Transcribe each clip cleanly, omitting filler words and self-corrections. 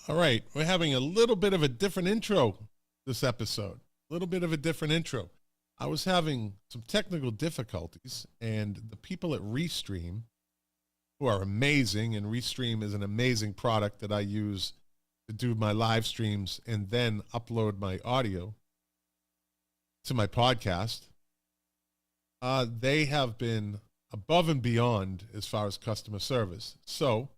All right, we're having a little bit of a different intro this episode. A little bit of a different intro. I was having some technical difficulties, and the people at Restream, who are amazing, and Restream is an amazing product that I use to do my live streams and then upload my audio to my podcast. They have been above and beyond as far as customer service. So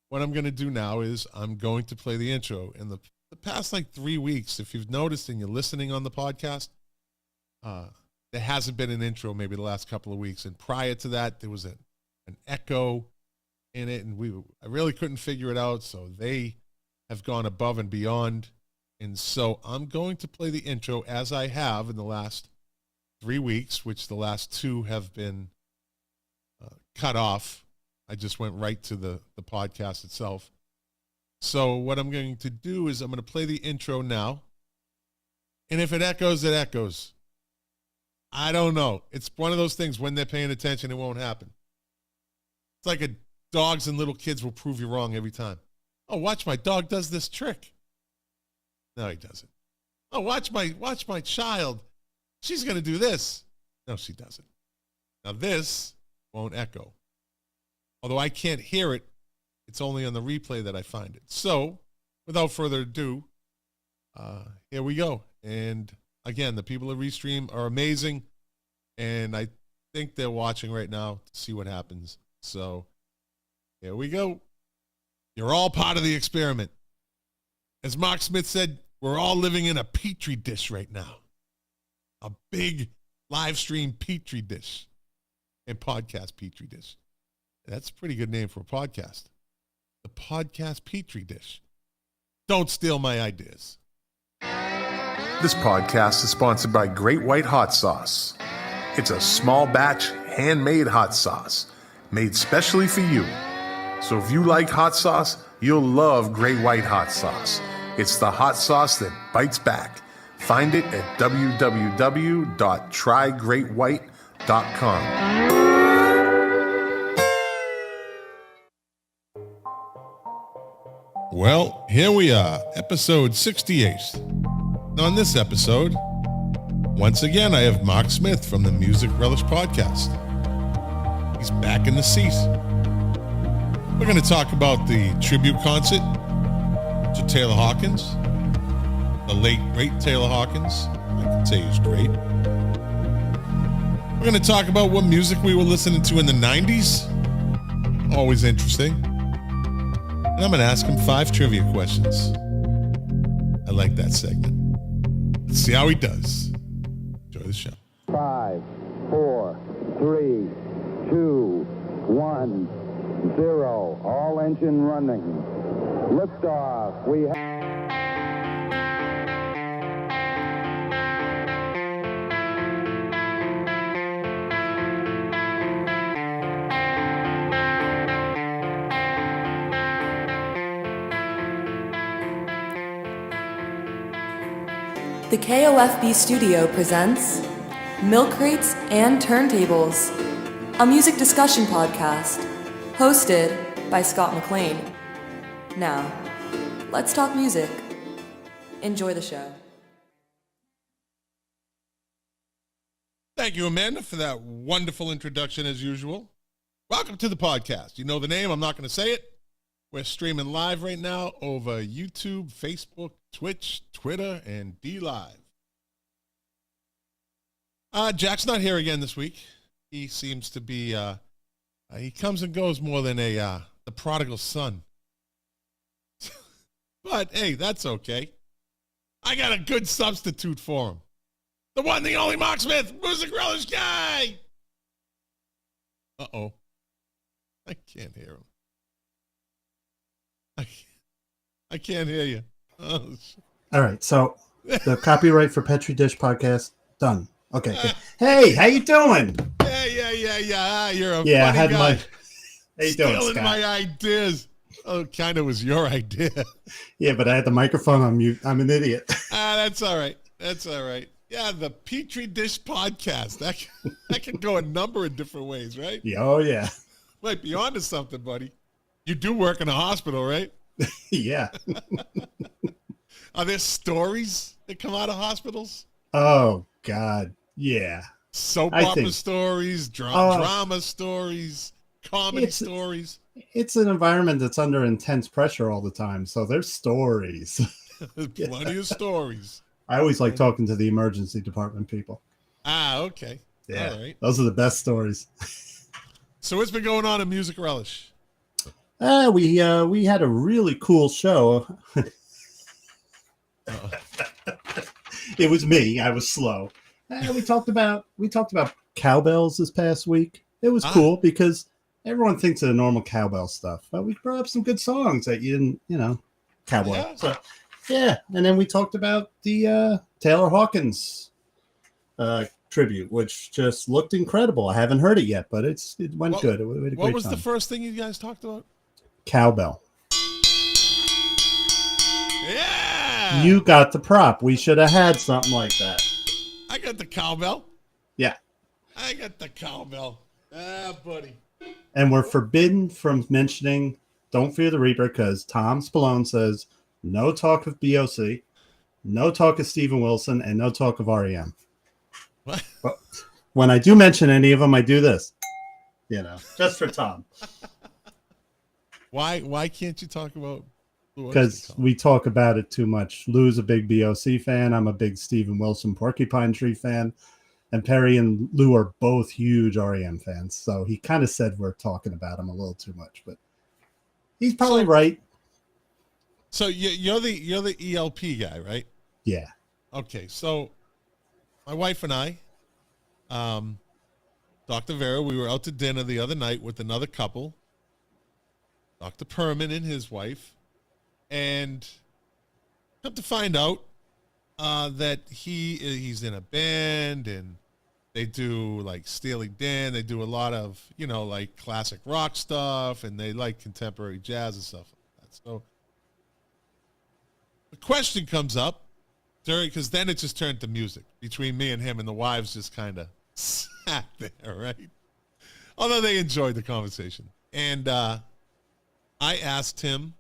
what I'm going to do now is I'm going to play the intro. In the past 3 weeks, if you've noticed and you're listening on the podcast, there hasn't been an intro maybe the last couple of weeks. And prior to that, there was an echo in it, and I really couldn't figure it out. So they have gone above and beyond. And so I'm going to play the intro as I have in the last 3 weeks, which the last two have been cut off. I just went right to the podcast itself. So what I'm going to do is I'm going to play the intro now. And if it echoes, it echoes. I don't know. It's one of those things, when they're paying attention, it won't happen. It's like dogs and little kids will prove you wrong every time. Oh, watch, my dog does this trick. No, he doesn't. Oh, watch my child. She's going to do this. No, she doesn't. Now this won't echo. Although I can't hear it, it's only on the replay that I find it. So, without further ado, here we go. And again, the people at Restream are amazing, and I think they're watching right now to see what happens. So, here we go. You're all part of the experiment. As Mark Smith said, we're all living in a petri dish right now. A big live stream petri dish and podcast petri dish. That's a pretty good name for a podcast. The podcast petri dish. Don't steal my ideas. This podcast is sponsored by Great White Hot Sauce. It's a small batch, handmade hot sauce made specially for you. So if you like hot sauce, you'll love Great White Hot Sauce. It's the hot sauce that bites back. Find it at www.trygreatwhite.com. Well, here we are, episode 68. On this episode, once again, I have Mark Smith from the Music Relish podcast. He's back in the seat. We're going to talk about the tribute concert to Taylor Hawkins, the late, great Taylor Hawkins. I can say he's great. We're going to talk about what music we were listening to in the 90s. Always interesting. And I'm going to ask him 5 trivia questions. I like that segment. Let's see how he does. Enjoy the show. 5, 4, 3, 2, 1, 0. All engine running. Liftoff. We have... The KOFB studio presents Milk Crates and Turntables, a music discussion podcast hosted by Scott McLean. Now, let's talk music. Enjoy the show. Thank you, Amanda, for that wonderful introduction as usual. Welcome to the podcast. You know the name. I'm not going to say it. We're streaming live right now over YouTube, Facebook, Twitch, Twitter, and DLive. Jack's not here again this week. He seems to be, he comes and goes more than the prodigal son. But, hey, that's okay. I got a good substitute for him. The one, the only Mark Smith, Music Relish guy. Uh-oh. I can't hear him. I can't hear you. Oh. All right, so the copyright for Petri Dish podcast done. Okay. Hey, how you doing? Yeah. You're a funny I had guy. my. How you doing, Stealing Scott? my ideas. Oh, kind of was your idea. Yeah, but I had the microphone on mute. I'm an idiot. That's all right. Yeah, the Petri Dish podcast. That can go a number of different ways, right? Yeah, oh yeah. Might be onto something, buddy. You do work in a hospital, right? Yeah. Are there stories that come out of hospitals? Oh God. Yeah. Soap I opera think- stories, Oh. drama stories, comedy It's- stories. It's an environment that's under intense pressure all the time. So there's stories. Plenty of stories. I always like talking to the emergency department people. Okay. Yeah. All right. Those are the best stories. So what's been going on in Music Relish? We had a really cool show. It was me. I was slow. We talked about cowbells this past week. It was cool because everyone thinks of the normal cowbell stuff, but we brought up some good songs that you didn't, cowboy. Yeah. So, yeah, and then we talked about the Taylor Hawkins tribute, which just looked incredible. I haven't heard it yet, but it went good. We had a What great was time. the first thing you guys talked about? Cowbell. Yeah. You got the prop. We should have had something like that. I got the cowbell. Yeah. I got the cowbell. Ah, buddy. And we're forbidden from mentioning Don't Fear the Reaper because Tom Spallone says no talk of BOC, no talk of Steven Wilson, and no talk of REM. What? But when I do mention any of them, I do this, just for Tom. Why can't you talk about Blue Oyster Because Cult? we talk about it too much. Lou's a big BOC fan. I'm a big Steven Wilson Porcupine Tree fan. And Perry and Lou are both huge REM fans. So he kind of said we're talking about him a little too much. But he's probably right. So you're the ELP guy, right? Yeah. Okay, so my wife and I, Dr. Vera, we were out to dinner the other night with another couple, Dr. Perman and his wife, and come to find out that he's in a band and they do like Steely Dan. They do a lot of, like classic rock stuff, and they like contemporary jazz and stuff like that. So the question comes up because then it just turned to music between me and him, and the wives just kind of sat there, right? Although they enjoyed the conversation. And I asked him,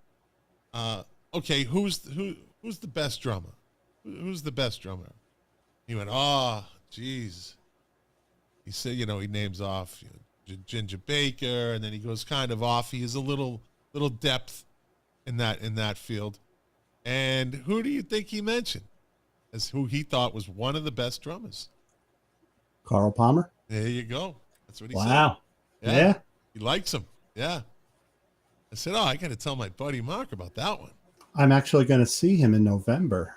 okay, who's the best drummer? Who's the best drummer? He went, oh, geez. He said, he names off Ginger Baker, and then he goes kind of off. He has a little depth in that field. And who do you think he mentioned as who he thought was one of the best drummers? Carl Palmer. There you go. That's what he said. Wow. Yeah. He likes him. Yeah. I said, I got to tell my buddy Mark about that one. I'm actually going to see him in November.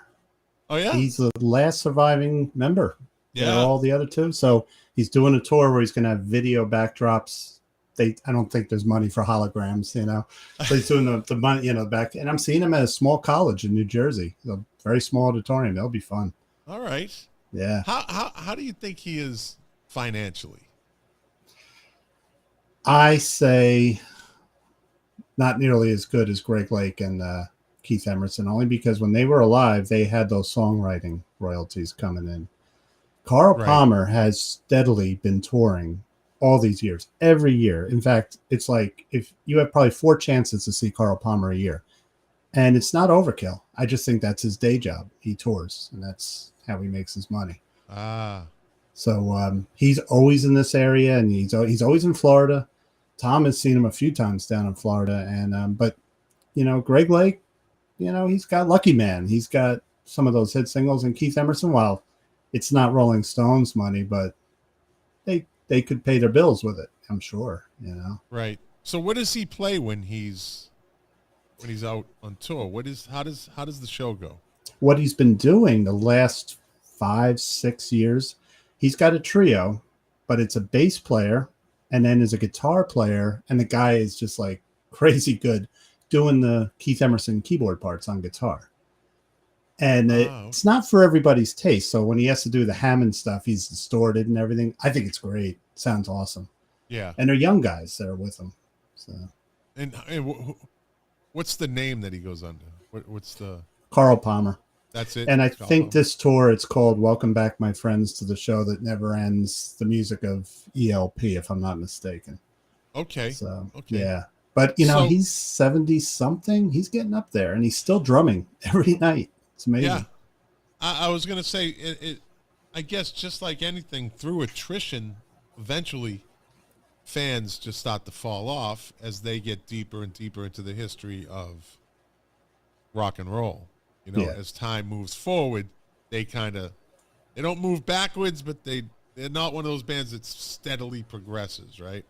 Oh, yeah? He's the last surviving member. Yeah. All the other two. So he's doing a tour where he's going to have video backdrops. I don't think there's money for holograms, So he's doing the money, back. And I'm seeing him at a small college in New Jersey, a very small auditorium. That'll be fun. All right. Yeah. How do you think he is financially? I say not nearly as good as Greg Lake and Keith Emerson, only because when they were alive, they had those songwriting royalties coming in. Carl Palmer has steadily been touring all these years, every year. In fact, it's like if you have probably 4 chances to see Carl Palmer a year, and it's not overkill. I just think that's his day job. He tours, and that's how he makes his money. So he's always in this area, and he's always in Florida. Tom has seen him a few times down in Florida, and but Greg Lake, he's got Lucky Man. He's got some of those hit singles, and Keith Emerson. While it's not Rolling Stones money, but they could pay their bills with it. I'm sure. Right. So what does he play when he's out on tour? How does the show go? What he's been doing the last 5-6 years, he's got a trio, but it's a bass player and then is a guitar player, and the guy is just like crazy good doing the Keith Emerson keyboard parts on guitar. And it's not for everybody's taste. So when he has to do the Hammond stuff, he's distorted and everything. I think it's great. Sounds awesome. Yeah. And they're young guys that are with him. So. And what's the name that he goes under? What's the Carl Palmer? That's it. And I Carl think Palmer. this tour, it's called "Welcome Back, My Friends, to the Show That Never Ends." The music of ELP, if I'm not mistaken. Okay. So okay. yeah, But, So- he's 70 something. He's getting up there and he's still drumming every night. It's amazing. Yeah. I was going to say, I guess just like anything, through attrition, eventually fans just start to fall off as they get deeper and deeper into the history of rock and roll. Yeah. As time moves forward, they don't move backwards, but they're not one of those bands that steadily progresses, right?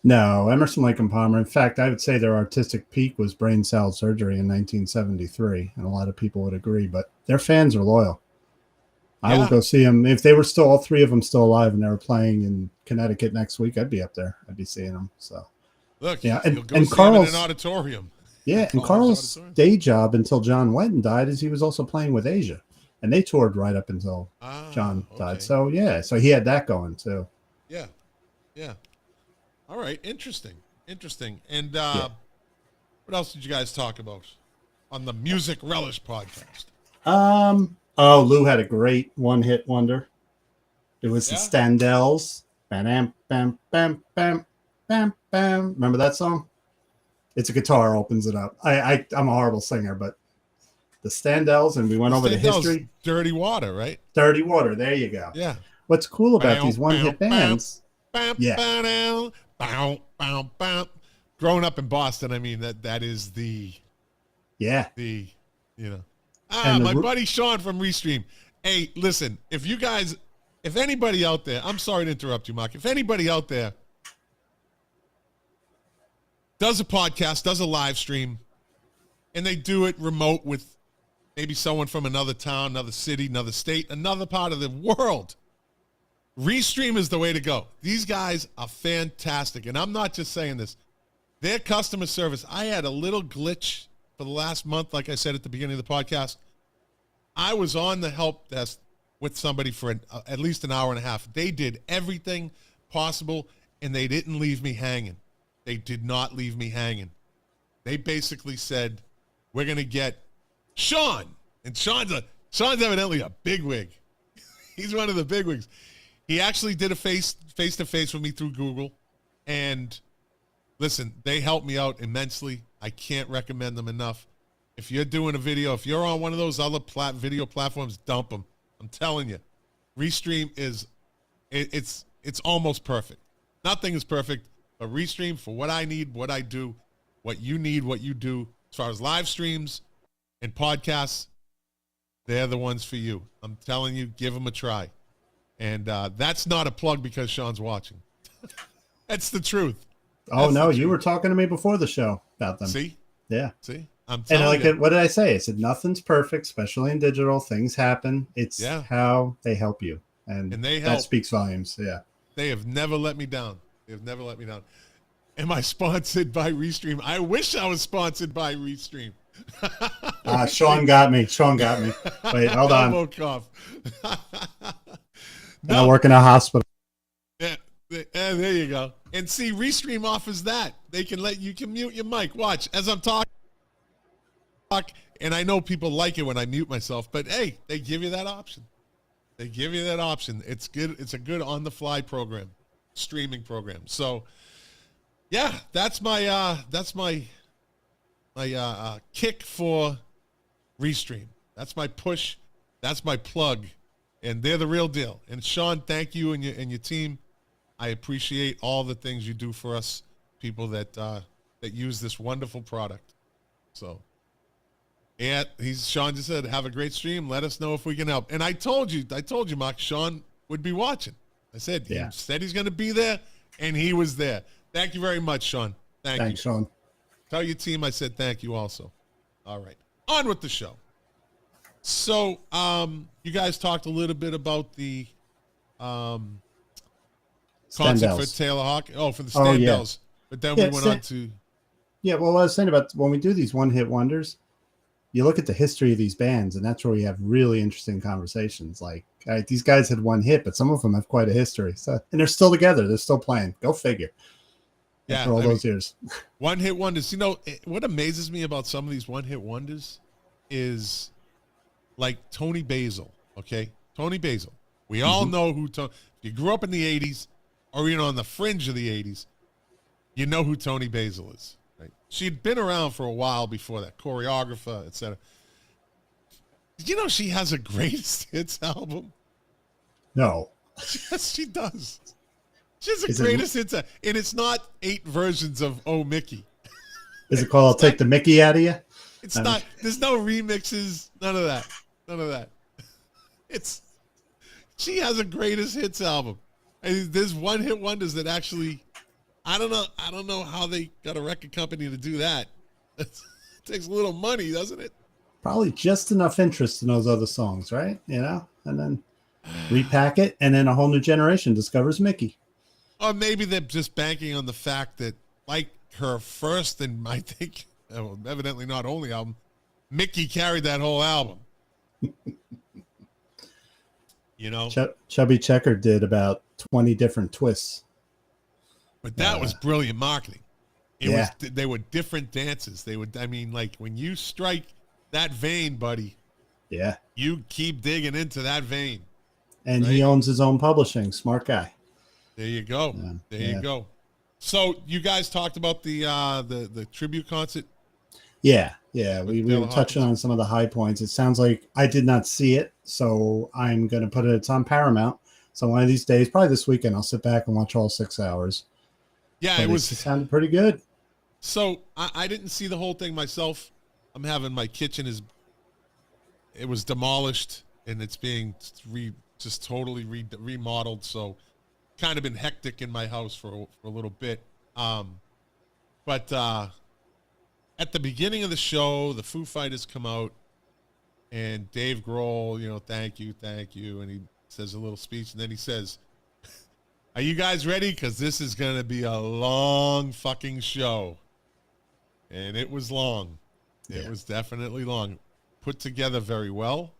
No, Emerson, Lake and Palmer. In fact, I would say their artistic peak was brain cell surgery in 1973, and a lot of people would agree. But their fans are loyal. I would go see them if they were still all three of them still alive and they were playing in Connecticut next week. I'd be up there. I'd be seeing them. So Look, yeah, you'll go and see Carl's them in an auditorium. Yeah, and Carl's day job until John Wetton died is he was also playing with Asia, and they toured right up until John died. So yeah, so he had that going too. Yeah. All right, interesting. And what else did you guys talk about on the Music Relish podcast? Lou had a great one-hit wonder. It was the Standells. Bam, bam, bam, bam, bam, bam. Remember that song? It's a guitar opens it up. I'm a horrible singer, but the Standells, and we went over the history. Dirty Water, right? Dirty Water. There you go. Yeah. What's cool about these one-hit bands? Growing up in Boston, I mean that is the my buddy Sean from Restream. Hey, listen, if anybody out there, I'm sorry to interrupt you, Mark. If anybody out there does a podcast, does a live stream, and they do it remote with maybe someone from another town, another city, another state, another part of the world, Restream is the way to go. These guys are fantastic, and I'm not just saying this. Their customer service, I had a little glitch for the last month, like I said at the beginning of the podcast. I was on the help desk with somebody for at least an hour and a half. They did everything possible, and they didn't leave me hanging. They did not leave me hanging. They basically said, we're going to get Sean. And Sean's evidently a bigwig. He's one of the bigwigs. He actually did a face-to-face with me through Google. And listen, they helped me out immensely. I can't recommend them enough. If you're doing a video, if you're on one of those other video platforms, dump them. I'm telling you. Restream it's almost perfect. Nothing is perfect, but Restream, for what I need, what I do, what you need, what you do, as far as live streams and podcasts, they're the ones for you. I'm telling you, give them a try. And that's not a plug because Sean's watching. That's the truth. Oh, no, you were talking to me before the show about them. See? Yeah. See? I'm telling and you. What did I say? I said, nothing's perfect, especially in digital. Things happen. It's how they help you. And they help. That speaks volumes. Yeah. They have never let me down. Am I sponsored by Restream? I wish I was sponsored by Restream. Sean got me. Wait, hold on. Elbow cough. I work in a hospital. Yeah, there you go. And see, Restream offers that. They can you can mute your mic. Watch, as I'm talking, and I know people like it when I mute myself, but hey, they give you that option. It's good. It's a good on-the-fly program, streaming program. So, yeah, that's my kick for Restream. That's my push. That's my plug. And they're the real deal. And Sean, thank you and your team. I appreciate all the things you do for us, people that use this wonderful product. So, yeah, Sean just said, have a great stream. Let us know if we can help. And I told you, Mark, Sean would be watching. I said, he said he's going to be there, and he was there. Thank you very much, Sean. Thanks, Sean. Tell your team I said thank you also. All right. On with the show. So, you guys talked a little bit about the concert for Taylor Hawkins. Oh, for the Standells. But then we went on to... Yeah, well, I was saying about when we do these one-hit wonders, you look at the history of these bands, and that's where we have really interesting conversations. Like, these guys had one hit, but some of them have quite a history. So, and they're still together. They're still playing. Go figure. Yeah, after all those years. One-hit wonders. You know, what amazes me about some of these one-hit wonders is... like Tony Basil, okay? Tony Basil. We all know who Tony... If you grew up in the 80s or, on the fringe of the 80s, you know who Tony Basil is. Right. She'd been around for a while before that, choreographer, etc. Did you know she has a greatest hits album? No. Yes, she does. She has Is a it- greatest hits, and it's not 8 versions of "Oh Mickey." Is it called "Take the Mickey Out of You"? It's not. There's no remixes. None of that. None of that. She has a greatest hits album. And there's one hit wonders that actually, I don't know how they got a record company to do that. It takes a little money, doesn't it? Probably just enough interest in those other songs, right? You know, and then repack it, and then a whole new generation discovers Mickey. Or maybe they're just banking on the fact that, like her first and I think, evidently not only album, Mickey carried that whole album. You know? Chubby Checker did about 20 different twists. But that was brilliant marketing. Yeah. They were different dances. Like when you strike that vein, buddy, Yeah. you keep digging into that vein. And Right. he owns his own publishing. Smart guy. There you go. Yeah. There Yeah. you go. So you guys talked about the tribute concert. Yeah. Yeah. We Taylor were touching on some of the high points. It sounds like I did not see it, so I'm going to put it, it's on Paramount. So one of these days, probably this weekend, I'll sit back and watch all 6 hours. Yeah, But it sounded pretty good. So I didn't see the whole thing myself. I'm having my kitchen it was demolished and it's being totally remodeled. So kind of been hectic in my house for a little bit. But at the beginning of the show, the Foo Fighters come out and Dave Grohl, thank you. And he says a little speech and then he says, are you guys ready? Because this is going to be a long fucking show. And it was long. It was definitely long. Put together very well.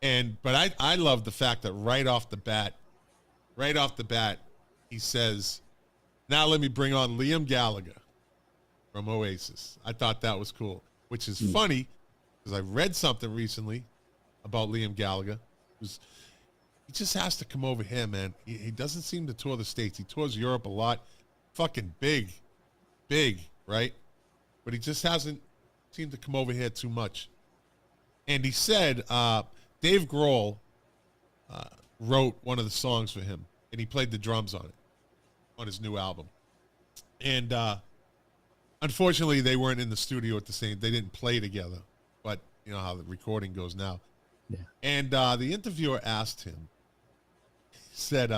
But I love the fact that right off the bat, he says, now let me bring on Liam Gallagher from Oasis. I thought that was cool, which is funny because I read something recently about Liam Gallagher. He just has to come over here, man. He doesn't seem to tour the States. He tours Europe a lot. Fucking big, right? But he just hasn't seemed to come over here too much. And he said Dave Grohl wrote one of the songs for him, and he played the drums on it, on his new album. And unfortunately, they weren't in the studio at the same. They didn't play together, but you know how the recording goes now. Yeah. And the interviewer asked him, said,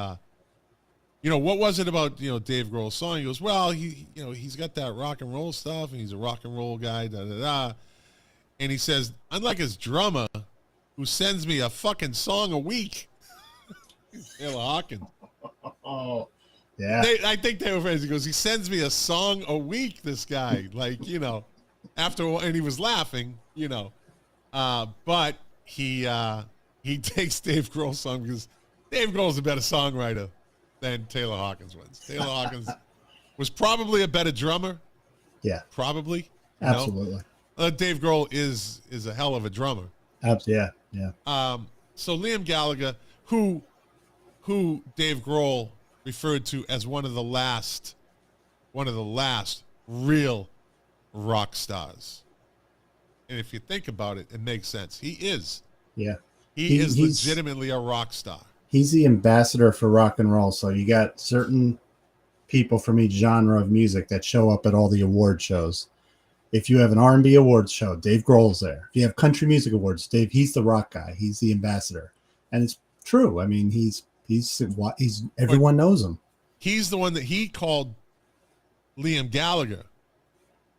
what was it about, Dave Grohl's song? He goes, well, he's got that rock and roll stuff, and he's a rock and roll guy, da-da-da. And he says, unlike his drummer, who sends me a fucking song a week, Taylor Hawkins. Oh, yeah. I think they were friends. He goes, he sends me a song a week, this guy. After a while, and he was laughing, but he takes Dave Grohl's song because Dave Grohl's a better songwriter than Taylor Hawkins was. Taylor Hawkins was probably a better drummer. Yeah. Probably. Absolutely. Dave Grohl is a hell of a drummer. Yeah. So Liam Gallagher, who Dave Grohl referred to as one of the last real rock stars. And if you think about it, it makes sense. He is. Yeah. He's legitimately a rock star. He's the ambassador for rock and roll. So you got certain people from each genre of music that show up at all the award shows. If you have an R&B awards show, Dave Grohl's there. If you have country music awards, he's the rock guy. He's the ambassador. And it's true. I mean, he's everyone knows him. He's the one that he called Liam Gallagher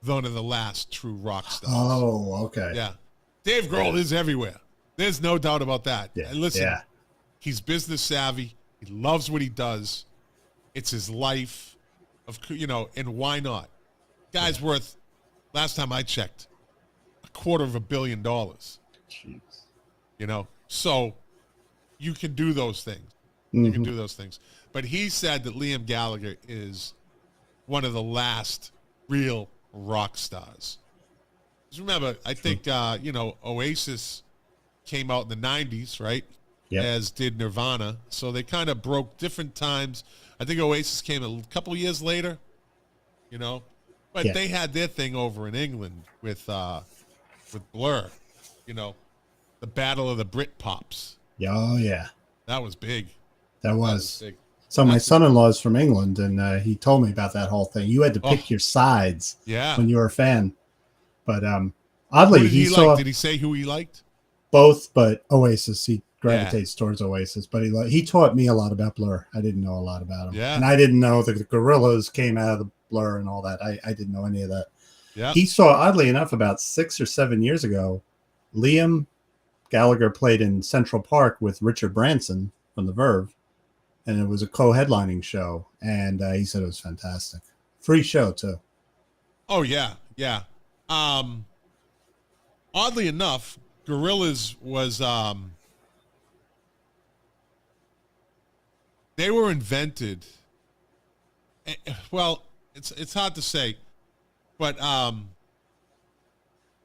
one of the last true rock stars. Oh, okay. Yeah. Dave Grohl is everywhere. There's no doubt about that. Yeah. And listen, Yeah. he's business savvy. He loves what he does. It's his life and why not? Guy's worth, last time I checked, $250 million. Jeez. So you can do those things. Mm-hmm. You can do those things. But he said that Liam Gallagher is one of the last real rock stars. Just remember, I think, Oasis came out in the 90's, right? Yep. As did Nirvana. So they kind of broke different times. I think Oasis came a couple years later, But Yeah. they had their thing over in England with Blur, you know, the Battle of the Brit Pops. Oh, yeah. That was big. That That was. big. So my That's- son-in-law is from England, and he told me about that whole thing. You had to pick your sides Yeah. when you were a fan. But Who oddly, did he he saw like? Did he say who he liked? both, but Oasis. He gravitates towards Oasis. But he taught me a lot about Blur. I didn't know a lot about him. Yeah. And I didn't know that the Gorillas came out of the Blur and all that. I didn't know any of that. Yeah. He saw, oddly enough, about 6 or 7 years ago, Liam Gallagher played in Central Park with Richard Branson from The Verve, and it was a co-headlining show, and he said it was fantastic. Free show, too. Oh, yeah. Yeah. Oddly enough, Gorillaz was, they were invented. Well, it's hard to say, but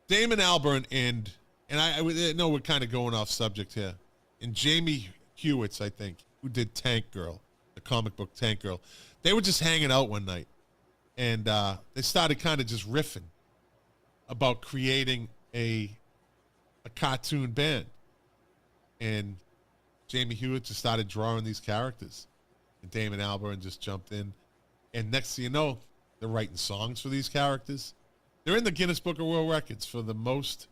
Damon Albarn and I know we're kind of going off subject here, and Jamie Hewitts, I think, who did Tank Girl, the comic book Tank Girl, they were just hanging out one night, and they started kind of just riffing about creating a cartoon band, and Jamie Hewitt just started drawing these characters, and Damon Albarn just jumped in, and next thing you know, they're writing songs for these characters. They're in the Guinness Book of World Records for the most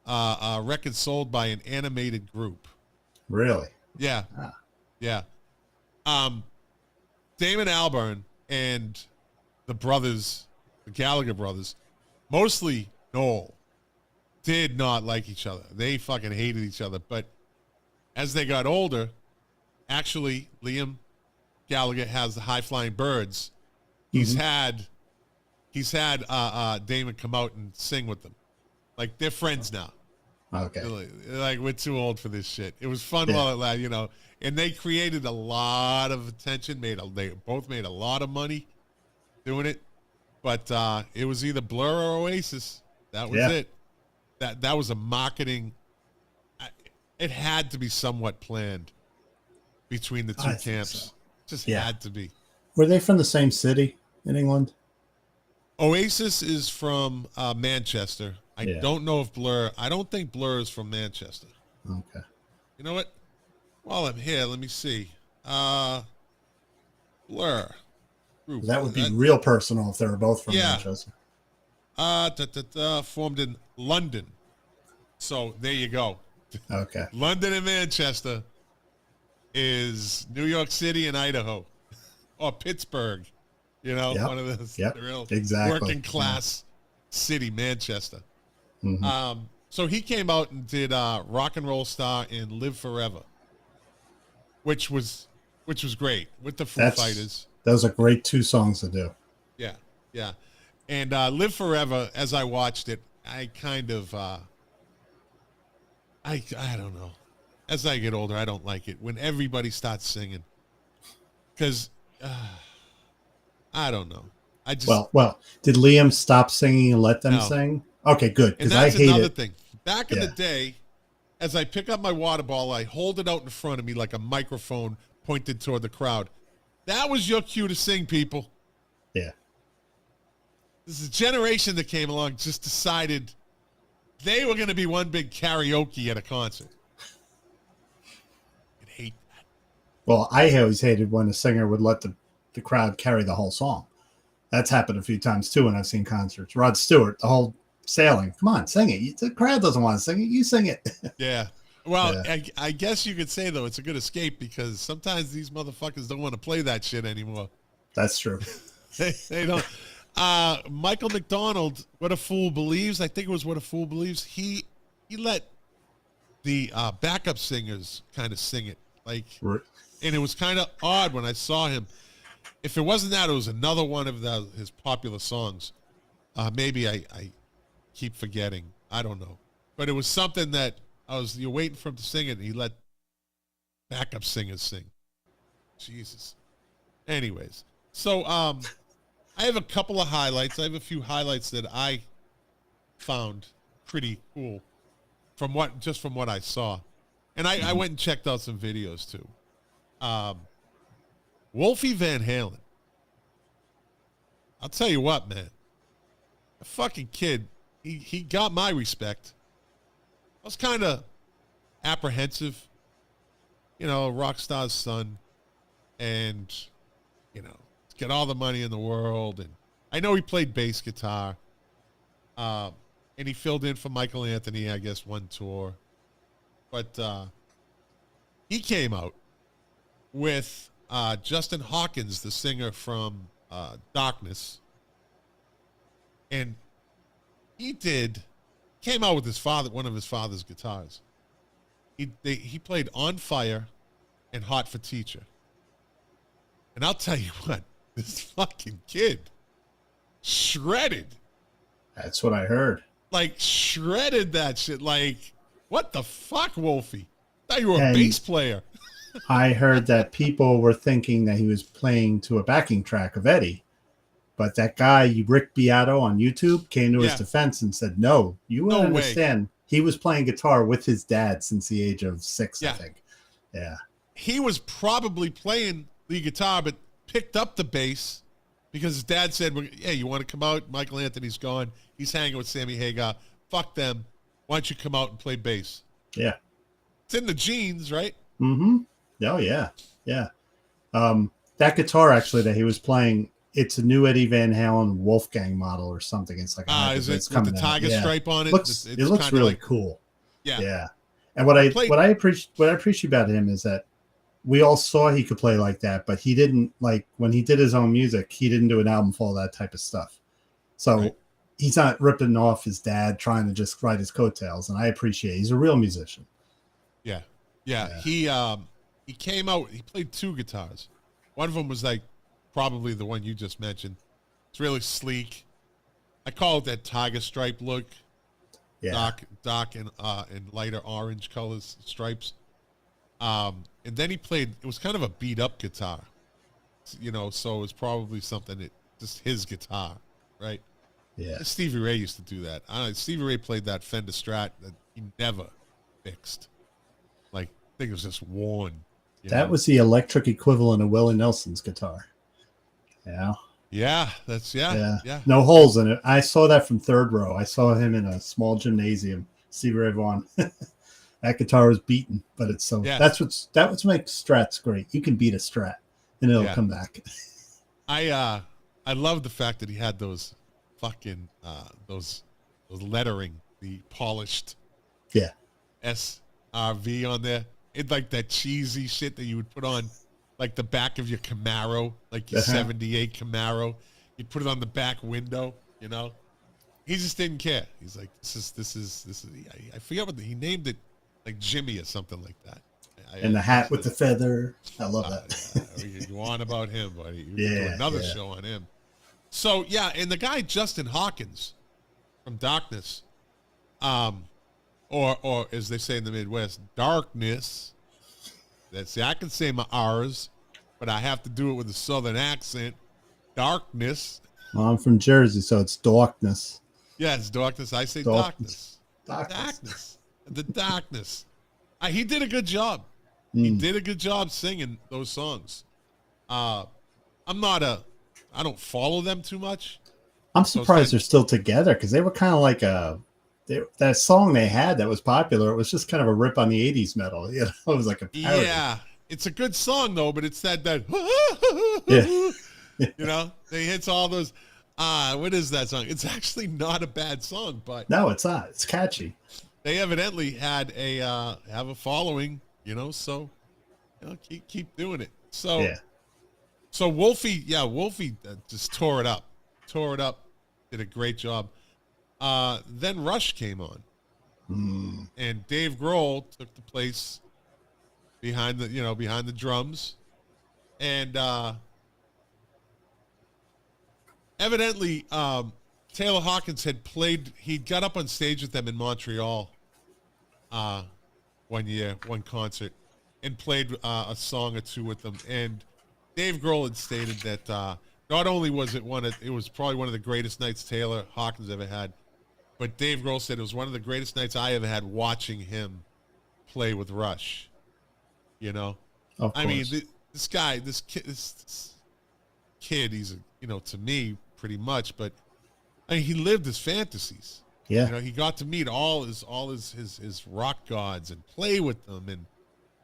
records sold by an animated group. Really? Yeah. Ah. Yeah. Damon Albarn and the brothers, the Gallagher brothers, mostly Noel, did not like each other. They fucking hated each other. But as they got older, actually, Liam Gallagher has the High Flying Birds. He's had Damon come out and sing with them. Like, they're friends now. Okay. Like, we're too old for this shit. It was fun Yeah. while it lasted, you know. And they created a lot of attention. They both made a lot of money doing it. But it was either Blur or Oasis. That was it. That was a marketing. It had to be somewhat planned between the two I think camps. so. Just Yeah. had to be. Were they from the same city in England? Oasis is from Manchester. I don't know if Blur. I don't think Blur is from Manchester. Okay. You know what? While I'm here, let me see. Blur group. That would be real personal if they were both from Yeah. Manchester. Formed in London. So there you go. Okay. London and Manchester is New York City and Idaho, or Pittsburgh. You know, Yep. one of those real Exactly. working class city, Manchester. Mhm. So he came out and did Rock and Roll Star and Live Forever, which was great with the Foo Fighters. Those are great two songs to do. Yeah, yeah. And Live Forever, as I watched it, I kind of, I don't know. As I get older, I don't like it when everybody starts singing. Because, I don't know. I just Well, did Liam stop singing and let them No. sing? Okay, good. And Because I that's hate another it. thing. Back in the day, as I pick up my water bottle, I hold it out in front of me like a microphone pointed toward the crowd. That was your cue to sing, people. Yeah. This is a generation that came along, just decided they were going to be one big karaoke at a concert. I hate that. Well, I always hated when a singer would let the crowd carry the whole song. That's happened a few times too when I've seen concerts. Rod Stewart, the whole Sailing. Come on, sing it. The crowd doesn't want to sing it. You sing it. Yeah. Well, I guess you could say, though, it's a good escape because sometimes these motherfuckers don't want to play that shit anymore. That's true. They don't. Michael McDonald, What a Fool Believes, I think it was What a Fool Believes, he let the backup singers kind of sing it. Like, and it was kind of odd when I saw him. If it wasn't that, it was another one of his popular songs. Maybe I keep forgetting. I don't know. But it was something that you're waiting for him to sing it, and he let backup singers sing. Jesus. Anyways, so I have a couple of highlights. I have a few highlights that I found pretty cool from what I saw. And I went and checked out some videos too. Wolfie Van Halen. I'll tell you what, man. The fucking kid, he got my respect. I was kind of apprehensive, a rock star's son, and, get all the money in the world. And I know he played bass guitar, and he filled in for Michael Anthony, I guess, one tour. But he came out with Justin Hawkins, the singer from Darkness, and he came out with one of his father's guitars. He played On Fire and Hot for Teacher. And I'll tell you what, this fucking kid shredded. That's what I heard. Like, shredded that shit. Like, what the fuck, Wolfie? I thought you were a bass player. I heard that people were thinking that he was playing to a backing track of Eddie. But that guy, Rick Beato on YouTube, came to his defense and said, no, you wouldn't understand. He was playing guitar with his dad since the age of 6, I think. Yeah. He was probably playing the guitar, but picked up the bass because his dad said, hey, you want to come out? Michael Anthony's gone. He's hanging with Sammy Hagar. Fuck them. Why don't you come out and play bass? Yeah. It's in the genes, right? Mm-hmm. Oh, yeah. Yeah. That guitar, actually, that he was playing, it's a new Eddie Van Halen Wolfgang model or something. It's like is it with the tiger stripe on it? It looks really cool. Yeah. Yeah. And what I appreciate about him is that we all saw he could play like that, but he didn't, like, when he did his own music, he didn't do an album for all that type of stuff. So he's not ripping off his dad trying to just ride his coattails, and I appreciate it. He's a real musician. Yeah. He came out, he played 2 guitars. One of them was like probably the one you just mentioned. It's really sleek. I call it that tiger stripe look. Yeah. Dark and lighter orange colors, stripes. And then he played, it was kind of a beat up guitar, so it was probably something just his guitar, right? Yeah. Stevie Ray used to do that. Stevie Ray played that Fender Strat that he never fixed. Like, I think it was just worn. That was the electric equivalent of Willie Nelson's guitar. Yeah. Yeah, yeah. No holes in it. I saw that from third row. I saw him in a small gymnasium. Stevie Ray Vaughan. That guitar was beaten, but it's so. Yeah. That's what makes Strats great. You can beat a Strat, and it'll come back. I love the fact that he had those fucking those lettering, the polished SRV on there. It's like that cheesy shit that you would put on, like the back of your Camaro, like your '78 Camaro. You'd put it on the back window. He just didn't care. He's like, this is. I forget what he named it. Like Jimmy or something like that. And the hat with the feather. I love that. You on about him, buddy. You do another show on him. So, and the guy Justin Hawkins from Darkness, or as they say in the Midwest, Darkness. I can say my R's, but I have to do it with a Southern accent. Darkness. Well, I'm from Jersey, so it's Darkness. Yeah, it's Darkness. I say Darkness. Darkness. The Darkness. He did a good job. He did a good job singing those songs. I don't follow them too much. I'm surprised they're still together because they were kind of like that song they had that was popular. It was just kind of a rip on the 80s metal. It was like a parody. Yeah. It's a good song though, but it's that they hits all those. What is that song? It's actually not a bad song, but no, it's not. It's catchy. They evidently had have a following, so keep doing it. So so Wolfie just tore it up, did a great job. Then Rush came on, and Dave Grohl took the place behind the drums, and evidently Taylor Hawkins he got up on stage with them in Montreal one concert, and played a song or two with them. And Dave Grohl had stated that not only was it was probably one of the greatest nights Taylor Hawkins ever had, but Dave Grohl said it was one of the greatest nights I ever had watching him play with Rush. I mean, this kid, he's to me pretty much, but I mean, he lived his fantasies. Yeah. You know, he got to meet all his rock gods and play with them, and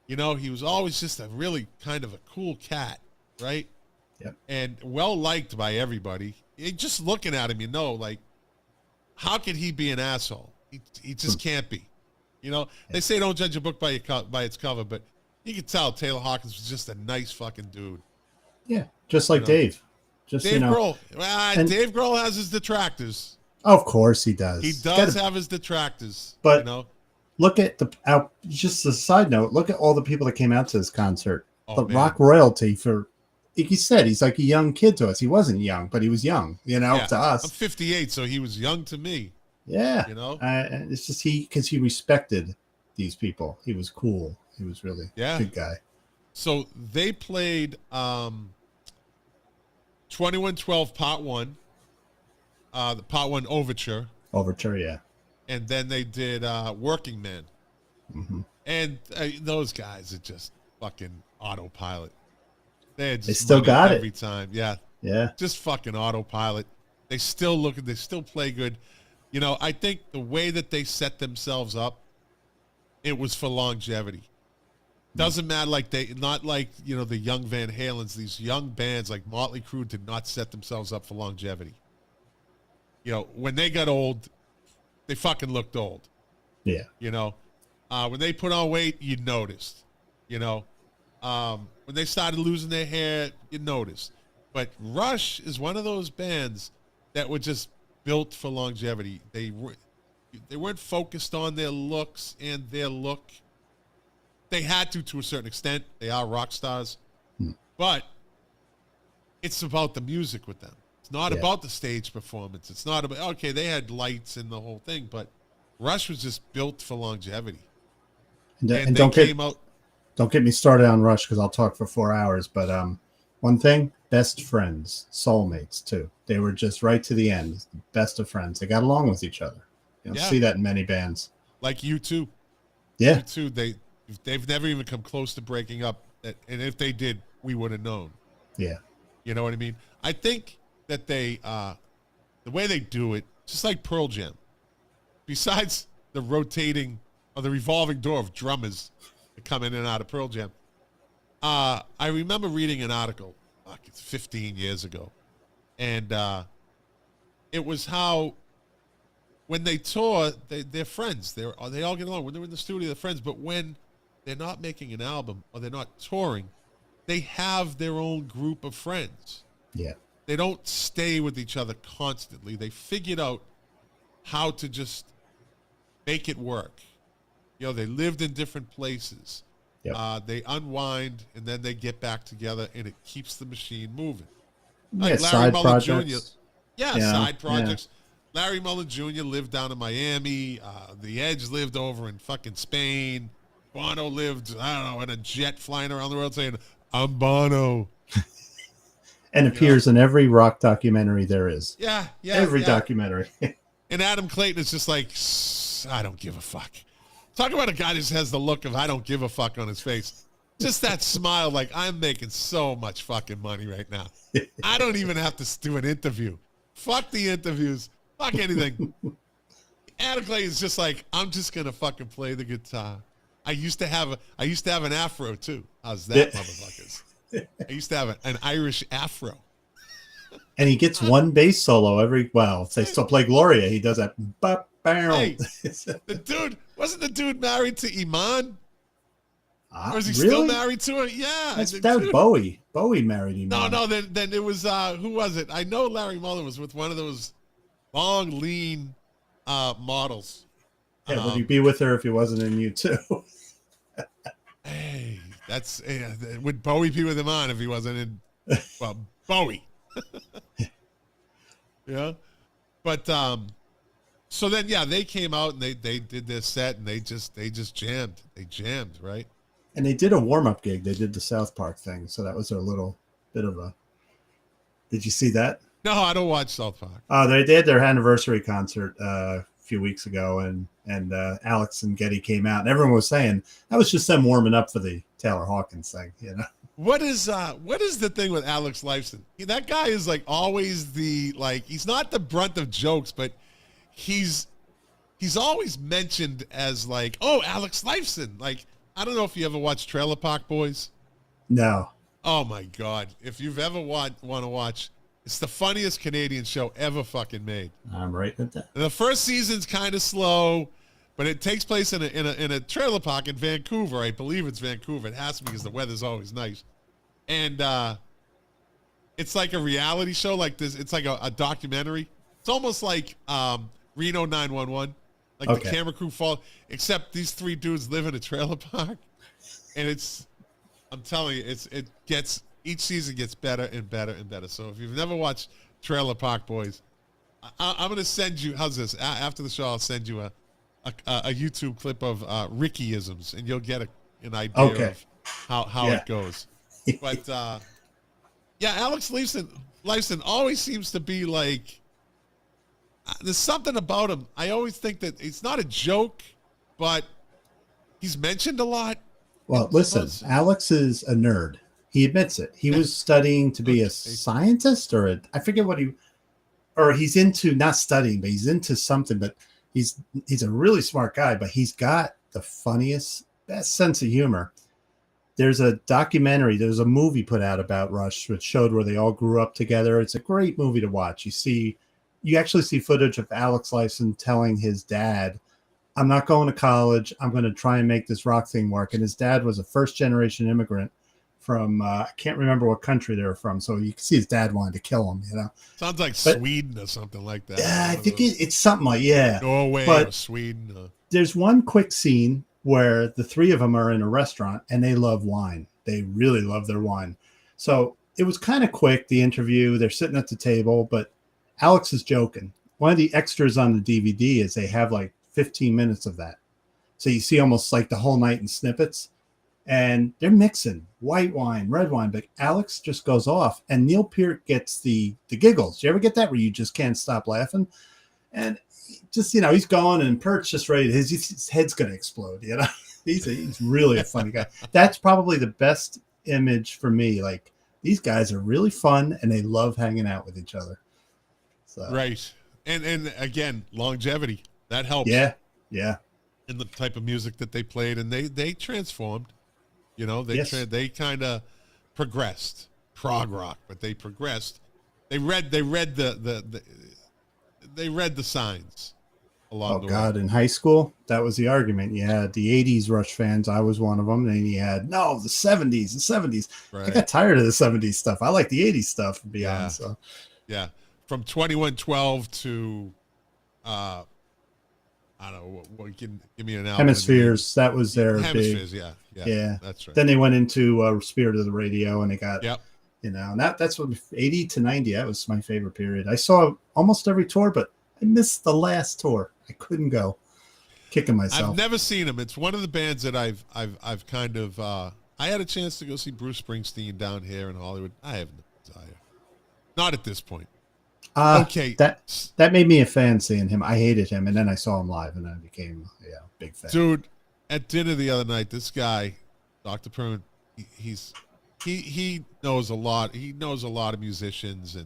you know, he was always just a really kind of a cool cat, right? Yep. And well liked by everybody. Just looking at him, you know, like, how could he be an asshole? He just can't be. You know, they say don't judge a book by its cover, but you can tell Taylor Hawkins was just a nice fucking dude. Yeah, just like Dave. Just Dave Grohl. Dave Grohl has his detractors. Of course he does. He does have his detractors. But you know, look at just a side note. Look at all the people that came out to this concert. Oh, the rock royalty for. Like he said, he's like a young kid to us. He wasn't young, but he was young. You know, to us. I'm 58, so he was young to me. Yeah, you know, it's just because he respected these people. He was cool. He was really a good guy. So they played 2112 Part 1, the Part 1 Overture. Overture, yeah. And then they did Working Man. Mm-hmm. And those guys are just fucking autopilot. They still got every time. Yeah. Yeah. Just fucking autopilot. They still play good. You know, I think the way that they set themselves up, it was for longevity. Doesn't matter, not like, you know, the young Van Halens, these young bands like Motley Crue did not set themselves up for longevity. You know, when they got old, they fucking looked old. Yeah. You know, when they put on weight, you noticed. You know, when they started losing their hair, you noticed. But Rush is one of those bands that were just built for longevity. They weren't focused on their looks and their look. They had to a certain extent. They are rock stars. But it's about the music with them. It's not about the stage performance. It's not about, okay, they had lights and the whole thing, but Rush was just built for longevity. And don't get me started on Rush because I'll talk for 4 hours. But one thing, best friends, soulmates too. They were just right to the end, best of friends. They got along with each other. You don't see that in many bands. Like U2. Yeah. U2, they've never even come close to breaking up. And if they did, we would have known. Yeah. You know what I mean? I think that they, the way they do it, just like Pearl Jam, besides the rotating or the revolving door of drummers that come in and out of Pearl Jam, I remember reading an article, it's 15 years ago, and it was how when they tour, they're friends. They all get along. When they're in the studio, they're friends. But when they're not making an album or they're not touring, they have their own group of friends. Yeah. They don't stay with each other constantly. They figured out how to just make it work. You know, they lived in different places. Yep. They unwind, and then they get back together, and it keeps the machine moving. Like Larry Mullen Jr. Side projects. Yeah. Larry Mullen Jr. lived down in Miami. The Edge lived over in fucking Spain. Bono lived, I don't know, in a jet flying around the world saying, I'm Bono. And appears in every rock documentary there is. Yeah. Every documentary. And Adam Clayton is just like, I don't give a fuck. Talk about a guy that just has the look of I don't give a fuck on his face. Just that smile like I'm making so much fucking money right now. I don't even have to do an interview. Fuck the interviews. Fuck anything. Adam Clayton is just like, I'm just going to fucking play the guitar. I used to have an afro too. How's that, motherfuckers? I used to have an Irish afro. And he gets one bass solo if they still play Gloria, he does that. Hey, wasn't the dude married to Iman? Or is he still married to her? Yeah. That's Bowie. Bowie married Iman. No, then it was, who was it? I know Larry Mullen was with one of those long, lean models. Yeah, would he be with her if he wasn't in U2? Hey, would Bowie be with him on if he wasn't in, Bowie. Yeah. But, so then, they came out and they did their set and they just jammed. They jammed, right? And they did a warm-up gig. They did the South Park thing. So that was a little bit of a, did you see that? No, I don't watch South Park. Oh, they did their anniversary concert a few weeks ago, and Alex and Getty came out, and everyone was saying that was just them warming up for the Taylor Hawkins thing, you know. what is the thing with Alex Lifeson? That guy is like always he's not the brunt of jokes, but he's always mentioned as like, oh, Alex Lifeson. Like, I don't know if you ever watched Trailer Park Boys. No. Oh my God. If you've ever want to watch, it's the funniest Canadian show ever fucking made. I'm writing it down. And the first season's kind of slow, but it takes place in a trailer park in Vancouver. I believe it's Vancouver. It has to be because the weather's always nice. And it's like a reality show like this. It's like a documentary. It's almost like Reno 911. Like the camera crew fall, except these three dudes live in a trailer park. And I'm telling you, each season gets better and better and better. So if you've never watched Trailer Park Boys, I'm going to send you, how's this? After the show, I'll send you a YouTube clip of Ricky-isms, and you'll get an idea of how it goes. But, Alex Lifeson always seems to be like, there's something about him. I always think that it's not a joke, but he's mentioned a lot. Well, listen, Alex is a nerd. He admits it. He was studying to be a scientist I forget what he's into, not studying, but he's into something, but he's a really smart guy, but he's got the funniest, best sense of humor. There's a documentary, there's a movie put out about Rush, which showed where they all grew up together. It's a great movie to watch. You actually see footage of Alex Lifeson telling his dad, I'm not going to college. I'm going to try and make this rock thing work. And his dad was a first-generation immigrant from, I can't remember what country they were from. So you can see his dad wanted to kill him, Sounds like Sweden or something like that. Yeah, I think it's something like, Norway or Sweden. There's one quick scene where the three of them are in a restaurant and they love wine. They really love their wine. So it was kind of quick, the interview. They're sitting at the table, but Alex is joking. One of the extras on the DVD is they have like 15 minutes of that. So you see almost like the whole night in snippets. And they're mixing white wine, red wine, but Alex just goes off. And Neil Peart gets the giggles. Do you ever get that where you just can't stop laughing? And just, he's going and Peart's just ready. His head's going to explode, He's really a funny guy. That's probably the best image for me. Like, these guys are really fun and they love hanging out with each other. So. Right. And again, longevity. That helps. Yeah. Yeah. In the type of music that they played. And they transformed. They kind of progressed. Prog rock, but they progressed. They read the signs along the way. Oh God, in high school, that was the argument. You had the 80s Rush fans. I was one of them. And you had, the 70s. Right. I got tired of the 70s stuff. I like the 80s stuff, to be honest. So. Yeah. From 2112 to, I don't know, what give me an album. Hemispheres, that was their Hemispheres, big. Yeah, that's right. Then they went into Spirit of the Radio, and they got, and that's what 80 to 90, that was my favorite period. I saw almost every tour, but I missed the last tour. I couldn't go. Kicking myself. I've never seen them. It's one of the bands that I've kind of, I had a chance to go see Bruce Springsteen down here in Hollywood. I have no desire. Not at this point. Okay. That made me a fan seeing him. I hated him, and then I saw him live, and I became a big fan. Dude, at dinner the other night, this guy, Dr. Perman, he knows a lot. He knows a lot of musicians,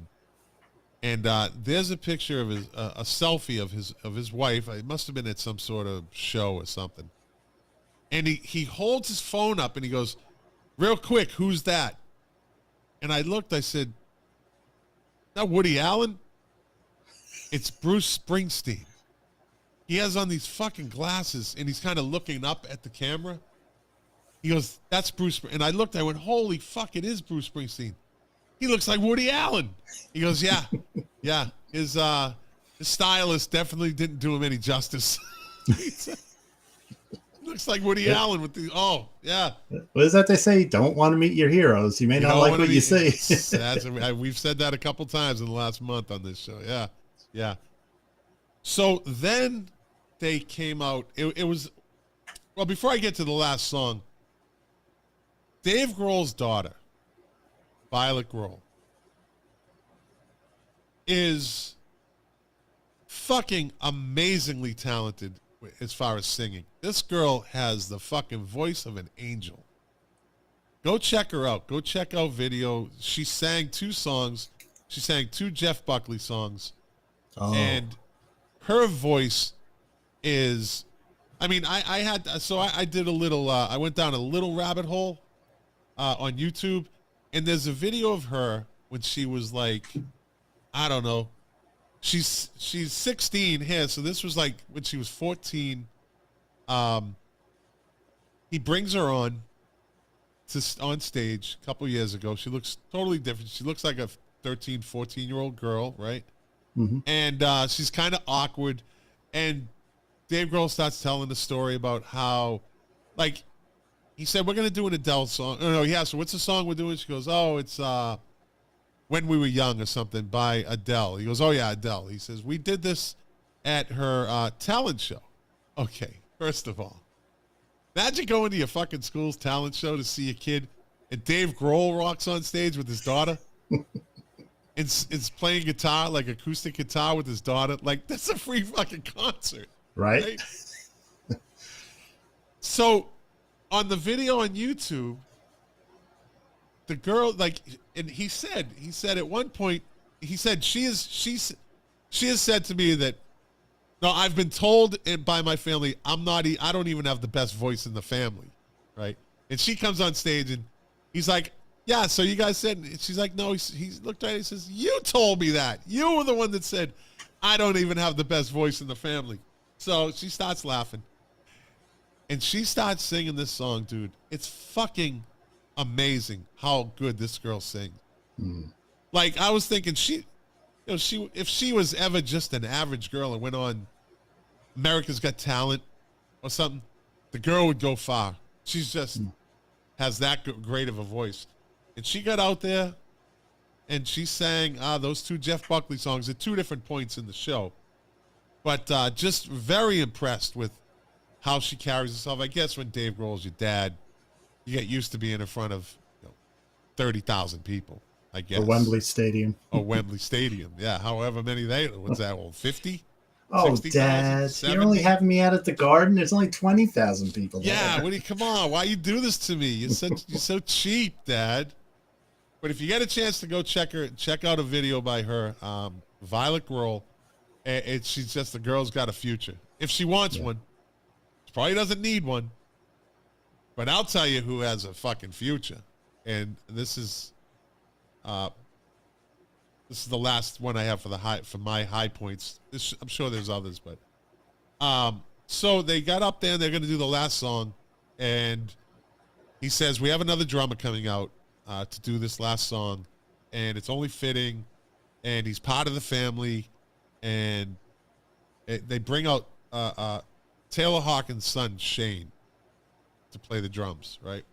and there's a picture of a selfie of his wife. It must have been at some sort of show or something. And he holds his phone up and he goes, "Real quick, who's that?" And I looked. I said, "Not Woody Allen. It's Bruce Springsteen." He has on these fucking glasses, and he's kind of looking up at the camera. He goes, "That's Bruce." And I looked, I went, "Holy fuck, it is Bruce Springsteen. He looks like Woody Allen." He goes, "Yeah. Yeah. His stylist definitely didn't do him any justice." Looks like Woody Allen with the, What is that they say? Don't want to meet your heroes. You may not like what you see. We've said that a couple times in the last month on this show. Yeah. Yeah. So then they came out. It was, well, before I get to the last song, Dave Grohl's daughter, Violet Grohl, is fucking amazingly talented as far as singing. This girl has the fucking voice of an angel. Go check her out. Go check out video. She sang 2 songs. She sang 2 Jeff Buckley songs. Oh. And her voice is, I mean, I did a little, I went down a little rabbit hole on YouTube, and there's a video of her when she was like, I don't know, she's 16 here, so this was like when she was 14. He brings her on stage a couple years ago. She looks totally different. She looks like a 13, 14-year-old girl, right? Mm-hmm. And she's kind of awkward. And Dave Grohl starts telling the story about how, like, he said, we're going to do an Adele song. Oh, no, he asked her, what's the song we're doing? She goes, oh, it's When We Were Young or something by Adele. He goes, oh, yeah, Adele. He says, we did this at her talent show. Okay, first of all, imagine going to your fucking school's talent show to see a kid, and Dave Grohl rocks on stage with his daughter. It's playing guitar, like acoustic guitar with his daughter. Like, that's a free fucking concert. Right? So, on the video on YouTube, the girl, like, and he said at one point, he said she has said to me that, no, I've been told by my family I don't even have the best voice in the family, right? And she comes on stage and he's like, yeah, so you guys said, and she's like, no, he looked at her and he says, you told me that. You were the one that said, I don't even have the best voice in the family. So she starts laughing. And she starts singing this song, dude. It's fucking amazing how good this girl sings. Mm. Like, I was thinking if she was ever just an average girl and went on America's Got Talent or something, the girl would go far. She's just has that great of a voice. And she got out there and she sang those 2 Jeff Buckley songs at 2 different points in the show. But just very impressed with how she carries herself. I guess when Dave Grohl's your dad, you get used to being in front of 30,000 people, I guess. Or Wembley Stadium. Or Wembley Stadium. Yeah, however many what's that, 50? Oh, 60, Dad, 70? you're only having me out at the Garden. There's only 20,000 people there. Yeah, come on, why you do this to me? You're so cheap, Dad. But if you get a chance to go check out a video by her, Violet Grohl, she's just, the girl's got a future. If she wants one, she probably doesn't need one. But I'll tell you who has a fucking future. And this is the last one I have for my high points. I'm sure there's others, but so they got up there and they're going to do the last song, and he says, we have another drummer coming out to do this last song, and it's only fitting, and he's part of the family, and they bring out Taylor Hawkins' son Shane to play the drums, right?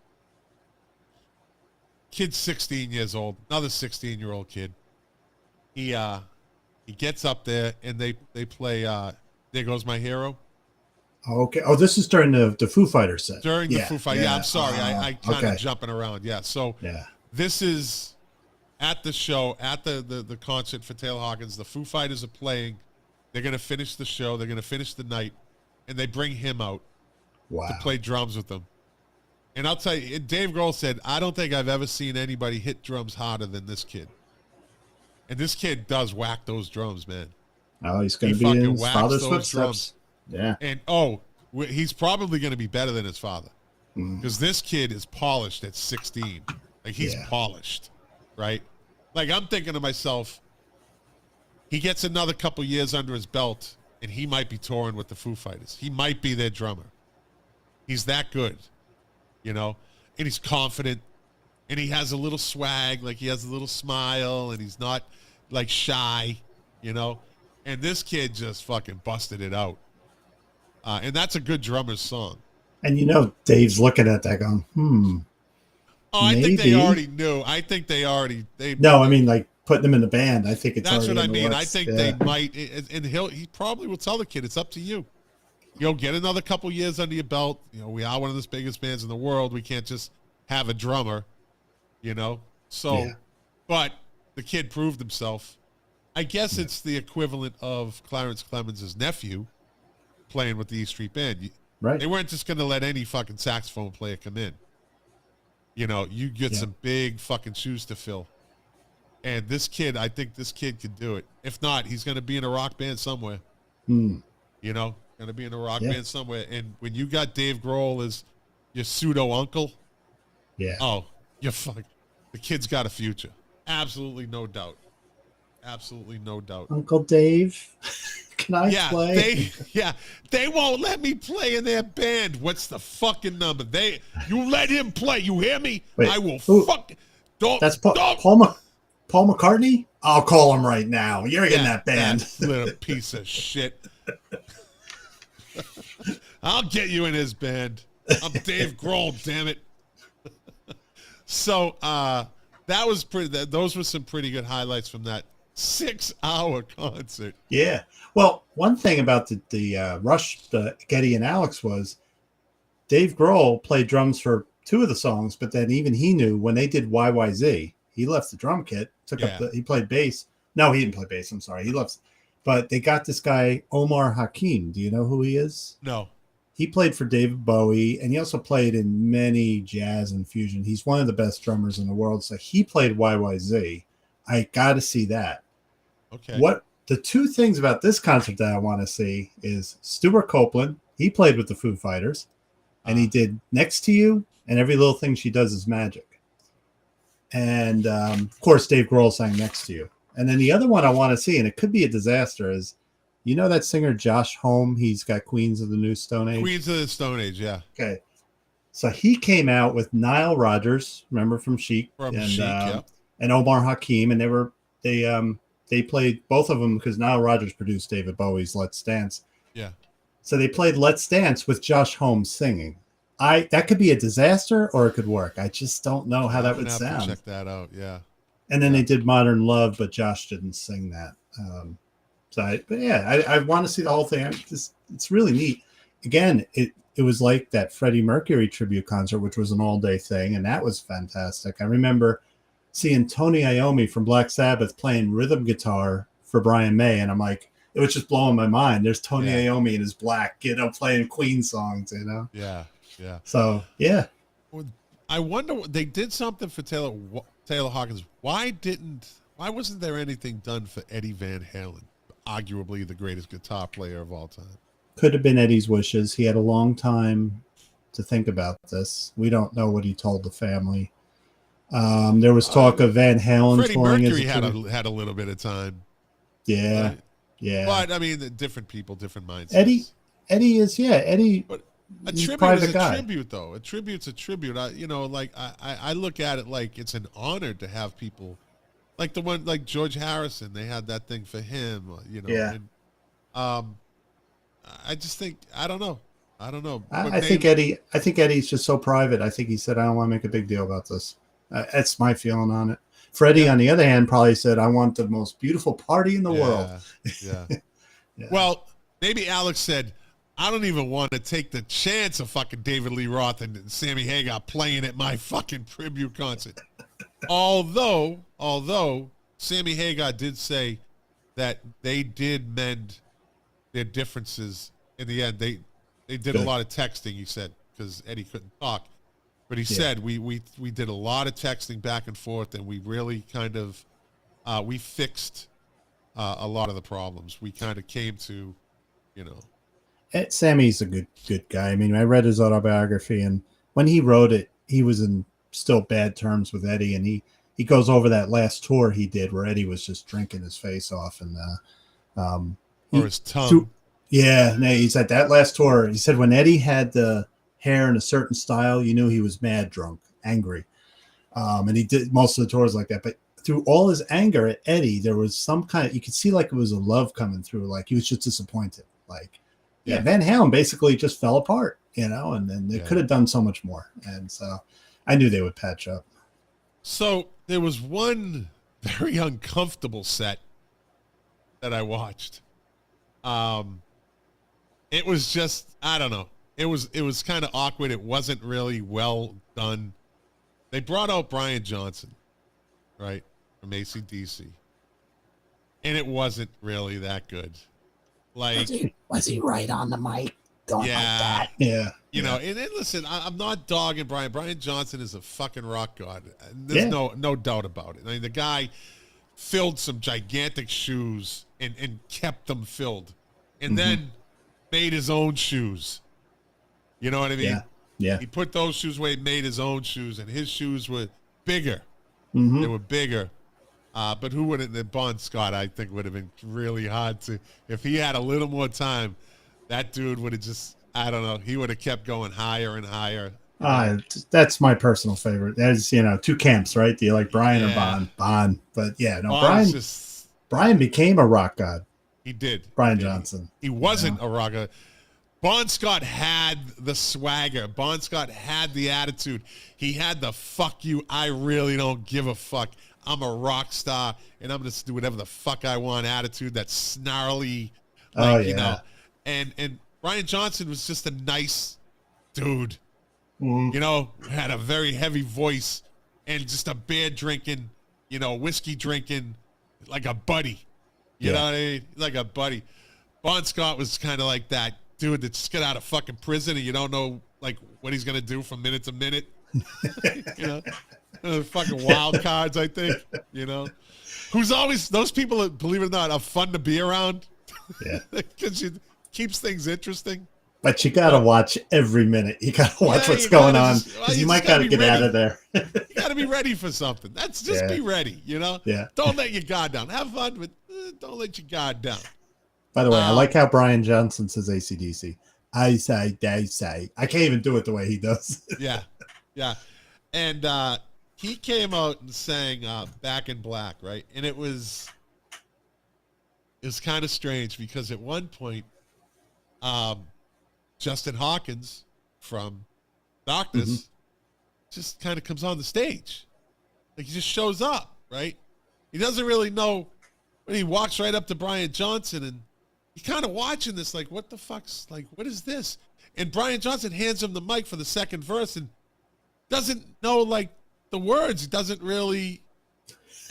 Kid's 16 years old, another 16-year-old kid. He gets up there and they play There Goes My Hero. Okay. Oh, this is during the Foo Fighters set. During the Foo Fighters. Yeah, I'm sorry. I kind of okay. jumping around. Yeah. So this is at the show, at the concert for Taylor Hawkins. The Foo Fighters are playing. They're going to finish the show. They're going to finish the night. And they bring him out to play drums with them. And I'll tell you, Dave Grohl said, I don't think I've ever seen anybody hit drums harder than this kid. And this kid does whack those drums, man. Oh, he's going to be in his father's footsteps. Yeah. And, he's probably going to be better than his father. Because this kid is polished at 16. Like, he's polished, right? Like, I'm thinking to myself, he gets another couple years under his belt, and he might be touring with the Foo Fighters. He might be their drummer. He's that good, and he's confident, and he has a little swag, like he has a little smile, and he's not, like, shy, And this kid just fucking busted it out. And that's a good drummer's song. And Dave's looking at that going, Oh, I think they already knew. I think they No, I mean, like, putting them in the band. I think it's that's what I in the mean. works. I think they might, and he probably will tell the kid, it's up to you. Get another couple years under your belt. We are one of the biggest bands in the world. We can't just have a drummer, So, but the kid proved himself. I guess it's the equivalent of Clarence Clemens' nephew playing with the E Street Band. Right. They weren't just going to let any fucking saxophone player come in. You know, you get Yeah. some big fucking shoes to fill. And this kid, I think this kid could do it. If not, he's going to be in a rock band somewhere. Hmm. You know, going to be in a rock Yeah. band somewhere. And when you got Dave Grohl as your pseudo uncle, Yeah. oh, you're fuck. The kid's got a future. Absolutely no doubt. Absolutely no doubt. Uncle Dave, can I play? They won't let me play in their band. What's the fucking number? You let him play. You hear me? Wait, I will who- fuck. Don't. That's don't. Paul McCartney? I'll call him right now. You're in that band. That little piece of shit. I'll get you in his band. I'm Dave Grohl, damn it. So that was pretty. Those were some pretty good highlights from that 6-hour concert. Yeah. Well, one thing about the Rush, Geddy and Alex was Dave Grohl played drums for 2 of the songs, but then even he knew when they did YYZ, he left the drum kit, he played bass. No, he didn't play bass. I'm sorry. He left, but they got this guy, Omar Hakim. Do you know who he is? No. He played for David Bowie, and he also played in many jazz and fusion. He's one of the best drummers in the world. So he played YYZ. I got to see that. Okay. What the 2 things about this concert that I want to see is Stuart Copeland. He played with the Foo Fighters, and he did Next to You and Every Little Thing She Does Is Magic. And of course, Dave Grohl sang Next to You. And then the other one I want to see, and it could be a disaster, is you know that singer Josh Homme? He's got Queens of the New Stone Age. Queens of the Stone Age, yeah. Okay. So he came out with Nile Rodgers, remember from Chic, and Omar Hakim, and they played both of them because Nile Rodgers produced David Bowie's Let's Dance. Yeah. So they played Let's Dance with Josh Homme singing. That could be a disaster or it could work. I just don't know how that would sound. Check that out, yeah. And then they did Modern Love, but Josh didn't sing that. I want to see the whole thing. It's really neat. Again, it was like that Freddie Mercury tribute concert, which was an all-day thing, and that was fantastic. I remember seeing Tony Iommi from Black Sabbath playing rhythm guitar for Brian May, and I'm like, it was just blowing my mind. There's Tony Iommi in his black, playing Queen songs, Yeah, yeah. So, yeah. I wonder, they did something for Taylor Hawkins. Why wasn't there anything done for Eddie Van Halen, arguably the greatest guitar player of all time? Could have been Eddie's wishes. He had a long time to think about this. We don't know what he told the family. There was talk of Van Halen Freddie touring. Mercury had a little bit of time. Yeah, right? yeah. But I mean, different people, different mindsets. Eddie is Eddie. But a tribute is a tribute, though. A tribute's a tribute. I look at it like it's an honor to have people like the one like George Harrison. They had that thing for him. Yeah. And, I just think I don't know. I think Eddie's just so private. I think he said, I don't want to make a big deal about this. That's my feeling on it. Freddie, on the other hand, probably said, I want the most beautiful party in the world. Yeah. Well, maybe Alex said, I don't even want to take the chance of fucking David Lee Roth and Sammy Hagar playing at my fucking tribute concert. Although Sammy Hagar did say that they did mend their differences in the end. They did a lot of texting, he said, because Eddie couldn't talk. But he said we did a lot of texting back and forth, and we really kind of we fixed a lot of the problems. We kind of came to, Sammy's a good guy. I mean, I read his autobiography, and when he wrote it, he was in still bad terms with Eddie, and he goes over that last tour he did where Eddie was just drinking his face off and or his tongue. He said that last tour. He said when Eddie had the hair in a certain style, you knew he was mad drunk, angry, and he did most of the tours like that. But through all his anger at Eddie, there was some kind of, you could see like it was a love coming through, like he was just disappointed. Like, Van Halen basically just fell apart, and then they could have done so much more. And so I knew they would patch up. So there was one very uncomfortable set that I watched. It was just, I don't know. It was kind of awkward. It wasn't really well done. They brought out Brian Johnson, right, from AC/DC, and it wasn't really that good. Like, was he right on the mic? Going like that? Yeah. You know, and listen, I'm not dogging Brian. Brian Johnson is a fucking rock god. There's no doubt about it. I mean, the guy filled some gigantic shoes and kept them filled, and then made his own shoes. You know what I mean? Yeah. He put those shoes away, made his own shoes, and his shoes were bigger. They were bigger. But who wouldn't? Bon Scott, I think, would have been really hard to. If he had a little more time, that dude would have just. I don't know. He would have kept going higher and higher. That's my personal favorite. There's, two camps, right? Do you like Brian or Bon? Bon. But Brian became a rock god. He did. Brian Johnson. He wasn't a rock god. Bon Scott had the swagger. Bon Scott had the attitude. He had the fuck you, I really don't give a fuck. I'm a rock star, and I'm going to do whatever the fuck I want attitude, that snarly, you know. And Brian Johnson was just a nice dude, you know, had a very heavy voice and just a beer drinking, whiskey drinking, like a buddy. You know what I mean? Like a buddy. Bon Scott was kind of like that dude that just got out of fucking prison and you don't know, like, what he's going to do from minute to minute. Fucking wild cards, I think, Who's always, those people that, believe it or not, are fun to be around. Yeah. Because you keeps things interesting. But you got to watch every minute. You got to watch what's going on because you might got to get out of there. You got to be ready for something. That's just be ready, Yeah. Don't let your guard down. Have fun, but don't let your guard down. By the way, I like how Brian Johnson says AC/DC. I say, they say. I can't even do it the way he does. Yeah. And he came out and sang Back in Black, right? And it was kind of strange because at one point, Justin Hawkins from Darkness just kind of comes on the stage. Like, he just shows up, right? He doesn't really know when he walks right up to Brian Johnson and he's kind of watching this like, what the fuck's, like, what is this? And Brian Johnson hands him the mic for the second verse and doesn't know, like, the words. He doesn't really,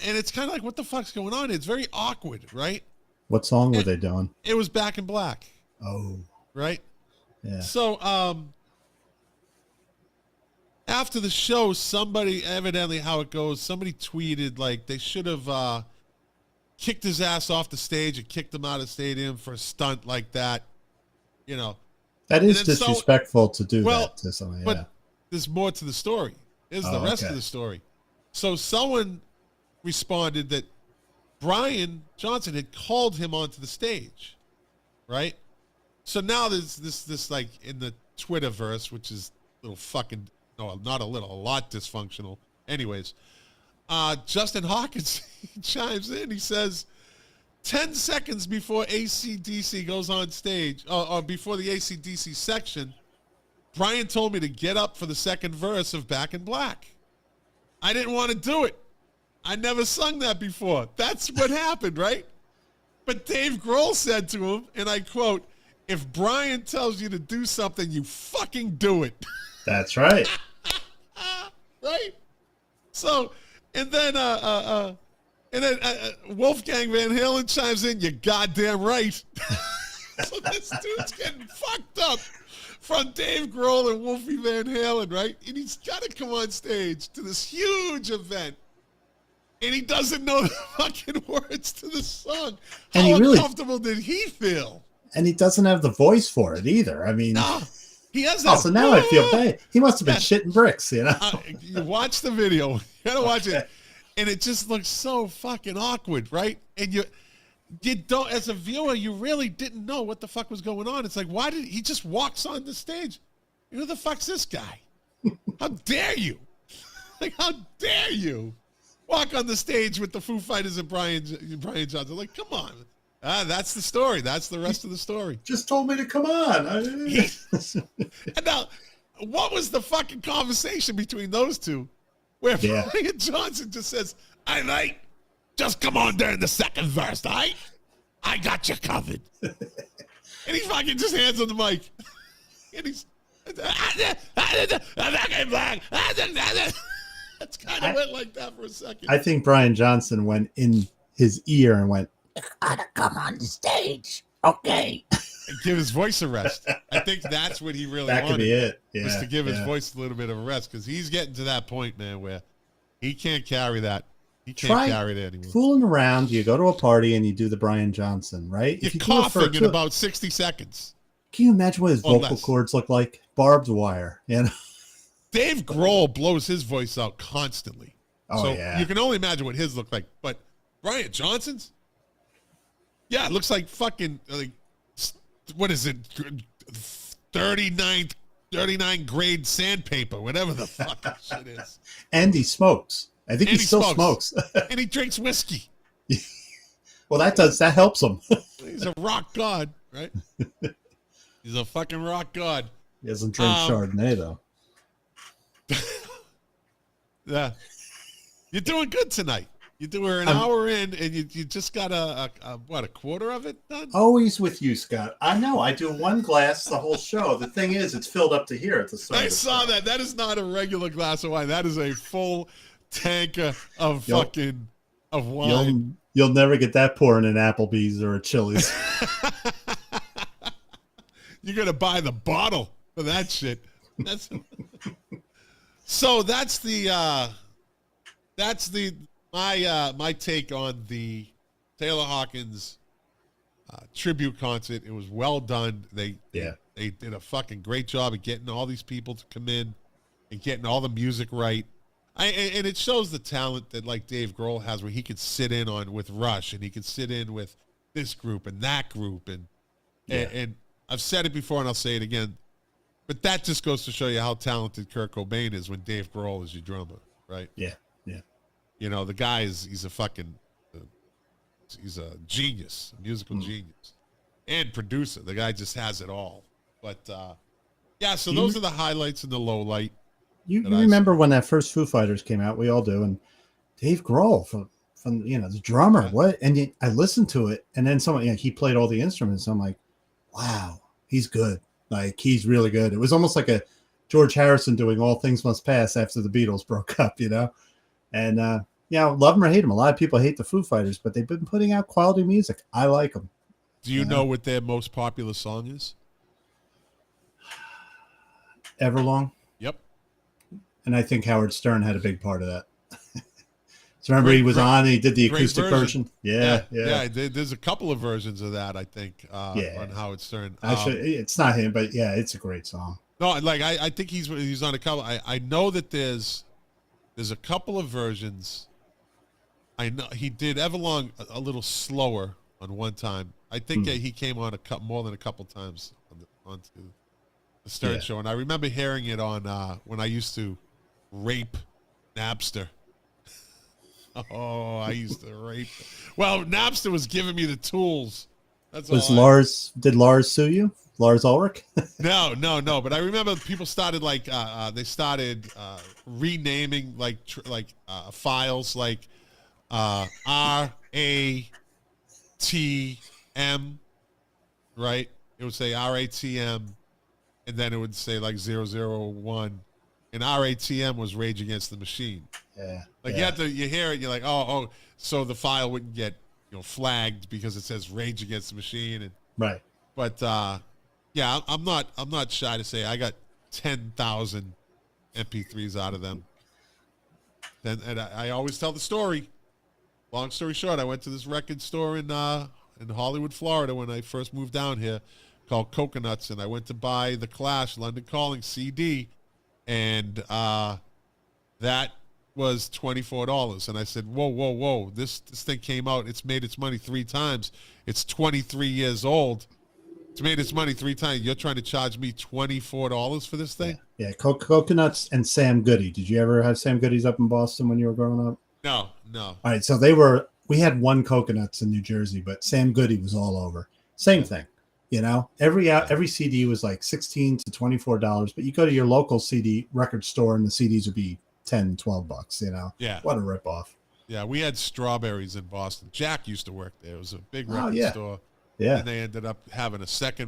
and it's kind of like, what the fuck's going on? It's very awkward, right? What song were they doing? It was Back in Black. Oh. Right? Yeah. So, after the show, somebody, evidently how it goes, somebody tweeted, like, they should have kicked his ass off the stage and kicked him out of the stadium for a stunt like that, That is disrespectful to do that to somebody. But there's more to the story. There's the rest of the story. So someone responded that Brian Johnson had called him onto the stage, right? So now there's this like in the Twitterverse, which is a little fucking, no, not a little, a lot dysfunctional. Anyways, Justin Hawkins chimes in. He says, 10 seconds before AC/DC goes on stage, or before the AC/DC section, Brian told me to get up for the second verse of Back in Black. I didn't want to do it. I never sung that before. That's what happened, right? But Dave Grohl said to him, and I quote, if Brian tells you to do something, you fucking do it. That's right. Right? So, and then Wolfgang Van Halen chimes in, you're goddamn right. So this dude's getting fucked up from Dave Grohl and Wolfie Van Halen, right? And he's got to come on stage to this huge event. And he doesn't know the fucking words to the song. How uncomfortable did he feel? And he doesn't have the voice for it either. I mean, no, he has that. So now I feel bad. He must have been shitting bricks, You watch the video. You gotta watch it. And it just looks so fucking awkward, right? And you don't, as a viewer, you really didn't know what the fuck was going on. It's like, why did he just walks on the stage? Who the fuck's this guy? How dare you? Like, how dare you walk on the stage with the Foo Fighters and Brian Johnson? Like, come on. That's the story. That's the rest of the story. Just told me to come on. And now, what was the fucking conversation between those two? Where Brian Johnson just says, "Hey, mate, just come on during the second verse, all right? I got you covered." And he fucking just hands him the mic. And he's, it's kind of went like that for a second. I think Brian Johnson went in his ear and went, "You gotta come on the stage, okay?" give his voice a rest. I think that's what he really That wanted. could be it. Yeah, was to give his voice a little bit of a rest, because he's getting to that point, man, where he can't carry that. He can't carry it anymore. Fooling around, you go to a party and you do the Brian Johnson, right? You're coughing in about 60 seconds. Can you imagine what his vocal cords look like? Barbed wire, you know? Dave Grohl blows his voice out constantly. Oh, so yeah. you can only imagine what his look like. But Brian Johnson's? Yeah, it looks like fucking, like, what is it? 39 grade sandpaper, whatever the fuck that shit is. And he smokes. I think he still smokes. And he drinks whiskey. Well, that helps him. He's a rock god, right? He's a fucking rock god. He doesn't drink Chardonnay, though. Yeah. You're doing good tonight. We're an hour in, and you just got a quarter of it done? Always with you, Scott. I know. I do one glass the whole show. The thing is, it's filled up to here at the start. I saw that. That is not a regular glass of wine. That is a full tanker of wine. You'll never get that pouring in Applebee's or a Chili's. You're gonna buy the bottle for that shit. So that's my take on the Taylor Hawkins tribute concert. It was well done. They did a fucking great job of getting all these people to come in and getting all the music right. And it shows the talent that, like, Dave Grohl has, where he could sit in on with Rush, and he could sit in with this group and that group, and I've said it before and I'll say it again, but that just goes to show you how talented Kurt Cobain is when Dave Grohl is your drummer, right? Yeah. You know, the guy he's a genius, a musical genius, and producer. The guy just has it all. But so those are the highlights and the low light. You remember when that first Foo Fighters came out? We all do. And Dave Grohl from the drummer. Yeah. What? And I listened to it, and then he played all the instruments. I'm like, wow, he's good. Like, he's really good. It was almost like a George Harrison doing All Things Must Pass after the Beatles broke up, you know? And, love them or hate them. A lot of people hate the Foo Fighters, but they've been putting out quality music. I like them. Do you know what their most popular song is? Everlong. Yep. And I think Howard Stern had a big part of that. So remember, he was on and he did the acoustic version. Yeah. There's a couple of versions of that, I think, on Howard Stern. Actually, it's not him, but yeah, it's a great song. No, like I think he's on a couple. I know that there's a couple of versions. I know he did Everlong a little slower on one time. I think he came on more than a couple times onto the Stern show, and I remember hearing it on when I used to rape Napster. Oh, I used to rape. Well, Napster was giving me the tools. Did Lars sue you? Lars Ulrich? No. But I remember people started renaming files like RATM, right? It would say RATM, and then it would say like 001, and RATM was Rage Against the Machine. Yeah. You hear it, you're like, oh, so the file wouldn't get flagged because it says Rage Against the Machine, and right. But I'm not shy to say I got 10,000 MP3s out of them. And I always tell the story. Long story short, I went to this record store in Hollywood, Florida, when I first moved down here, called Coconuts, and I went to buy the Clash London Calling CD, and that was $24. And I said, whoa, this thing came out, it's made its money 3 times. It's 23 years old. It's made its money 3 times. You're trying to charge me $24 for this thing? Yeah. Coconuts and Sam Goody. Did you ever have Sam Goodies up in Boston when you were growing up? No. All right, so we had one Coconuts in New Jersey, but Sam Goody was all over. Same thing. Every CD was like $16 to $24, but you go to your local CD record store and the CDs would be $10, $12, Yeah. What a ripoff. Yeah, we had Strawberries in Boston. Jack used to work there. It was a big record store. Yeah. And they ended up having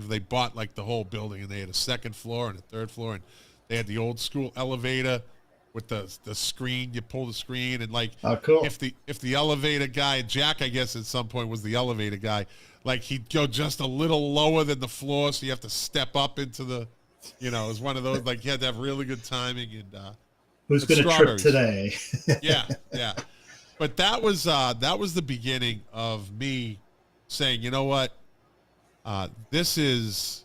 they bought like the whole building, and they had a second floor and a third floor, and they had the old school elevator with the screen. You pull the screen, and like, Oh, cool. if the elevator guy, Jack, I guess at some point was the elevator guy, like he'd go just a little lower than the floor, so you have to step up into the, it was one of those, like, you had to have really good timing. And who's going to trip today? Yeah. But that was the beginning of me saying, you know what, this is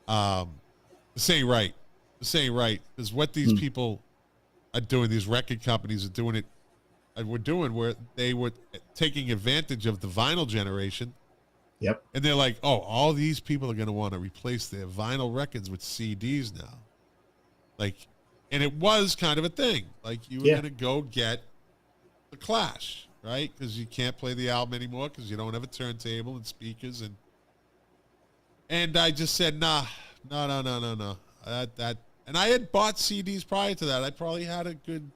this ain't right. This ain't right, because what these people are doing, these record companies are doing it, where they were taking advantage of the vinyl generation. Yep. And they're like, oh, all these people are going to want to replace their vinyl records with CDs now. Like, and it was kind of a thing. Like, you were going to go get the Clash, right? Because you can't play the album anymore because you don't have a turntable and speakers. And I just said, no. That and I had bought CDs prior to that. I probably had a good,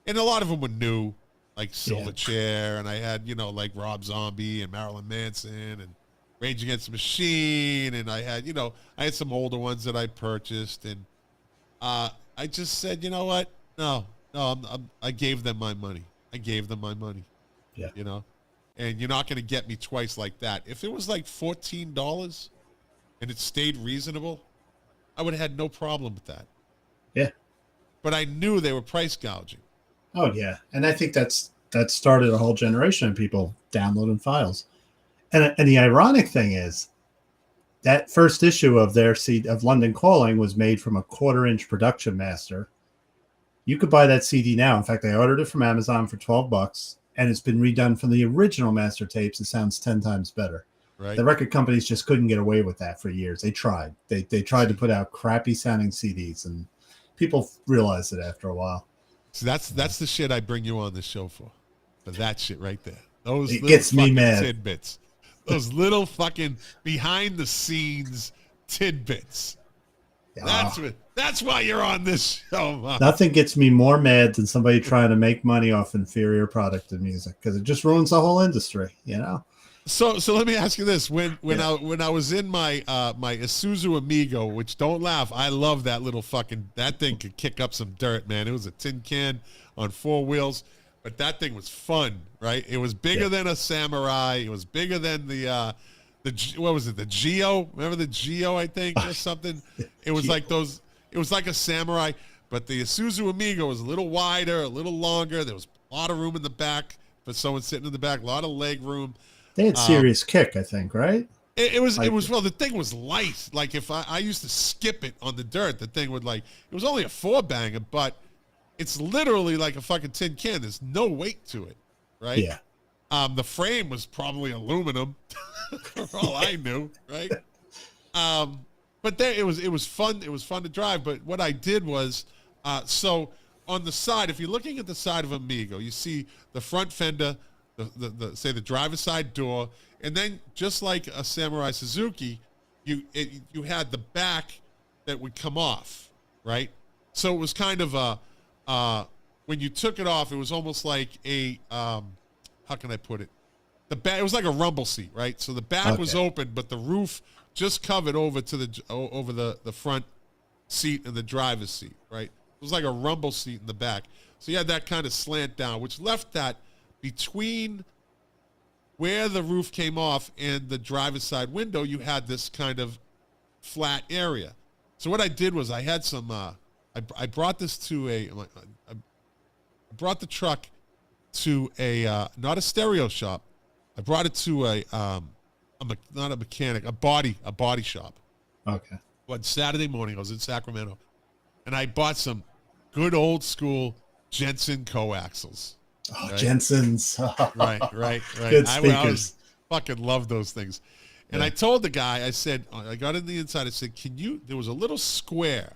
and a lot of them were new, like Silverchair, and I had, like Rob Zombie and Marilyn Manson and Rage Against the Machine, and I had some older ones that I purchased, and I just said, you know what? No, I gave them my money. Yeah. And you're not going to get me twice like that. If it was like $14 and it stayed reasonable, I would have had no problem with that. Yeah. But I knew they were price gouging. Oh, yeah. And I think that started a whole generation of people downloading files. And the ironic thing is that first issue of their CD of London Calling was made from a 1/4-inch production master. You could buy that CD now. In fact, I ordered it from Amazon for $12, and it's been redone from the original master tapes. It sounds 10 times better. Right. The record companies just couldn't get away with that for years. They tried. They tried to put out crappy sounding CDs, and people realized it after a while. So that's the shit I bring you on this show for that shit right there. Those it gets me mad. Tidbits. Those little fucking behind the scenes tidbits. That's why you're on this show, Mom. Nothing gets me more mad than somebody trying to make money off inferior product in music, because it just ruins the whole industry, So let me ask you this: when I was in my my Isuzu Amigo, which, don't laugh, I love that little that thing could kick up some dirt, man. It was a tin can on 4 wheels, but that thing was fun, right? It was bigger than a Samurai. It was bigger than the what was it? The Geo? Remember the Geo? I think, or something. It was like those. It was like a Samurai, but the Isuzu Amigo was a little wider, a little longer. There was a lot of room in the back for someone sitting in the back. A lot of leg room. They had serious kick, I think, right? It was well, the thing was light. Like, if I used to skip it on the dirt, the thing would, like, it was only a 4-banger, but it's literally like a fucking tin can. There's no weight to it, right? Yeah. The frame was probably aluminum, for all I knew, right? But there, it was fun. It was fun to drive. But what I did was, so on the side, if you're looking at the side of Amigo, you see the front fender, the driver's side door, and then, just like a Samurai Suzuki, you had the back that would come off, right? So it was kind of when you took it off, it was almost like a how can I put it? The back, it was like a rumble seat, right? So the back was open, but the roof just covered over to the front seat and the driver's seat, right? It was like a rumble seat in the back. So you had that kind of slant down, which left that between where the roof came off and the driver's side window, you had this kind of flat area. So what I did was I had some, I brought this to I brought the truck to not a stereo shop. I brought it to not a mechanic, a body shop. Okay. One Saturday morning, I was in Sacramento, and I bought some good old school Jensen coaxials. Oh, right? Jensen's. Right. Good speakers. I fucking love those things. And I told the guy, I said, I got in the inside, I said, there was a little square.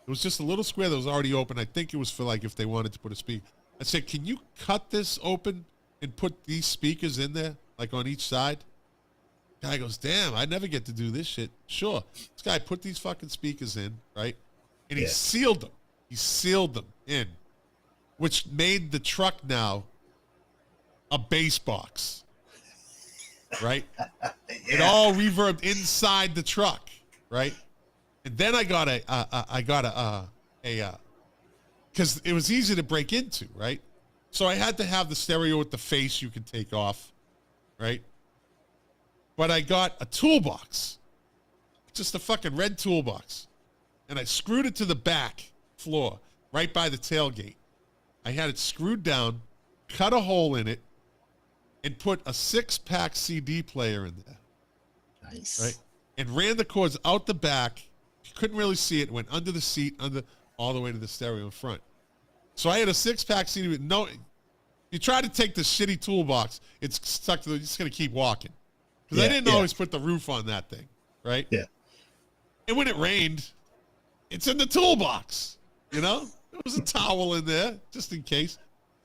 It was just a little square that was already open. I think it was for, like, if they wanted to put a speaker. I said, can you cut this open and put these speakers in there, like on each side? Guy goes, damn, I never get to do this shit. Sure. This guy put these fucking speakers in, right? And he sealed them. He sealed them in, which made the truck now a bass box, right? It all reverbed inside the truck, right? And then I got a because it was easy to break into, right? So I had to have the stereo with the face you could take off, right? But I got a toolbox, just a fucking red toolbox, and I screwed it to the back floor, right by the tailgate. I had it screwed down, cut a hole in it, and put a 6-pack CD player in there. Nice. Right? And ran the cords out the back. You couldn't really see it. Went under the seat, all the way to the stereo in front. So I had a 6-pack CD with no. You try to take the shitty toolbox, it's stuck to. You're just gonna keep walking. Because I didn't always put the roof on that thing, right? Yeah. And when it rained, it's in the toolbox. You know, there was a towel in there just in case.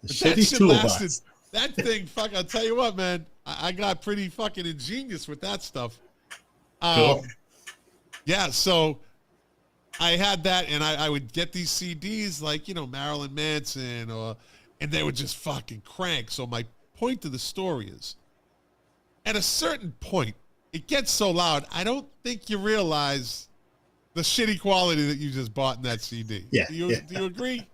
The shitty toolbox. That thing, fuck! I'll tell you what, man. I got pretty fucking ingenious with that stuff. Cool. Yeah, so I had that, and I would get these CDs like, you know, Marilyn Manson, and they would just fucking crank. So my point to the story is, at a certain point, it gets so loud, I don't think you realize the shitty quality that you just bought in that CD. Yeah. Do you agree?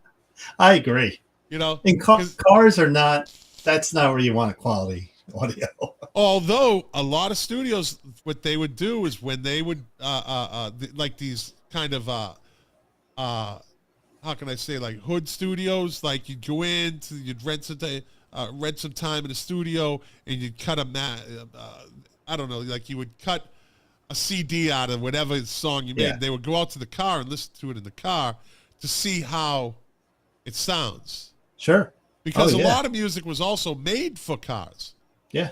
I agree. You know, and cars are not. That's not where you want a quality audio. Although a lot of studios, what they would do is when they would like these kind of how can I say, like hood studios, like you'd go in to, you'd rent some time in a studio, and you'd cut I don't know, like you would cut a CD out of whatever song you made. Yeah. They would go out to the car and listen to it in the car to see how it sounds. Sure. Because a lot of music was also made for cars. Yeah.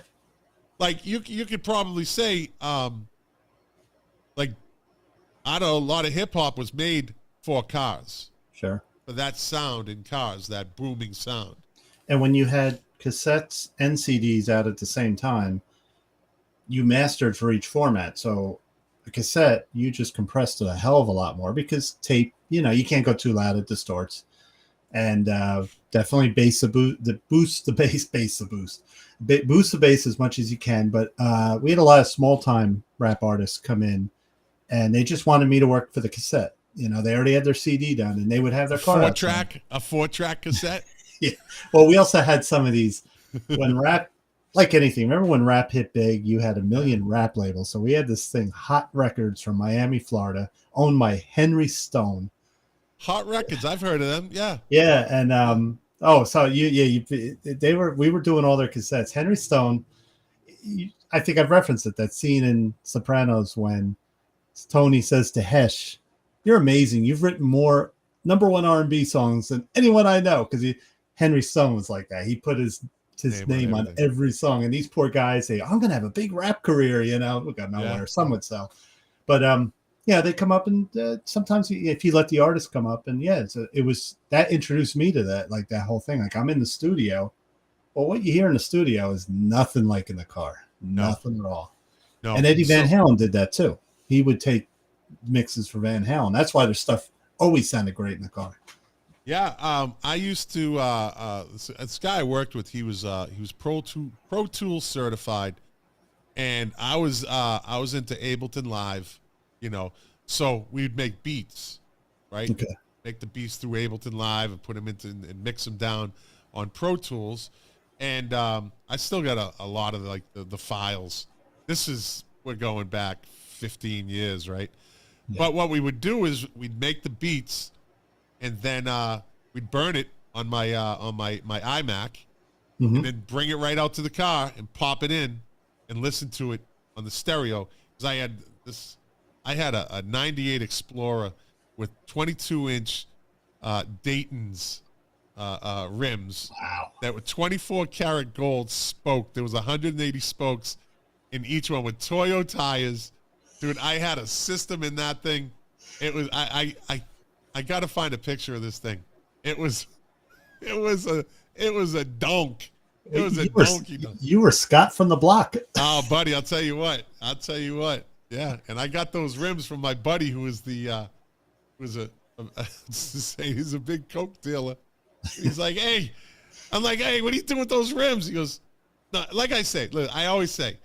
Like you could probably say, like, I don't know, a lot of hip hop was made for cars. Sure. For that sound in cars, that booming sound. And when you had cassettes and CDs out at the same time, you mastered for each format. So a cassette, you just compressed it a hell of a lot more because tape, you know, you can't go too loud, it distorts. And definitely boost the bass as much as you can. But we had a lot of small time rap artists come in, and they just wanted me to work for the cassette. You know, they already had their CD done, and they would have their car. A 4-track cassette. Yeah. Well, we also had some of these when rap, like anything. Remember when rap hit big? You had a million rap labels. So we had this thing, Hot Records from Miami, Florida, owned by Henry Stone. Hot Records, I've heard of them. Yeah. Yeah, and we were doing all their cassettes. Henry Stone, I think I've referenced it. That scene in Sopranos when Tony says to Hesh, "You're amazing. You've written more #1 R&B songs than anyone I know." Because Henry Stone was like that. He put his name on every song, and these poor guys say, "I'm gonna have a big rap career." You know, we got nowhere. Yeah. Some would sell, but yeah, they come up, and sometimes if you let the artist come up, and it was that introduced me to that, like that whole thing. Like I'm in the studio. Well, what you hear in the studio is nothing like in the car. Nothing at all. No. And Eddie Van Halen did that too. He would take mixes for Van Halen. That's why their stuff always sounded great in the car. Yeah, I used to this guy I worked with. He was Pro Tools certified, and I was into Ableton Live. You know, so we'd make beats, right? Okay. Make the beats through Ableton Live and put them into and mix them down on Pro Tools. And I still got a lot of like the files. We're going back 15 years, right? Yeah. But what we would do is we'd make the beats, and then we'd burn it on my iMac, and then bring it right out to the car and pop it in and listen to it on the stereo. Because I had a 98 Explorer with 22-inch Dayton's rims. Wow. That were 24 karat gold spoked. There was 180 spokes in each one with Toyo tires. Dude, I had a system in that thing. It was I got to find a picture of this thing. It was a donk. It was a donkey. You were Scott from the block. Oh, buddy, I'll tell you what. Yeah, and I got those rims from my buddy who was he's a big Coke dealer. He's like, hey, I'm like, hey, what are you doing with those rims? He goes, no, like I say, look, I always say,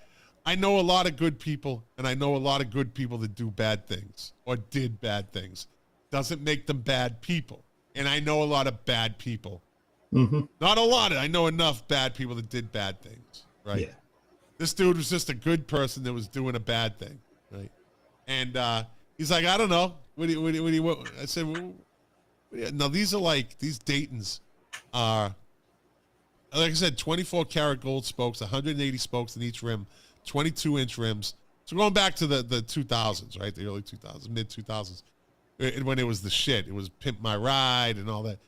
I know a lot of good people, and I know a lot of good people that do bad things or did bad things. Doesn't make them bad people. And I know a lot of bad people. Mm-hmm. Not a lot. I know enough bad people that did bad things, right? Yeah. This dude was just a good person that was doing a bad thing, right? And he's like, I don't know. What do you? I said, well, no, these Daytons are, like I said, 24 karat gold spokes, 180 spokes in each rim, 22-inch rims. So going back to the 2000s, right? The early 2000s, mid 2000s, when it was the shit. It was Pimp My Ride and all that.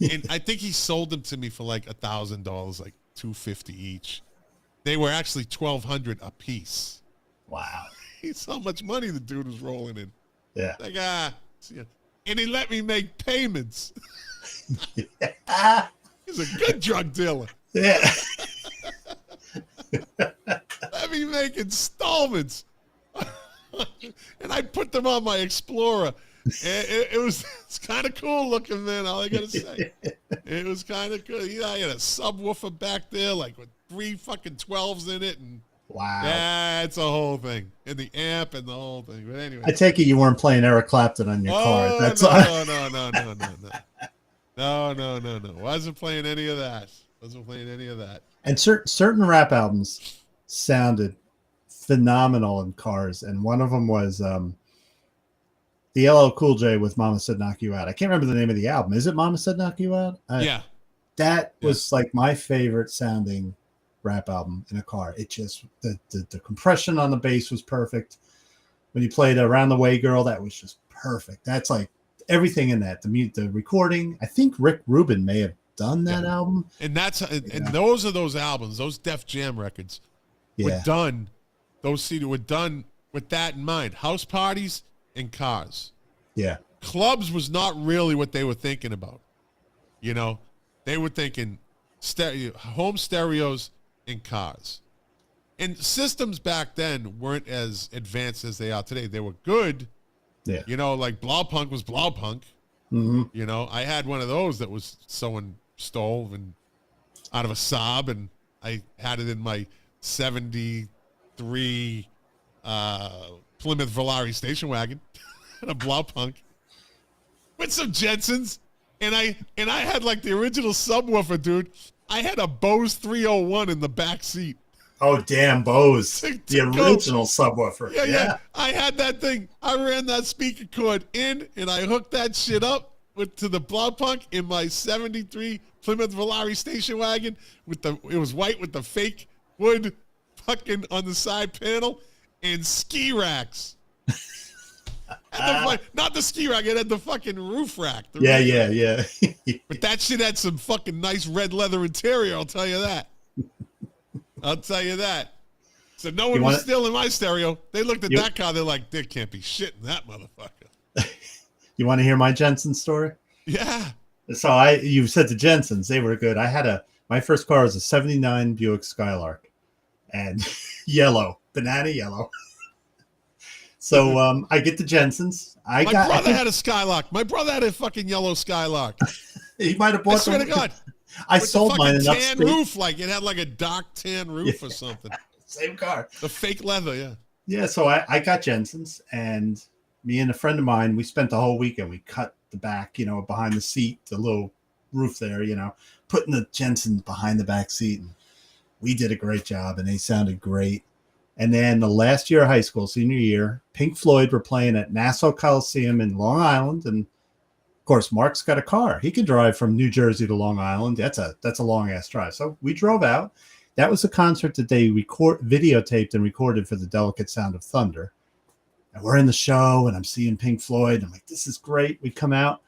And I think he sold them to me for like $1,000, like $250 each. They were actually $1,200 a piece. Wow. He's how much money the dude was rolling in. Yeah. Like, and he let me make payments. Yeah. He's a good drug dealer. Yeah. Let me make installments. And I put them on my Explorer. It's kind of cool looking, man. All I got to say. It was kind of cool. You know, I had a subwoofer back there, like with 3 fucking 12s in it. And wow. yeah, it's a whole thing. And the amp and the whole thing. But anyway. I take it you weren't playing Eric Clapton on your car. That's no, all. No. Wasn't playing any of that. And certain rap albums sounded phenomenal in cars, and one of them was the LL Cool J with "Mama Said Knock You Out." I can't remember the name of the album. Is it "Mama Said Knock You Out"? Yeah. That was like my favorite sounding rap album in a car. It just the compression on the bass was perfect. When you played "Around the Way Girl," that was just perfect. That's like everything in that. The recording. I think Rick Rubin may have done that album. And those are those albums, those Def Jam records were done. Those CDs were done with that in mind. House parties and cars. Yeah. Clubs was not really what they were thinking about. You know, they were thinking home stereos and cars. And systems back then weren't as advanced as they are today. They were good. Yeah. You know, like Blaupunkt was Blaupunkt. Mm-hmm. You know, I had one of those that was someone stole and out of a Saab, and I had it in my 73 Plymouth Volare station wagon and a Blaupunkt with some Jensens, and I had like the original subwoofer, dude. I had a Bose 301 in the back seat. Oh, damn, Bose. The original subwoofer. Yeah. I had that thing. I ran that speaker cord in, and I hooked that shit up to the Blaupunkt in my 73 Plymouth Volare station wagon. It was white with the fake wood fucking on the side panel and ski racks. Not the ski rack, it had the fucking roof rack. Yeah. But that shit had some fucking nice red leather interior, I'll tell you that. So no one was stealing my stereo. They looked at that car, they're like, there can't be shit in that motherfucker. You want to hear my Jensen story? Yeah. So you said the Jensens, they were good. I had my first car was a 79 Buick Skylark and banana yellow. So I get the Jensens. My brother had a Skylark. My brother had a fucking yellow Skylark. He might have bought. I swear to God. I sold mine in tan roof, like it had like a dark tan roof or something. Same car. The fake leather, yeah. Yeah, so I got Jensens, and me and a friend of mine, we spent the whole weekend. We cut the back, behind the seat, the little roof there, putting the Jensens behind the back seat. And we did a great job, and they sounded great. And then the last year of high school, senior year, Pink Floyd were playing at Nassau Coliseum in Long Island. And of course, Mark's got a car. He can drive from New Jersey to Long Island. That's a long ass drive. So we drove out. That was a concert that they videotaped and recorded for the Delicate Sound of Thunder. And we're in the show, and I'm seeing Pink Floyd. I'm like, this is great. We come out.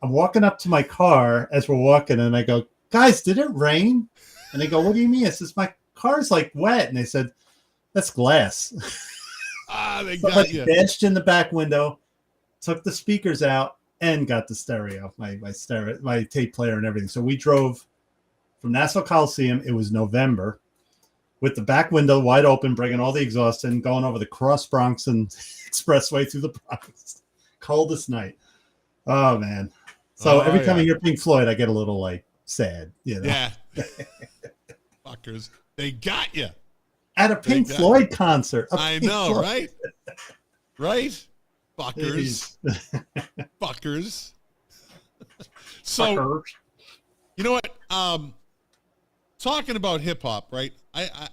I'm walking up to my car as we're walking, and I go, guys, did it rain? And they go, what do you mean? I says, my car's like wet. And they said, that's glass. They so got you. Dashed in the back window, took the speakers out, and got the stereo, my tape player and everything. So we drove from Nassau Coliseum. It was November, with the back window wide open, bringing all the exhaust in, going over the Cross Bronx and Expressway through the Bronx. Coldest night. Oh, man. So every time I hear Pink Floyd, I get a little, sad. Yeah. Fuckers. They got you. At a Pink Floyd concert. I know, right? Right? Fuckers. Fuckers. So, you know what? Talking about hip hop, right? I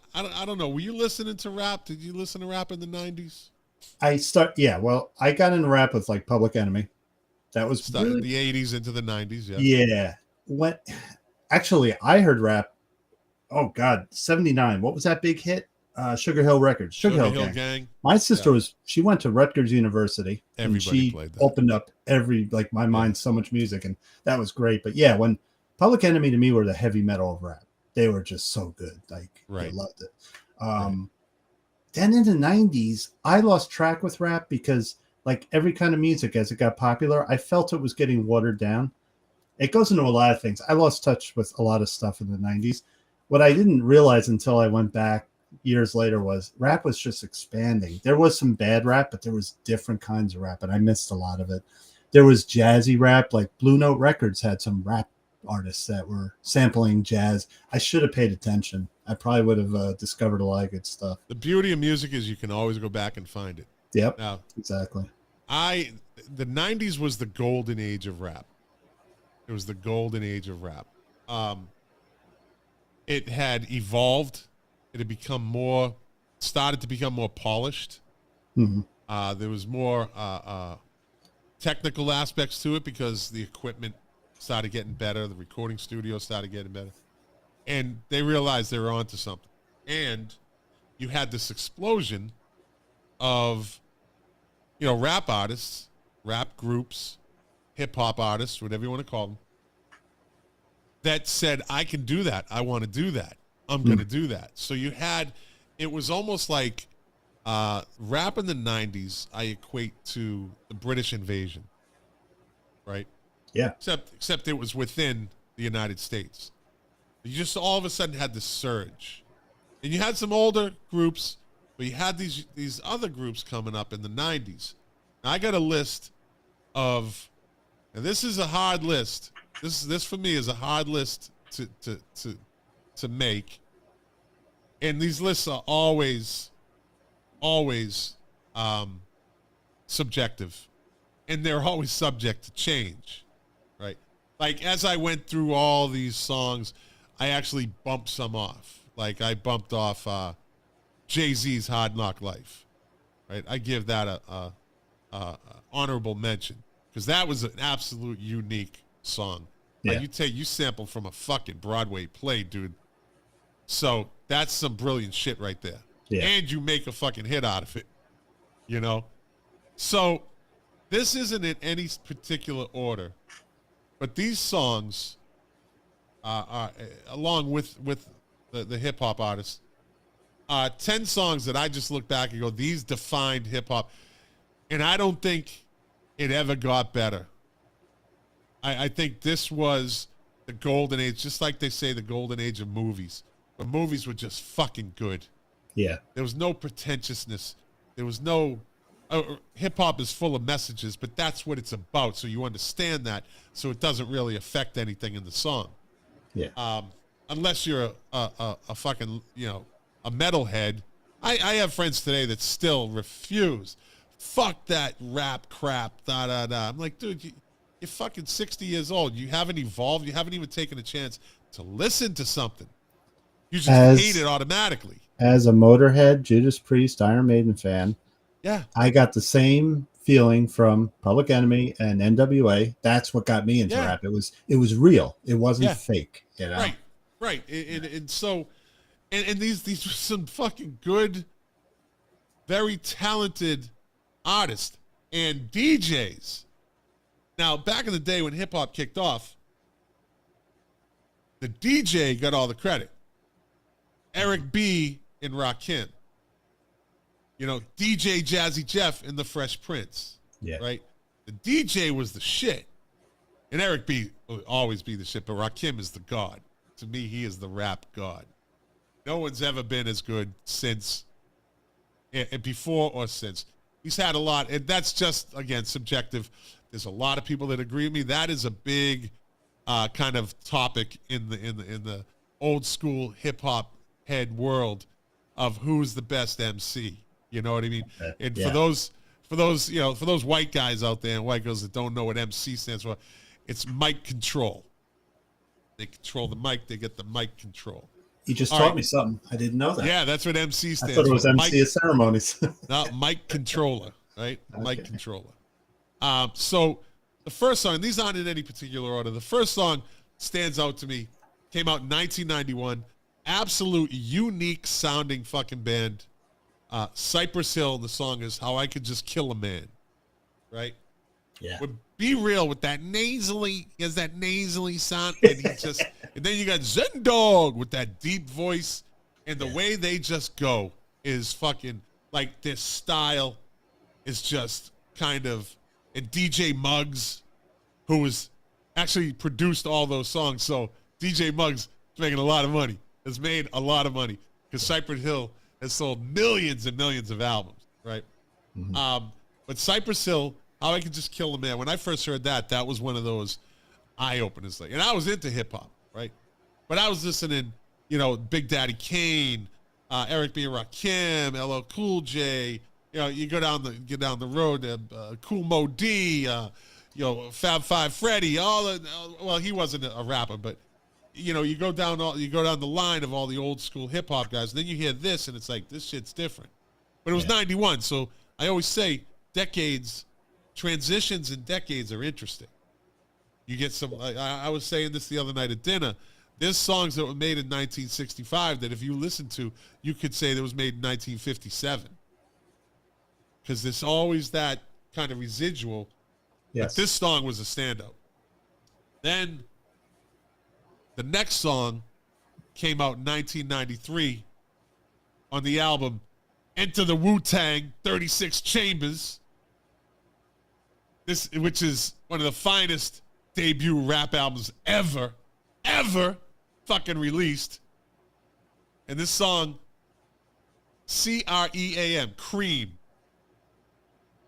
don't know. Were you listening to rap? Did you listen to rap in the 90s? Well, I got into rap with like Public Enemy. That was really, the 80s into the 90s. Yeah. Actually, I heard rap. Oh God, 79. What was that big hit? Sugar Hill Records. Sugar Hill Gang. My sister she went to Rutgers University. Everybody played that. Opened up my mind so much music, and that was great. But yeah, when Public Enemy to me were the heavy metal of rap. They were just so good. Like I loved it. Then in the 90s, I lost track with rap because like every kind of music as it got popular, I felt it was getting watered down. It goes into a lot of things. I lost touch with a lot of stuff in the 90s. What I didn't realize until I went back years later was rap was just expanding. There was some bad rap, but there was different kinds of rap, and I missed a lot of it. There was jazzy rap, like Blue Note Records had some rap artists that were sampling jazz. I should have paid attention. I probably would have discovered a lot of good stuff. The beauty of music is you can always go back and find it. Yep. Now, exactly. The 90s was the golden age of rap. It was the golden age of rap. It had evolved. It had started to become more polished. Mm-hmm. There was more technical aspects to it because the equipment started getting better. The recording studio started getting better. And they realized they were onto something. And you had this explosion of, rap artists, rap groups, hip-hop artists, whatever you want to call them, that said, I can do that. I want to do that. I'm going to do that. So it was almost like rap in the 90s, I equate to the British invasion, right? Yeah. Except it was within the United States. You just all of a sudden had this surge. And you had some older groups, but you had these other groups coming up in the 90s. Now, I got a list of, and this is a hard list. This for me is a hard list to make. And these lists are always subjective. And they're always subject to change, right? Like, as I went through all these songs, I actually bumped some off. Like, I bumped off Jay-Z's Hard Knock Life, right? I give that a honorable mention because that was an absolute unique song. Yeah. You sample from a fucking Broadway play, dude. So that's some brilliant shit right there. Yeah. And you make a fucking hit out of it, So this isn't in any particular order, but these songs, along with the hip hop artists, 10 songs that I just look back and go, these defined hip hop, and I don't think it ever got better. I think this was the golden age, just like they say the golden age of movies. But movies were just fucking good. Yeah. There was no pretentiousness. There was no... hip-hop is full of messages, but that's what it's about, so you understand that, so it doesn't really affect anything in the song. Yeah. Unless you're a fucking, a metalhead. I have friends today that still refuse. Fuck that rap crap, da-da-da. I'm like, dude, you're fucking 60 years old. You haven't evolved. You haven't even taken a chance to listen to something. You just hate it automatically. As a Motorhead, Judas Priest, Iron Maiden fan, yeah, I got the same feeling from Public Enemy and NWA. That's what got me into rap. It was real. It wasn't fake. Right. And so, and these were some fucking good, very talented artists and DJs. Now, back in the day when hip hop kicked off, the DJ got all the credit. Eric B. and Rakim. DJ Jazzy Jeff and the Fresh Prince. Yeah. Right? The DJ was the shit. And Eric B. will always be the shit, but Rakim is the god. To me, he is the rap god. No one's ever been as good since, and before or since. He's had a lot, and that's just, again, subjective. There's a lot of people that agree with me. That is a big kind of topic in the old school hip hop head world of who's the best MC. You know what I mean? And for those white guys out there and white girls that don't know what MC stands for, It's mic control. They control the mic. They get the mic control. You just taught me something. I didn't know that. Yeah, that's what MC stands for. I thought it was for. MC of ceremonies. No, mic controller, right? Okay. Mic controller. So the first song, these aren't in any particular order. The first song stands out to me. Came out in 1991. Absolute unique sounding fucking band. Cypress Hill. The song is "How I Could Just Kill a Man." Right? Yeah. But be real with that nasally. He has that nasally sound, and he just. And then you got Zen Dog with that deep voice, and the way they just go is fucking like their style is just kind of. And DJ Muggs, who was actually produced all those songs, so DJ Muggs is making a lot of money. Has made a lot of money because Cypress Hill has sold millions and millions of albums, right? Mm-hmm. But Cypress Hill, "How I Could Just Kill a Man." When I first heard that, that was one of those eye openers. Like, and I was into hip hop, right? But I was listening, Big Daddy Kane, Eric B. and Rakim, LL Cool J. You get down the road, Cool Mo D, Fab Five Freddy. Well, he wasn't a rapper, but you go down the line of all the old school hip hop guys. And then you hear this, and it's like this shit's different. But it was 91, so I always say transitions in decades are interesting. You get some. I was saying this the other night at dinner. There's songs that were made in 1965 that if you listen to, you could say that was made in 1957. Because there's always that kind of residual. Yes. But this song was a standout. Then the next song came out in 1993 on the album Enter the Wu-Tang 36 Chambers. Which is one of the finest debut rap albums ever fucking released. And this song, CREAM, Cream.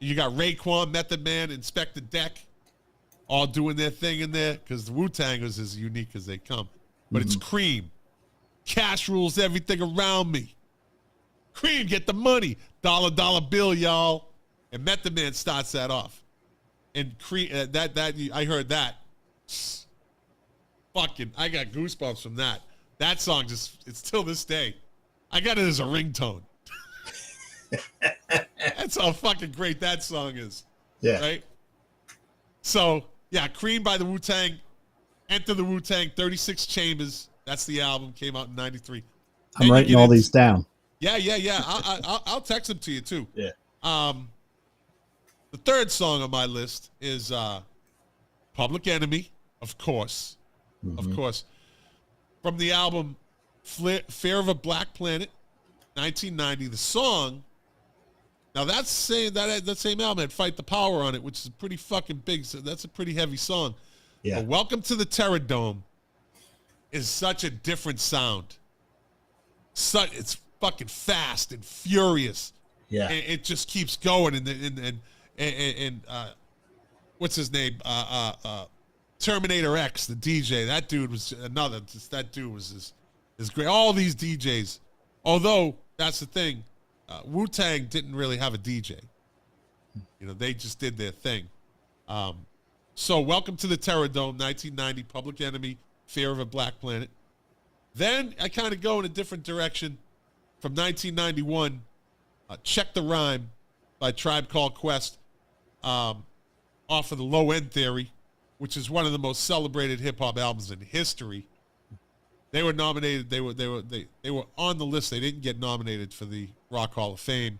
You got Raekwon, Method Man, Inspector Deck, all doing their thing in there because the Wu-Tang is as unique as they come. But it's Cream. Cash rules everything around me. Cream, get the money. Dollar, dollar bill, y'all. And Method Man starts that off. And Cream, I heard that. Fucking, I got goosebumps from that. That song it's till this day. I got it as a ringtone. That's how fucking great that song is. Yeah. Right? So, yeah, Cream by the Wu-Tang. Enter the Wu-Tang, 36 Chambers. That's the album. Came out in 93. I'm writing all these down. Yeah. I'll text them to you, too. Yeah. The third song on my list is Public Enemy, of course. Mm-hmm. Of course. From the album Fear of a Black Planet, 1990. The song... Now that same album had "Fight the Power" on it, which is pretty fucking big. So that's a pretty heavy song. Yeah. But "Welcome to the Terror Dome" is such a different sound. It's fucking fast and furious. Yeah. And it just keeps going. And what's his name? Terminator X, the DJ. That dude was another. That dude was great. All these DJs. Although that's the thing. Wu-Tang didn't really have a DJ. They just did their thing. So Welcome to the Terror Dome, 1990, Public Enemy, Fear of a Black Planet. Then I kind of go in a different direction. From 1991, Check the Rhyme by Tribe Called Quest off of the Low End Theory, which is one of the most celebrated hip-hop albums in history. They were nominated. They were on the list. They didn't get nominated for the Rock Hall of Fame,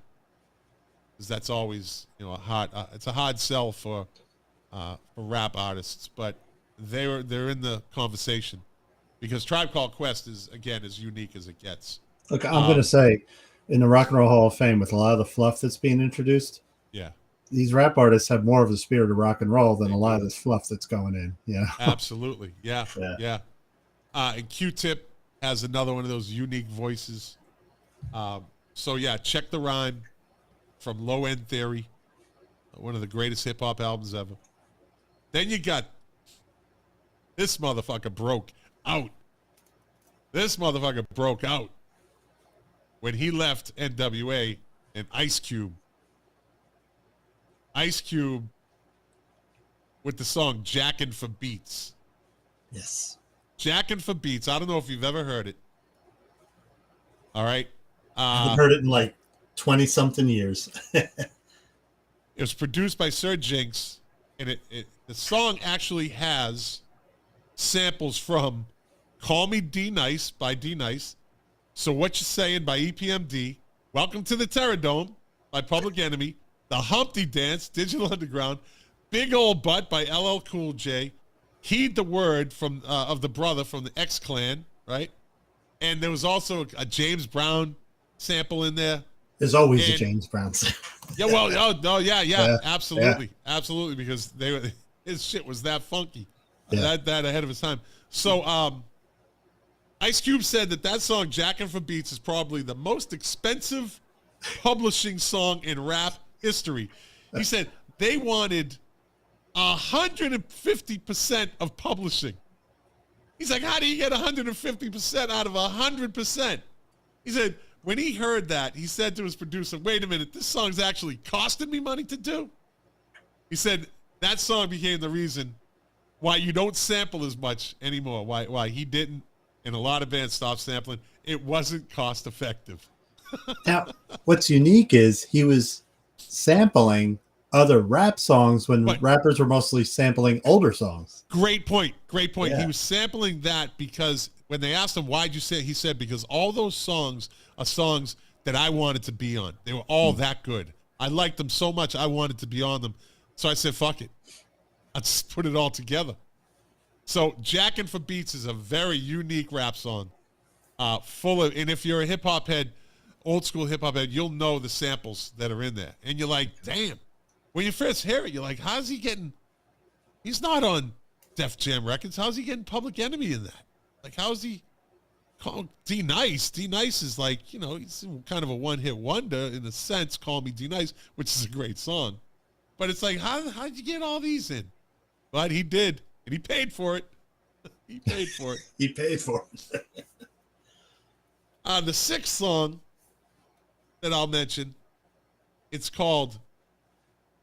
because that's always it's a hard sell for rap artists. But they're in the conversation because Tribe Called Quest is again as unique as it gets. Look, I'm going to say, in the Rock and Roll Hall of Fame, with a lot of the fluff that's being introduced, these rap artists have more of the spirit of rock and roll than a lot of this fluff that's going in. Yeah, absolutely. Yeah. And Q-Tip has another one of those unique voices. So, Check the Rhyme from Low End Theory, one of the greatest hip-hop albums ever. Then you got this motherfucker broke out. This motherfucker broke out when he left NWA and Ice Cube. Ice Cube with the song Jackin' for Beats. Yes. Jackin' for Beats. I don't know if you've ever heard it. All right. I haven't heard it in like 20-something years. It was produced by Sir Jinx, and the song actually has samples from Call Me D-Nice by D-Nice, So What You Saying by EPMD, Welcome to the Terrordome by Public Enemy, The Humpty Dance, Digital Underground, Big Old Butt by LL Cool J, Heed the Word from of the brother from the X-Clan, right? And there was also a James Brown sample in there. There's always a James Brown sample. Yeah, well, Yeah, absolutely, absolutely, because his shit was that funky, that ahead of his time. So, Ice Cube said that song "Jackin' for Beats" is probably the most expensive publishing song in rap history. He said they wanted 150% of publishing. He's like, how do you get 150% out of 100%? He said, when he heard that, he said to his producer, wait a minute, this song's actually costing me money to do? He said that song became the reason why you don't sample as much anymore, why he didn't, and a lot of bands stopped sampling. It wasn't cost effective. Now, what's unique is he was sampling other rap songs when rappers were mostly sampling older songs. Great point. Yeah. He was sampling that because when they asked him, why'd you say, he said, because all those songs are songs that I wanted to be on. They were all that good. I liked them so much, I wanted to be on them. So I said, fuck it. Let's put it all together. So Jackin' for Beats is a very unique rap song. Full of, and if you're a hip-hop head, old school hip-hop head, you'll know the samples that are in there. And you're like, damn. When you first hear it, you're like, how's he getting, he's not on Def Jam Records. How's he getting Public Enemy in that? Like, how's he called D-Nice? D-Nice is like, he's kind of a one-hit wonder in a sense, Call Me D-Nice, which is a great song. But it's like, how'd you get all these in? But he did, and he paid for it. He paid for it. He paid for it. The sixth song that I'll mention, it's called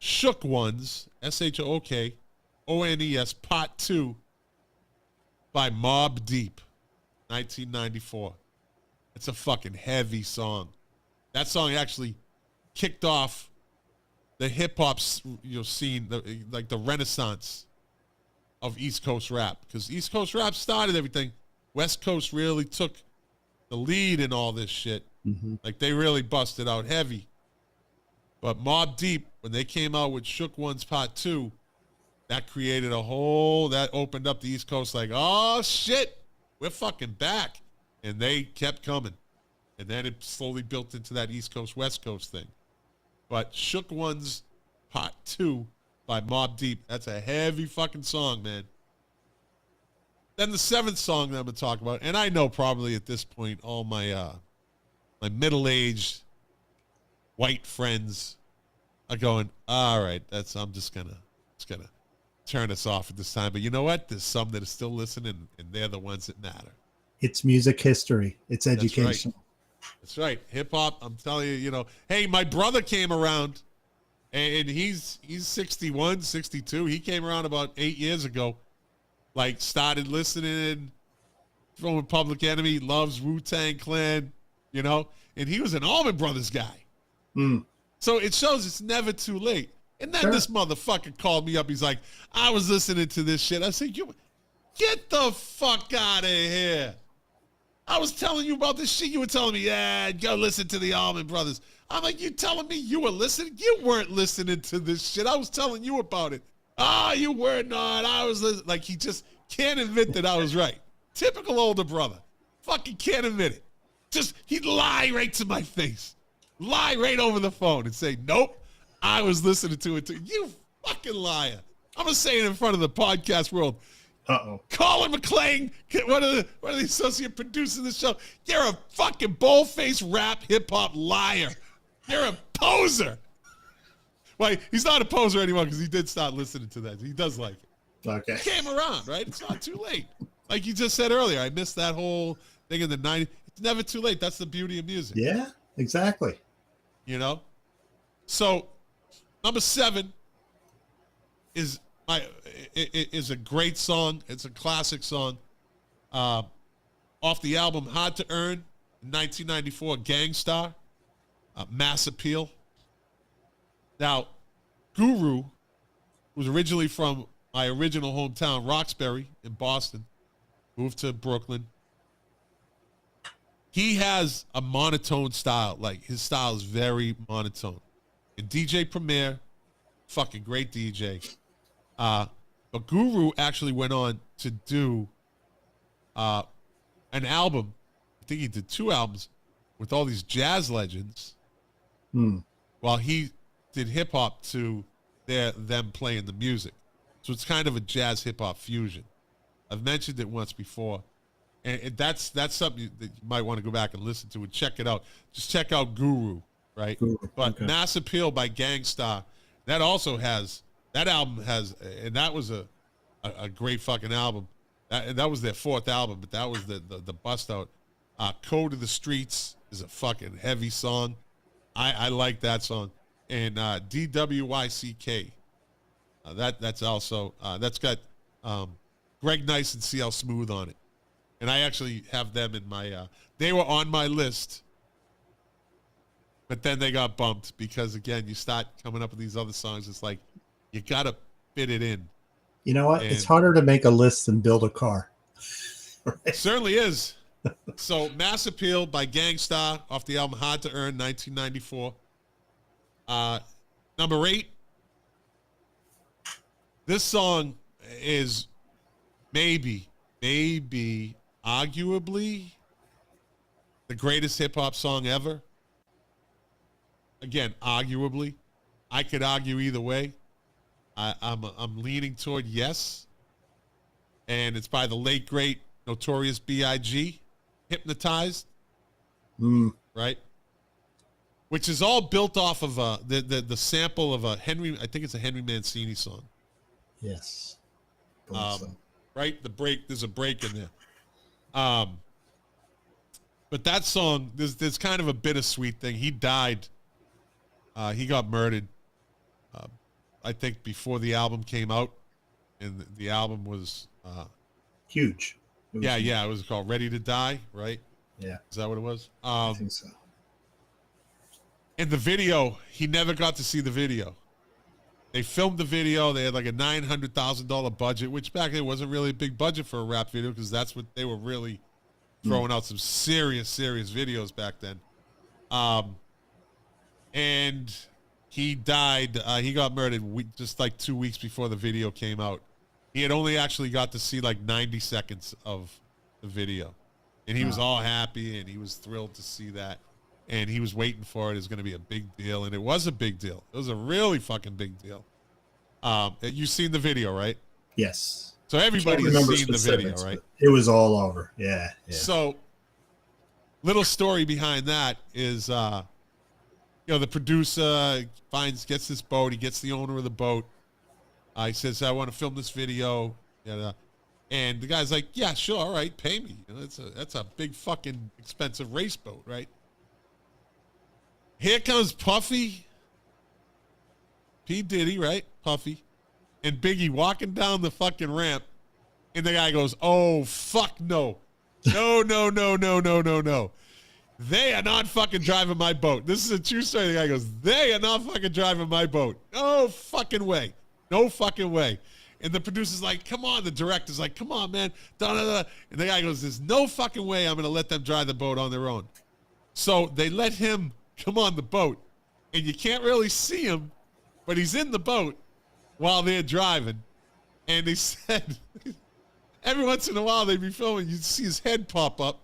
Shook Ones, SHOOKONES, Part 2 by Mobb Deep, 1994. It's a fucking heavy song. That song actually kicked off the hip-hop scene, the renaissance of East Coast rap, because East Coast rap started everything. West Coast really took the lead in all this shit. Mm-hmm. Like, they really busted out heavy. But Mobb Deep, when they came out with Shook Ones Part 2, that created that opened up the East Coast like, oh, shit, we're fucking back. And they kept coming. And then it slowly built into that East Coast, West Coast thing. But Shook Ones Part 2 by Mobb Deep, that's a heavy fucking song, man. Then the seventh song that I'm going to talk about, and I know probably at this point all my my middle-aged white friends are going, all right, I'm just gonna turn us off at this time. But you know what? There's some that are still listening, and they're the ones that matter. It's music history. It's education. That's right. Hip hop. I'm telling you, hey, my brother came around, and he's 61, 62. He came around about 8 years ago. Like, started listening from Public Enemy, loves Wu-Tang Clan, and he was an Allman Brothers guy. Mm. So it shows it's never too late. And then this motherfucker called me up. He's like, I was listening to this shit. I said, you get the fuck out of here. I was telling you about this shit. You were telling me, go listen to the Allman Brothers. I'm like, you telling me you were listening? You weren't listening to this shit. I was telling you about it. You were not. I was listening. Like, he just can't admit that I was right. Typical older brother. Fucking can't admit it. He'd lie right to my face. Lie right over the phone and say, nope, I was listening to it too. You fucking liar. I'm going to say it in front of the podcast world. Uh-oh. Colin McClain, one of the associate producers of the show, you're a fucking bold-faced rap hip-hop liar. You're a poser. Well, he's not a poser anymore because he did start listening to that. He does like it. Okay. He came around, right? It's not too late. Like you just said earlier, I missed that whole thing in the 90s. It's never too late. That's the beauty of music. Yeah, exactly. So, number 7 is is a great song. It's a classic song. Off the album Hard to Earn, 1994, Gangstar, Mass Appeal. Now, Guru was originally from my original hometown, Roxbury in Boston, moved to Brooklyn. He has a monotone style. Like, his style is very monotone. And DJ Premier, fucking great DJ. But Guru actually went on to do an album. I think he did 2 albums with all these jazz legends while he did hip-hop to them playing the music. So it's kind of a jazz hip-hop fusion. I've mentioned it once before. And that's something that you might want to go back and listen to and check it out. Just check out Guru, right? Guru, but okay. Mass Appeal by Gangstar, that album has, and that was a great fucking album. That was their 4th album, but that was the bust out. Code of the Streets is a fucking heavy song. I like that song. And DWYCK, that's also, that's got Greg Nice and CL Smooth on it. And I actually have them in my, they were on my list, but then they got bumped because, again, you start coming up with these other songs. It's like, you got to fit it in. You know what? It's harder to make a list than build a car. It certainly is. So, Mass Appeal by Gangstar off the album Hard to Earn, 1994. Number 8. This song is maybe, arguably the greatest hip-hop song ever. Again, arguably. I could argue either way. I'm leaning toward yes. And it's by the late, great Notorious B.I.G., Hypnotized. Right? Which is all built off of the sample of a Henry, I think it's a Henry Mancini song. Yes. Right? There's a break in there. But that song, there's kind of a bittersweet thing. He died. He got murdered. I think before the album came out, and the album was huge. It was called Ready to Die, right? Yeah. Is that what it was? I think so. In the video, he never got to see the video. They filmed the video. They had like a $900,000 budget, which back then wasn't really a big budget for a rap video because that's what they were really throwing out, some serious videos back then. And he died. He got murdered just like 2 weeks before the video came out. He had only actually got to see like 90 seconds of the video. And he was all happy and he was thrilled to see that. And he was waiting for it. It was going to be a big deal. And it was a big deal. It was a really fucking big deal. You've seen the video, right? Yes. So everybody's seen the video, right? It was all over. Yeah. So, little story behind that is, the producer gets this boat. He gets the owner of the boat. He says, I want to film this video. And the guy's like, yeah, sure. All right. Pay me. That's a big fucking expensive race boat, right? Here comes Puffy. P. Diddy, right? Puffy. And Biggie walking down the fucking ramp. And the guy goes, oh, fuck no. No. They are not fucking driving my boat. This is a true story. The guy goes, they are not fucking driving my boat. No fucking way. No fucking way. And the producer's like, come on. The director's like, come on, man. Da-da-da. And the guy goes, there's no fucking way I'm going to let them drive the boat on their own. So they let him come on the boat. And you can't really see him, but he's in the boat while they're driving. And they said, every once in a while they'd be filming, you'd see his head pop up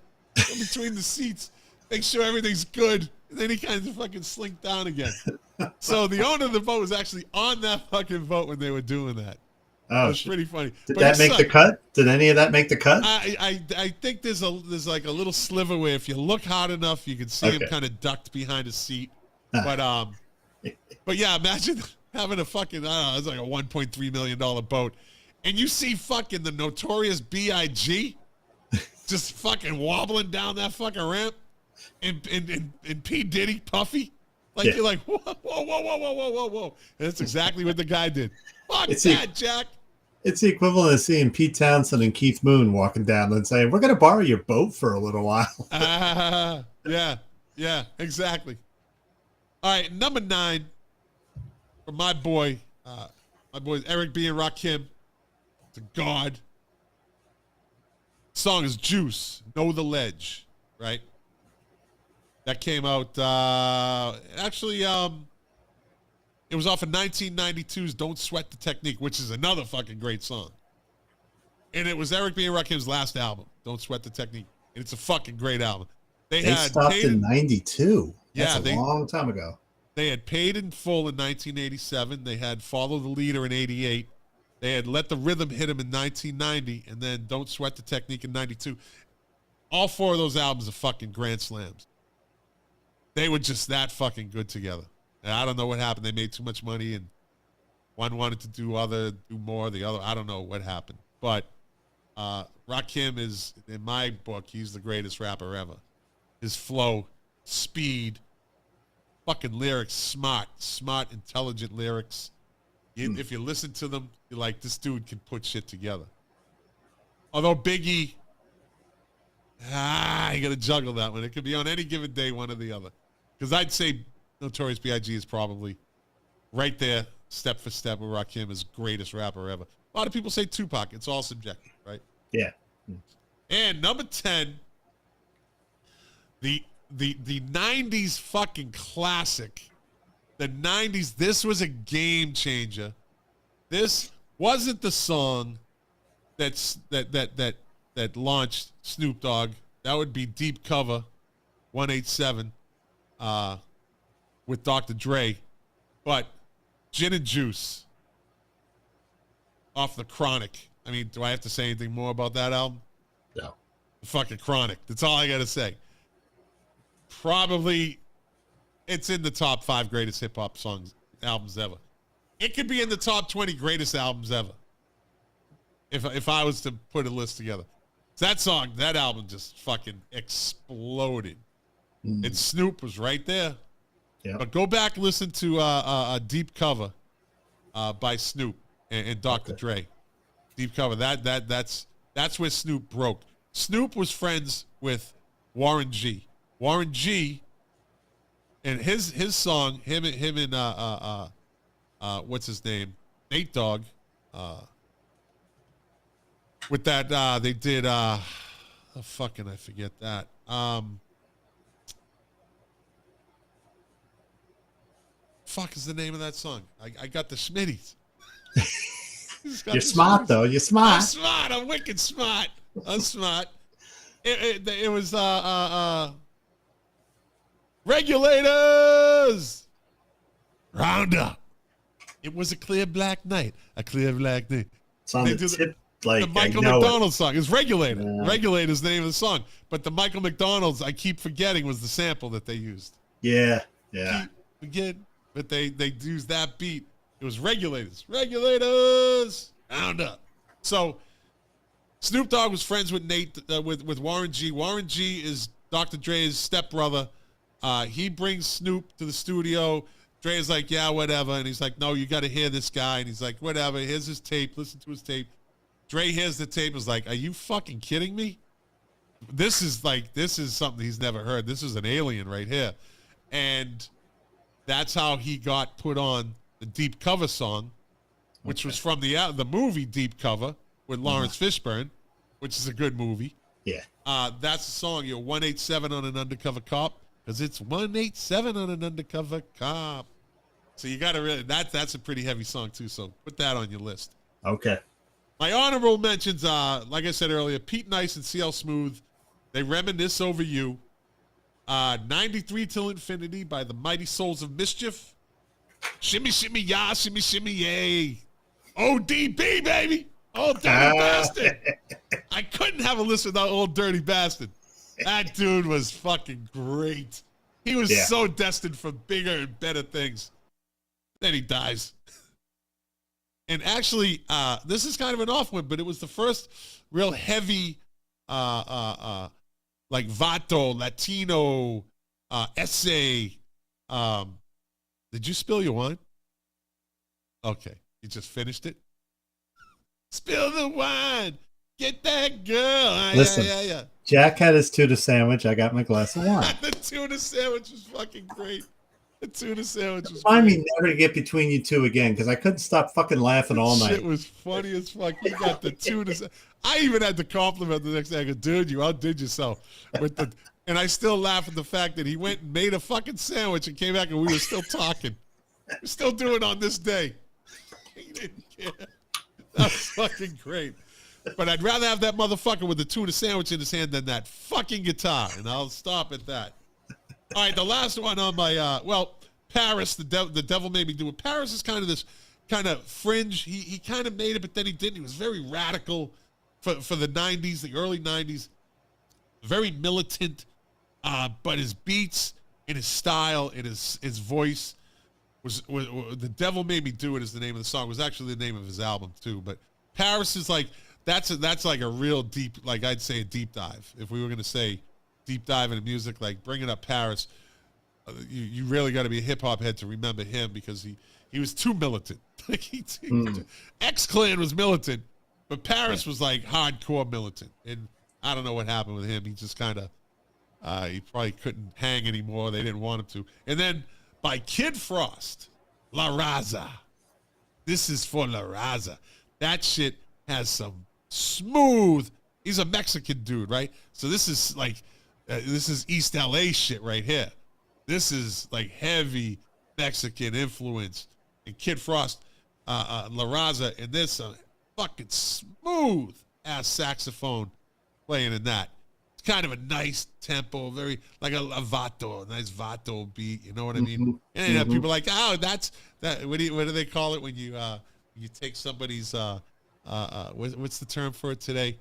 in between the seats, make sure everything's good, and then he kind of fucking slink down again. So the owner of the boat was actually on that fucking boat when they were doing that. Oh, it's pretty funny. Did that make the cut? Did any of that make the cut? I think there's like a little sliver where if you look hard enough, you can see him kind of ducked behind a seat. But yeah, imagine having a fucking, it's like a $1.3 million boat. And you see fucking the Notorious B.I.G. just fucking wobbling down that fucking ramp. And P. Diddy, Puffy, Like, you're like, whoa, whoa, whoa, whoa, whoa, whoa, whoa, whoa. And that's exactly what the guy did. Fuck that, Jack. It's the equivalent of seeing Pete Townsend and Keith Moon walking down and saying, we're going to borrow your boat for a little while. Yeah, exactly. All right, number 9 for my boys Eric B. and Rakim. To God. Song is Juice, Know the Ledge, right? That came out, it was off of 1992's Don't Sweat the Technique, which is another fucking great song. And it was Eric B. and Rakim's last album, Don't Sweat the Technique. And it's a fucking great album. They had stopped in 92. That's a long time ago. They had Paid in Full in 1987. They had Follow the Leader in 88. They had Let the Rhythm Hit Him in 1990. And then Don't Sweat the Technique in 92. All 4 of those albums are fucking grand slams. They were just that fucking good together. And I don't know what happened. They made too much money, and one wanted to do more. The other, I don't know what happened. But Rakim is, in my book, he's the greatest rapper ever. His flow, speed, fucking lyrics, smart, intelligent lyrics. If you listen to them, you're like, this dude can put shit together. Although Biggie, you got to juggle that one. It could be on any given day, one or the other. Because I'd say Notorious B.I.G. is probably right there, step for step, with Rakim is greatest rapper ever. A lot of people say Tupac. It's all subjective, right? Yeah. And number 10, the 90's fucking classic. The 90's, this was a game changer. This wasn't the song that launched Snoop Dogg. That would be Deep Cover 187 with Dr. Dre. But Gin and Juice off the Chronic. I mean, do I have to say anything more about that album? No. The fucking Chronic. That's all I got to say. Probably it's in the top 5 greatest hip-hop albums ever. It could be in the top 20 greatest albums ever. If I was to put a list together. That album just fucking exploded. And Snoop was right there. Yeah. But go back and listen to a Deep Cover by Snoop and Dr. Dre. Deep Cover. That's where Snoop broke. Snoop was friends with Warren G. Warren G. And his song, him and what's his name, Nate Dogg. With that, they did. I forget that. Fuck is the name of that song? I got the Schmitties. You're smart, though. You're smart. I'm smart. I'm wicked smart. I'm smart. It was Regulators. Round up. It was a clear black night. A clear black night. It's on the tip, the Michael McDonald song. It's Regulator. Yeah. Regulator's the name of the song. But the Michael McDonald's, I keep forgetting, was the sample that they used. Yeah. Again, but they used that beat. It was Regulators. Regulators. Round up. So Snoop Dogg was friends with with Warren G. Warren G is Dr. Dre's stepbrother. He brings Snoop to the studio. Dre's like, yeah, whatever. And he's like, no, you got to hear this guy. And he's like, whatever. Here's his tape. Listen to his tape. Dre hears the tape. Is like, are you fucking kidding me? This is something he's never heard. This is an alien right here. And that's how he got put on the Deep Cover song, which was from the movie Deep Cover with Lawrence Fishburne, which is a good movie. Yeah. That's the song. You're 187 on an undercover cop, because it's 187 on an undercover cop. So you got to really, that's a pretty heavy song too. So put that on your list. Okay. My honorable mentions, like I said earlier, Pete Nice and CL Smooth. They reminisce over you. 93 Till Infinity by the Mighty Souls of Mischief. Shimmy, shimmy, ya, shimmy, shimmy, yay. ODB, baby. Old Dirty Bastard. I couldn't have a list without Old Dirty Bastard. That dude was fucking great. He was so destined for bigger and better things. Then he dies. And actually, this is kind of an off one, but it was the first real heavy, like Vato, Latino, essay Did you spill your wine? Okay. You just finished it? Spill the wine. Get that girl. Listen, Jack had his tuna sandwich. I got my glass of wine. The tuna sandwich was fucking great. The tuna sandwich was Remind great. me never to get between you two again, because I couldn't stop fucking laughing all night. Shit was funny as fuck. You got the tuna. I even had to compliment the next day. I go, dude, you outdid yourself with the. And I still laugh at the fact that he went and made a fucking sandwich and came back and we were still talking. We're still doing it on this day. He didn't care. That was fucking great. But I'd rather have that motherfucker with the tuna sandwich in his hand than that fucking guitar. And I'll stop at that. All right, the last one on my, Paris, the Devil Made Me Do It. Paris is kind of this kind of fringe. He kind of made it, but then he didn't. He was very radical for the 90s, the early 90s. Very militant, but his beats and his style and his voice was The Devil Made Me Do It is the name of the song. It was actually the name of his album, too. But Paris is like, that's like a real deep, like I'd say a deep dive. If we were going to say deep dive into music, like bringing up Paris, you really got to be a hip hop head to remember him because he was too militant. X-Clan was militant, but Paris was like hardcore militant. And I don't know what happened with him. He just kind of, he probably couldn't hang anymore. They didn't want him to. And then by Kid Frost, La Raza. This is for La Raza. That shit has some smooth. He's a Mexican dude, right? So this is like, this is East LA shit right here. This is like heavy Mexican influence. And Kid Frost, La Raza, and this fucking smooth ass saxophone playing in that. It's kind of a nice tempo, very like a vato, a nice vato beat. You know what I mean? Mm-hmm. And you have people like, oh, that's that. What do they call it when you take somebody's what's the term for it today?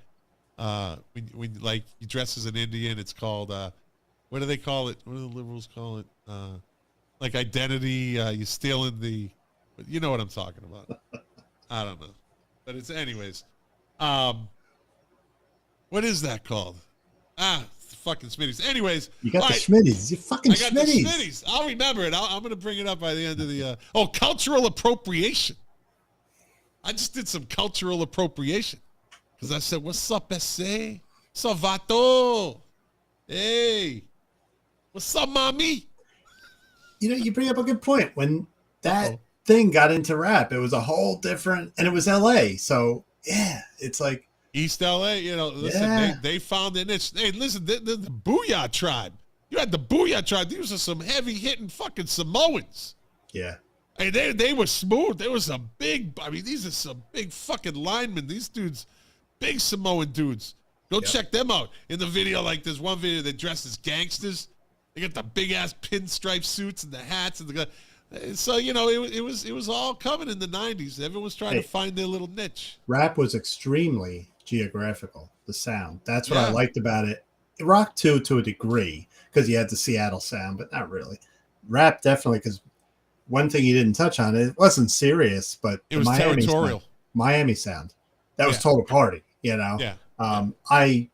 When like you dress as an Indian, it's called what do they call it? What do the liberals call it? Like identity. You stealing the, you know what I'm talking about. I don't know, but it's anyways. What is that called? Fucking Smitties. Anyways, you got the Schmitties. You fucking I got Schmitties. the Smitties. I'll remember it. I'm going to bring it up by the end of the. Cultural appropriation. I just did some cultural appropriation because I said, "What's up, ese? What's up, vato? Hey, what's up, mommy?" You know, you bring up a good point. When that thing got into rap, it was a whole different, and it was LA. So yeah, it's like East LA. You know, listen, they found their niche. Hey, listen, the Booyah tribe. You had the Booyah tribe. These are some heavy hitting fucking Samoans. Yeah. Hey, they were smooth. There was some big, I mean, these are some big fucking linemen. These dudes, big Samoan dudes. Go check them out. In the video, like there's one video they dressed as gangsters. They got the big ass pinstripe suits and the hats and the. So you know, it was all coming in the 90s. Everyone was trying to find their little niche. Rap was extremely geographical. The sound. That's what I liked about it. Rock too, to a degree, because you had the Seattle sound, but not really. Rap definitely, because one thing you didn't touch on, it wasn't serious, but it was territorial. Miami sound. That was total party, you know? Yeah. I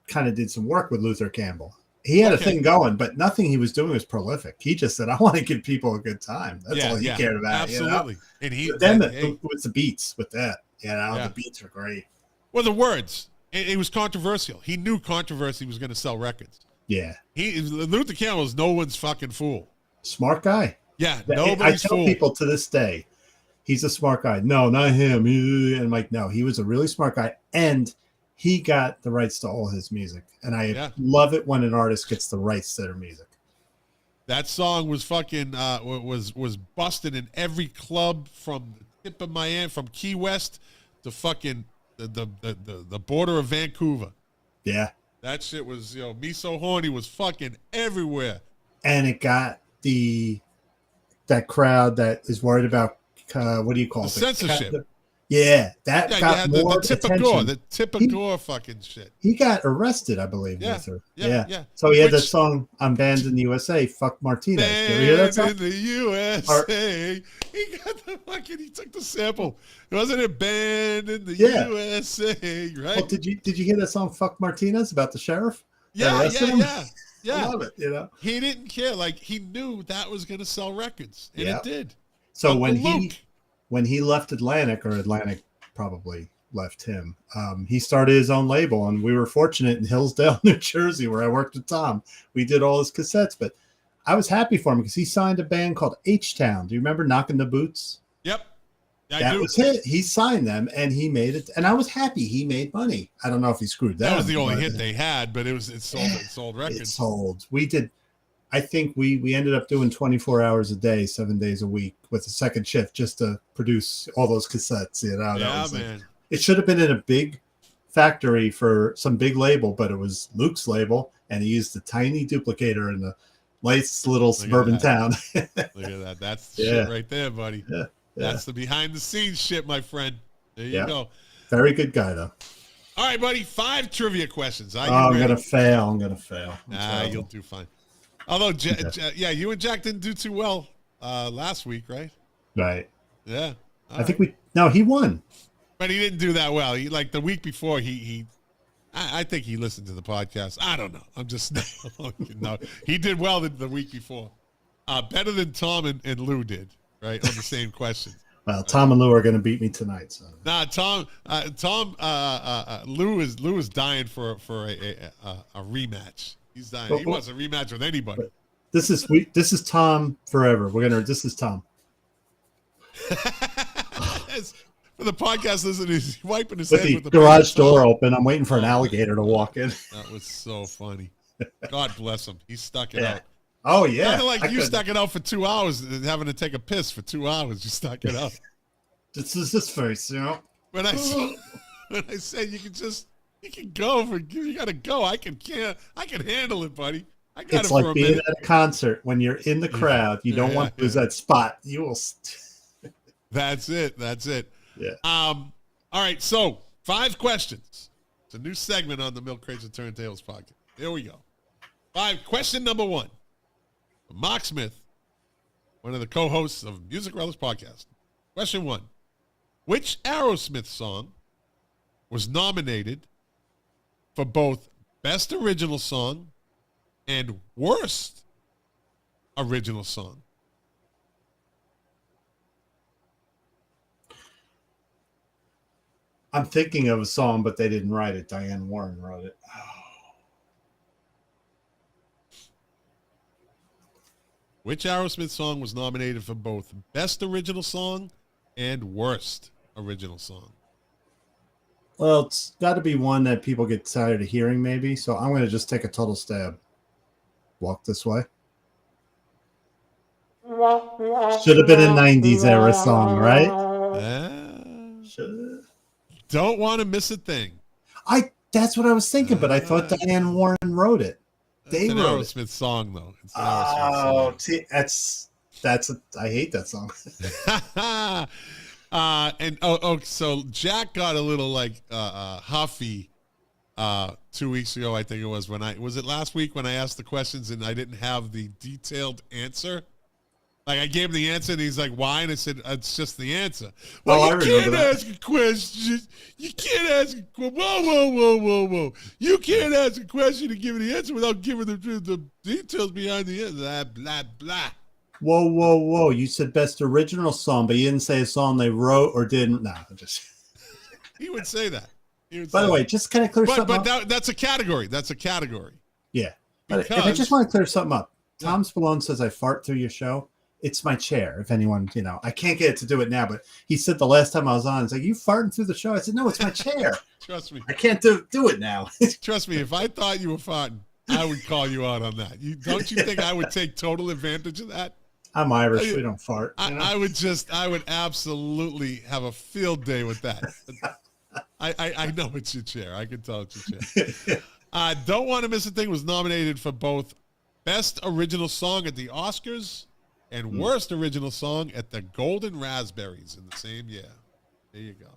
kind of did some work with Luther Campbell. He had a thing going, but nothing he was doing was prolific. He just said, I want to give people a good time. That's all he cared about. Absolutely. You know? And then with the beats with that, you know, the beats are great. Well, the words, it was controversial. He knew controversy was going to sell records. Yeah. Luther Campbell is no one's fucking fool. Smart guy. Yeah, nobody's fool. I tell people to this day, he's a smart guy. No, not him. And I'm like, no, he was a really smart guy. And he got the rights to all his music. And I love it when an artist gets the rights to their music. That song was fucking, was busted in every club from the tip of Miami, from Key West to fucking the border of Vancouver. Yeah. That shit was, you know, Me So Horny was fucking everywhere. And it got that crowd that is worried about, what do you call it? Censorship. That got more attention. The typical fucking shit. He got arrested, I believe, Luther. Yeah. So he had that song, I'm Banned in the USA, Fuck Martinez. Did you hear that song? In the USA. He took the sample. Wasn't it Banned in the USA, right? Well, did you hear that song, Fuck Martinez, about the sheriff? Yeah. Yeah. I love it, you know. He didn't care. Like, he knew that was going to sell records, and it did. So Uncle when he left Atlantic, or Atlantic probably left him, he started his own label, and we were fortunate in Hillsdale, New Jersey, where I worked with Tom. We did all his cassettes, but I was happy for him because he signed a band called H-Town. Do you remember Knocking the Boots? Yep. That was it. He signed them, and he made it. And I was happy he made money. I don't know if he screwed them. That was the only hit they had, but it sold records. It sold. We did. I think we ended up doing 24 hours a day, 7 days a week with a second shift just to produce all those cassettes. You know, yeah, man. It should have been in a big factory for some big label, but it was Luke's label, and he used a tiny duplicator in the nice little suburban town. Look at that. That's the shit right there, buddy. Yeah. That's the behind the scenes shit, my friend. There you go. Very good guy, though. All right, buddy. 5 trivia questions. I'm going to fail. Nah, you'll do fine. Although, you and Jack didn't do too well last week, right? Right. Yeah. I think he won. But he didn't do that well. He, like, the week before, I think he listened to the podcast. I don't know. I'm just, no. He did well the week before. Better than Tom and Lou did, right, on the same question. Well, Tom and Lou are going to beat me tonight. So. Nah, Lou is dying for a rematch. He's dying. He wants a rematch with anybody. This is Tom forever. This is Tom. For the podcast listeners, he's wiping his head with the garage door open. I'm waiting for an alligator to walk in. That was so funny. God bless him. He stuck it out. Oh yeah. Kind of like you stuck it out for 2 hours and having to take a piss for 2 hours. You stuck it out. This is his face, you know. When I said you can go you gotta go. I can handle it, buddy. I got it's it like for a being minute. at a concert when you're in the crowd. You don't want to lose that spot. You will. That's it. Yeah. All right. So 5 questions. It's a new segment on the Milk Crates and Turntables podcast. Here we go. 5. Question number 1. Mark Smith, one of the co-hosts of Music Relish podcast. Question 1. Which Aerosmith song was nominated for both Best Original Song and Worst Original Song? I'm thinking of a song, but they didn't write it. Diane Warren wrote it. Which Aerosmith song was nominated for both Best Original Song and Worst Original Song? Well, it's got to be one that people get tired of hearing, maybe. So I'm going to just take a total stab. Walk This Way. Should have been a 90s era song, right? Don't want to miss a thing. That's what I was thinking, but I thought Diane Warren wroed it. It's an Aerosmith song, though. It's an Aerosmith song. I hate that song. So Jack got a little huffy 2 weeks ago. I think it was was it last week when I asked the questions and I didn't have the detailed answer. Like, I gave him the answer, and he's like, why? And I said, it's just the answer. Well, you can't ask a question. You can't ask a question. Whoa. You can't ask a question and give me the answer without giving the details behind the answer. Blah, blah, blah. Whoa. You said Best Original Song, but you didn't say a song they wrote or didn't. No, just. He would say that. By the way, just kind of clear something up. But that's a category. Yeah. But if I just want to clear something up, Tom Spallone says I fart through your show. It's my chair. If anyone, I can't get it to do it now, but he said the last time I was on, it's like, you farting through the show. I said, no, it's my chair. Trust me. I can't do it now. Trust me. If I thought you were farting, I would call you out on that. Don't you think I would take total advantage of that? I'm Irish. We don't fart. I would absolutely have a field day with that. I know it's your chair. I can tell it's your chair. Don't Want to Miss a Thing was nominated for both Best Original Song at the Oscars and Worst Original Song at the Golden Raspberries in the same year. There you go.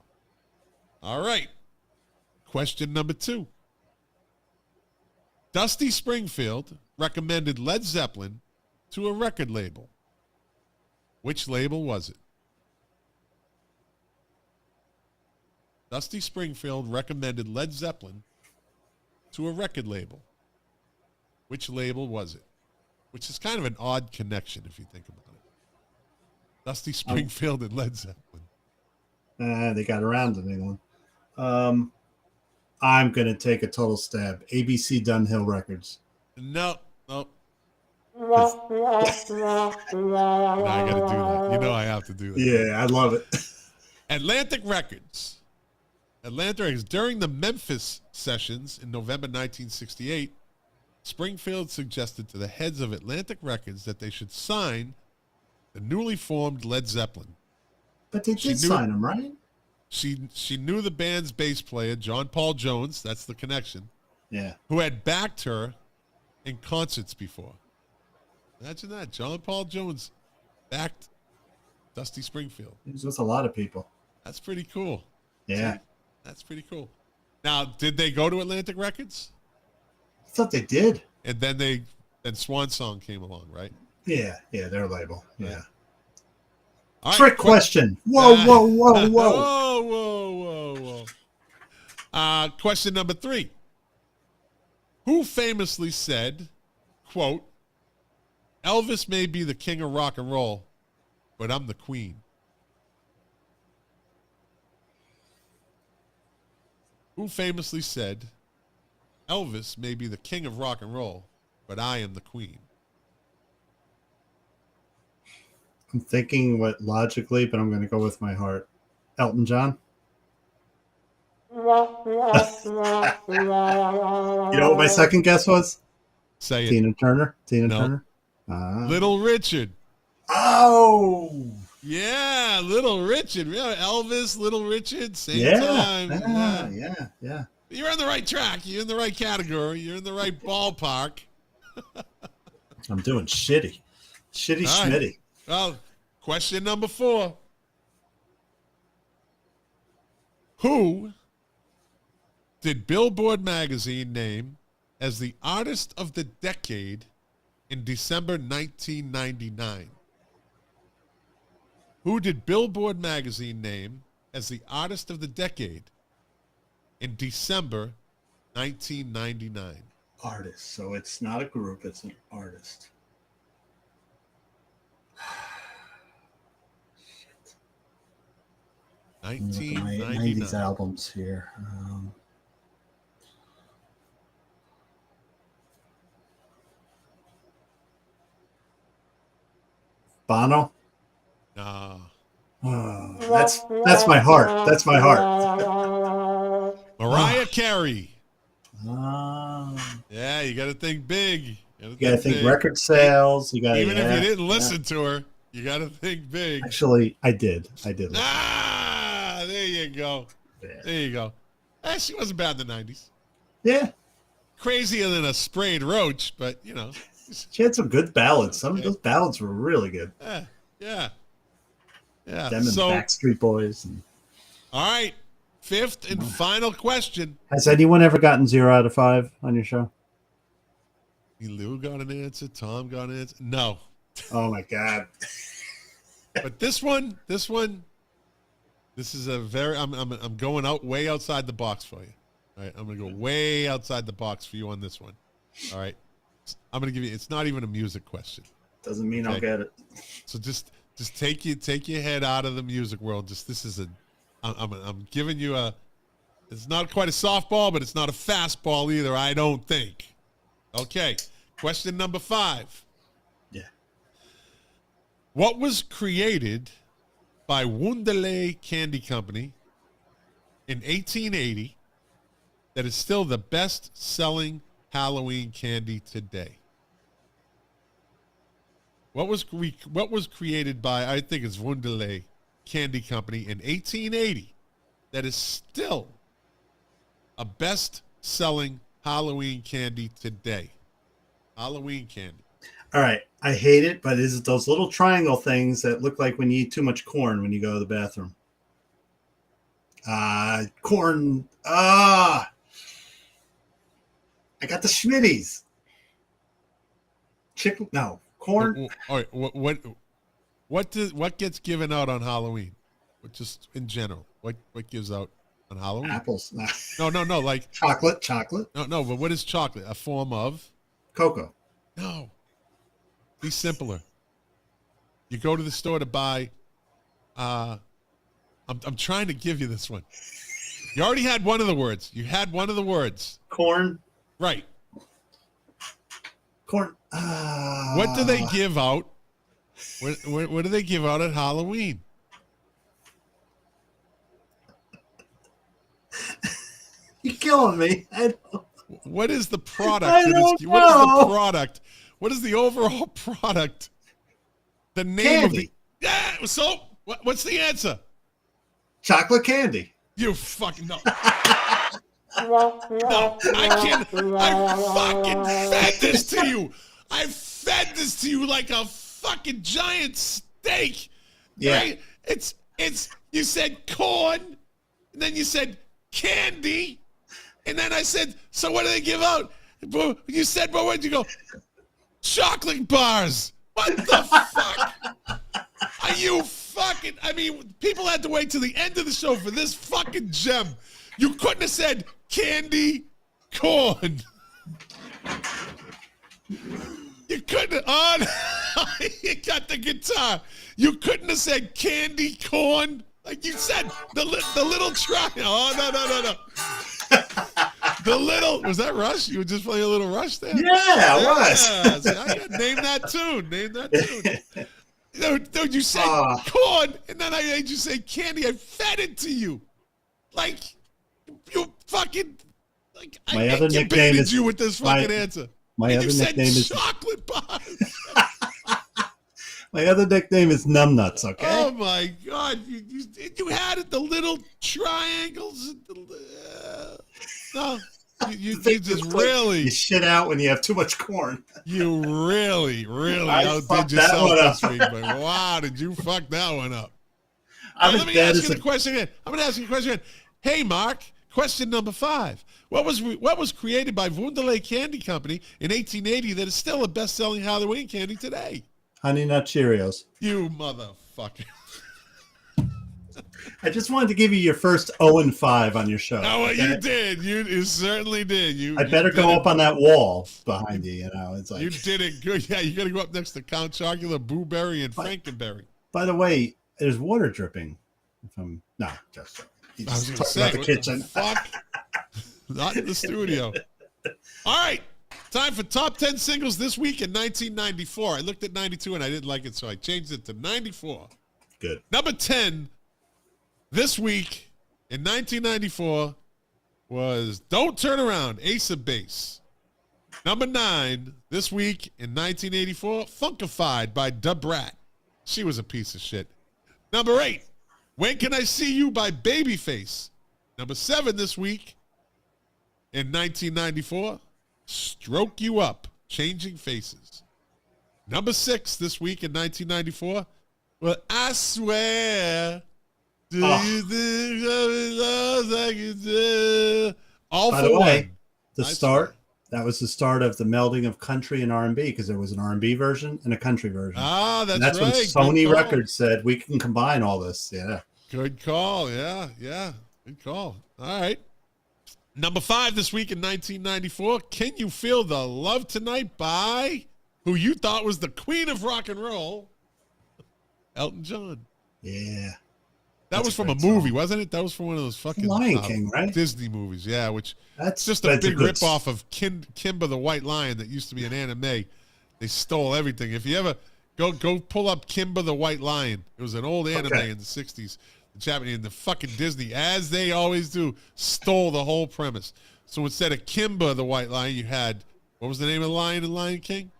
All right. Question number 2. Dusty Springfield recommended Led Zeppelin to a record label. Which label was it? Dusty Springfield recommended Led Zeppelin to a record label. Which label was it? Which is kind of an odd connection if you think about it. Dusty Springfield and Led Zeppelin. They got around in England. I'm going to take a total stab. ABC Dunhill Records. No. No, I got to do that. You know I have to do that. Yeah, I love it. Atlantic Records. During the Memphis sessions in November 1968, Springfield suggested to the heads of Atlantic Records that they should sign the newly formed Led Zeppelin. But they did sign him, right? She knew the band's bass player, John Paul Jones, that's the connection, who had backed her in concerts before. Imagine that. John Paul Jones backed Dusty Springfield. He was with a lot of people. That's pretty cool. Yeah. See? That's pretty cool. Now, did they go to Atlantic Records? I thought they did. And then Swan Song came along, right? Yeah, their label. Yeah. All Trick right, question. Whoa. Whoa. Question number 3. Who famously said, quote, Elvis may be the king of rock and roll, but I'm the queen? Who famously said, Elvis may be the king of rock and roll, but I am the queen? I'm thinking logically, but I'm going to go with my heart. Elton John. You know what my second guess was? Say it. Tina Turner. Turner. Little Richard. Oh. Yeah, Little Richard. Yeah, Elvis, Little Richard, same time. Yeah. You're on the right track. You're in the right category. You're in the right ballpark. I'm doing shitty. Shitty Schmitty. Well, question number 4. Who did Billboard magazine name as the artist of the decade in December 1999? Who did Billboard magazine name as the artist of the decade in December 1999? Artist. So it's not a group, it's an artist. Shit. 1999. 90's albums here. Bono? No. That's my heart. That's my heart. Mariah Carey. Ah. Yeah, you got to think big. You got to think record sales. You got even if you didn't listen to her, you got to think big. Actually, I did. Listen. There you go. Yeah. There you go. She wasn't bad in the 90s. Yeah. Crazier than a sprayed roach, but you know. She had some good ballads. Some of those ballads were really good. Yeah. Them and Backstreet Boys. All right. 5th and final question. Has anyone ever gotten 0 out of 5 on your show? Lou got an answer. Tom got an answer. No. Oh my God. But this is a very. I'm going out way outside the box for you. All right. I'm gonna go way outside the box for you on this one. All right. I'm gonna give you. It's not even a music question. Doesn't mean I'll get it. So just take your head out of the music world. I'm giving you a. It's not quite a softball, but it's not a fastball either. I don't think. Okay. Question number 5. Yeah. What was created by Wunderlei Candy Company in 1880 that is still the best-selling Halloween candy today? What was created by, I think it's Wunderlei Candy Company in 1880 that is still a best-selling Halloween candy today? Halloween candy. All right. I hate it, but is it those little triangle things that look like when you eat too much corn when you go to the bathroom? Corn. I got the Schmitties. Chicken. No. Corn. All right. What gets given out on Halloween? Just in general. What gives out on Halloween? Apples. No. Like chocolate. No. But what is chocolate? A form of Cocoa. No. Be simpler. You go to the store to buy. I'm trying to give you this one. You already had one of the words. You had one of the words. Corn. Right. Corn. What do they give out? What do they give out at Halloween? You're killing me. What is the product? I don't What is know. the product? What is the overall product? The name of the... Yeah, so what's the answer? Chocolate candy. You fucking... No. No, I can't. I fucking fed this to you. I fed this to you like a fucking giant steak. Yeah. Right? It's, you said corn, and then you said candy, and then I said, so what do they give out? You said, well, where'd you go? Chocolate bars. What the fuck? Are you fucking, I mean, people had to wait till the end of the show for this fucking gem. You couldn't have said candy corn. You couldn't have, oh, no. You got the guitar. You couldn't have said candy corn. Like you said, the little try. Oh, no. The little, was that Rush? You were just playing a little Rush there? Yeah, it was. Name that tune. Dude, you said corn, and then I made you say candy. I fed it to you. Like, you fucking, like, My I other nickname is you with this fucking answer. My other nickname is chocolate bars. My other nickname is Numbnuts. Okay. Oh my God! You had it. The little triangles. No, you just really you shit out when you have too much corn. You really I outdid fucked that yourself one up. this week. But wow, did you fuck that one up? Let me ask you the question again. I'm going to ask you a question again. Hey, Mark. Question number 5. What was created by Wunderlei Candy Company in 1880 that is still a best-selling Halloween candy today? Honey Nut Cheerios. You motherfucker. I just wanted to give you your first 0-5 on your show. Oh, okay? you did. You certainly did. I better go up on that wall behind you. You know, it's like you did it good. Yeah, you got to go up next to Count Chocula, Boo Berry, and Frankenberry. By the way, there's water dripping. Just I was going to talking say, about the kitchen. Fuck? Not in the studio. All right. Time for top 10 singles this week in 1994. I looked at 92 and I didn't like it, so I changed it to 94. Good. Number 10 this week in 1994 was Don't Turn Around, Ace of Base. Number 9 this week in 1984, Funkified by Da Brat. She was a piece of shit. Number 8, When Can I See You by Babyface. Number 7 this week in 1994, Stroke You Up, Changing Faces. Number 6 this week in 1994, well, I swear, do you think love I can do? All By for the way, one. That was the start of the melding of country and R&B because there was an R&B version and a country version. Ah, that's and that's right. when Sony Records said we can combine all this. Yeah. Good call. Yeah. Good call. All right. Number 5 this week in 1994, Can You Feel the Love Tonight by who you thought was the queen of rock and roll, Elton John. Yeah. That was from a movie, wasn't it? That was from one of those fucking Lion King, right? Disney movies. Yeah, which That's just a big ripoff of Kimba the White Lion that used to be an anime. They stole everything. If you ever go pull up Kimba the White Lion, it was an old anime in the 60s. The Japanese and the fucking Disney, as they always do, stole the whole premise. So instead of Kimba the White Lion, you had, what was the name of the lion in Lion King?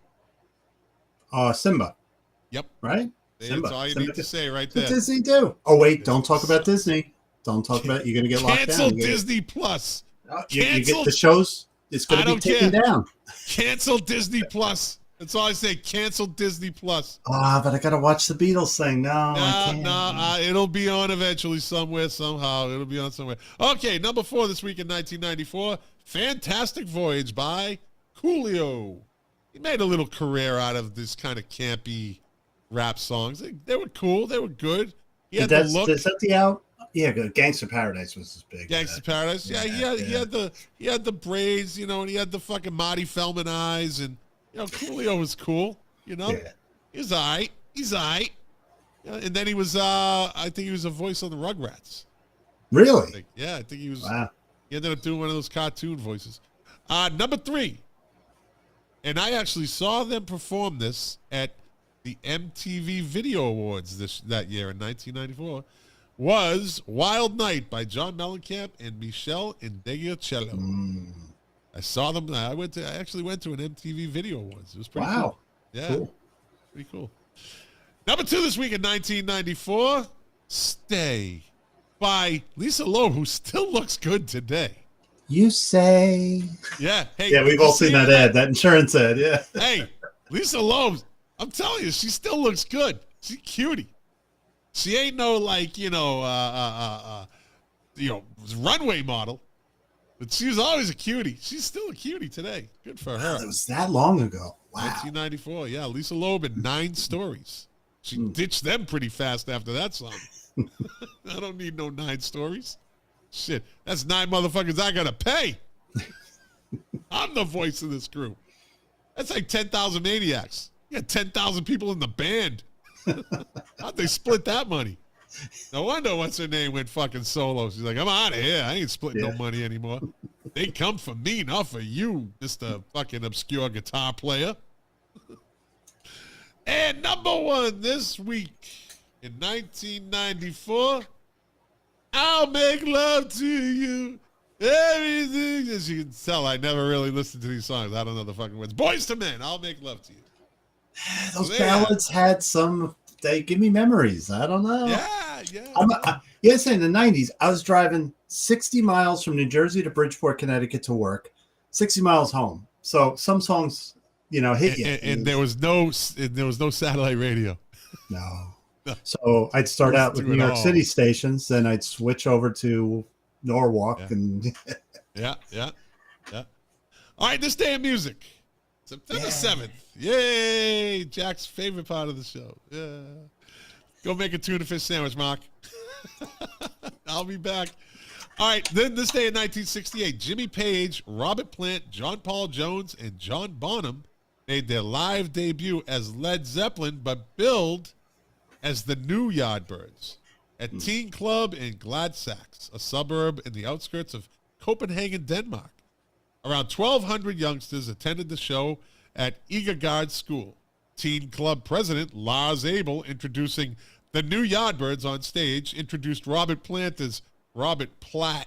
Simba. Yep. Right? That's all you need to say right there. What does Disney do? Oh, wait, don't talk about Disney. Don't talk about it. You're going to get locked down. Cancel Disney Plus. You get the shows. It's going to be taken down. Cancel Disney Plus. That's all I say. Cancel Disney Plus. But I got to watch the Beatles thing. No, I can't. No, it'll be on eventually somewhere, somehow. It'll be on somewhere. Okay, number 4 this week in 1994, Fantastic Voyage by Coolio. He made a little career out of this kind of campy rap songs. They were cool. They were good. He had the look. Is that the out? Yeah, Gangster Paradise was his big. Gangster Paradise. Yeah, he had the braids, and he had the fucking Marty Feldman eyes, and Coolio was cool. Yeah. He's all right. And then he was, I think he was a voice on the Rugrats. Really? I think he was. Wow. He ended up doing one of those cartoon voices. Number 3, and I actually saw them perform this at the MTV Video Awards that year in 1994, was Wild Night by John Mellencamp and Michelle Indegiacello. I saw them. I actually went to an MTV Video Awards. It was pretty cool. Yeah, cool. Pretty cool. Number 2 this week in 1994, Stay by Lisa Loeb, who still looks good today. You say. Yeah. Hey, yeah, we've all seen that ad, that insurance ad. Yeah. Hey, Lisa Loeb, I'm telling you, she still looks good. She's cutie. She ain't no runway model, but she was always a cutie. She's still a cutie today. Good for her. That was that long ago. Wow. 1994. Yeah, Lisa Loeb in 9 Stories. She ditched them pretty fast after that song. I don't need no 9 stories. Shit, that's 9 motherfuckers I gotta pay. I'm the voice of this group. That's like 10,000 Maniacs. You got 10,000 people in the band. How'd they split that money? No wonder what's her name went fucking solo. She's like, I'm out of here. I ain't splitting no money anymore. They come for me, not for you, Mr. fucking obscure guitar player. And number 1 this week in 1994, I'll make love to you. Everything. As you can tell, I never really listened to these songs. I don't know the fucking words. Boys to Men, I'll make love to you. Those ballads had some, they give me memories. I don't know. Yeah. Yes, in the 90s, I was driving 60 miles from New Jersey to Bridgeport, Connecticut to work, 60 miles home. So some songs, hit you. And there was no satellite radio. No. So I'd start out with New York City stations, then I'd switch over to Norwalk and yeah. All right, this day in music, September 7th. Yay! Jack's favorite part of the show. Yeah. Go make a tuna fish sandwich, Mark. I'll be back. All right, then this day in 1968, Jimmy Page, Robert Plant, John Paul Jones, and John Bonham made their live debut as Led Zeppelin, but billed as the New Yardbirds at Teen Club in Gladsaxe, a suburb in the outskirts of Copenhagen, Denmark. Around 1,200 youngsters attended the show at Igagard School. Teen Club president Lars Abel, introducing the New Yardbirds on stage, introduced Robert Plant as Robert Platt.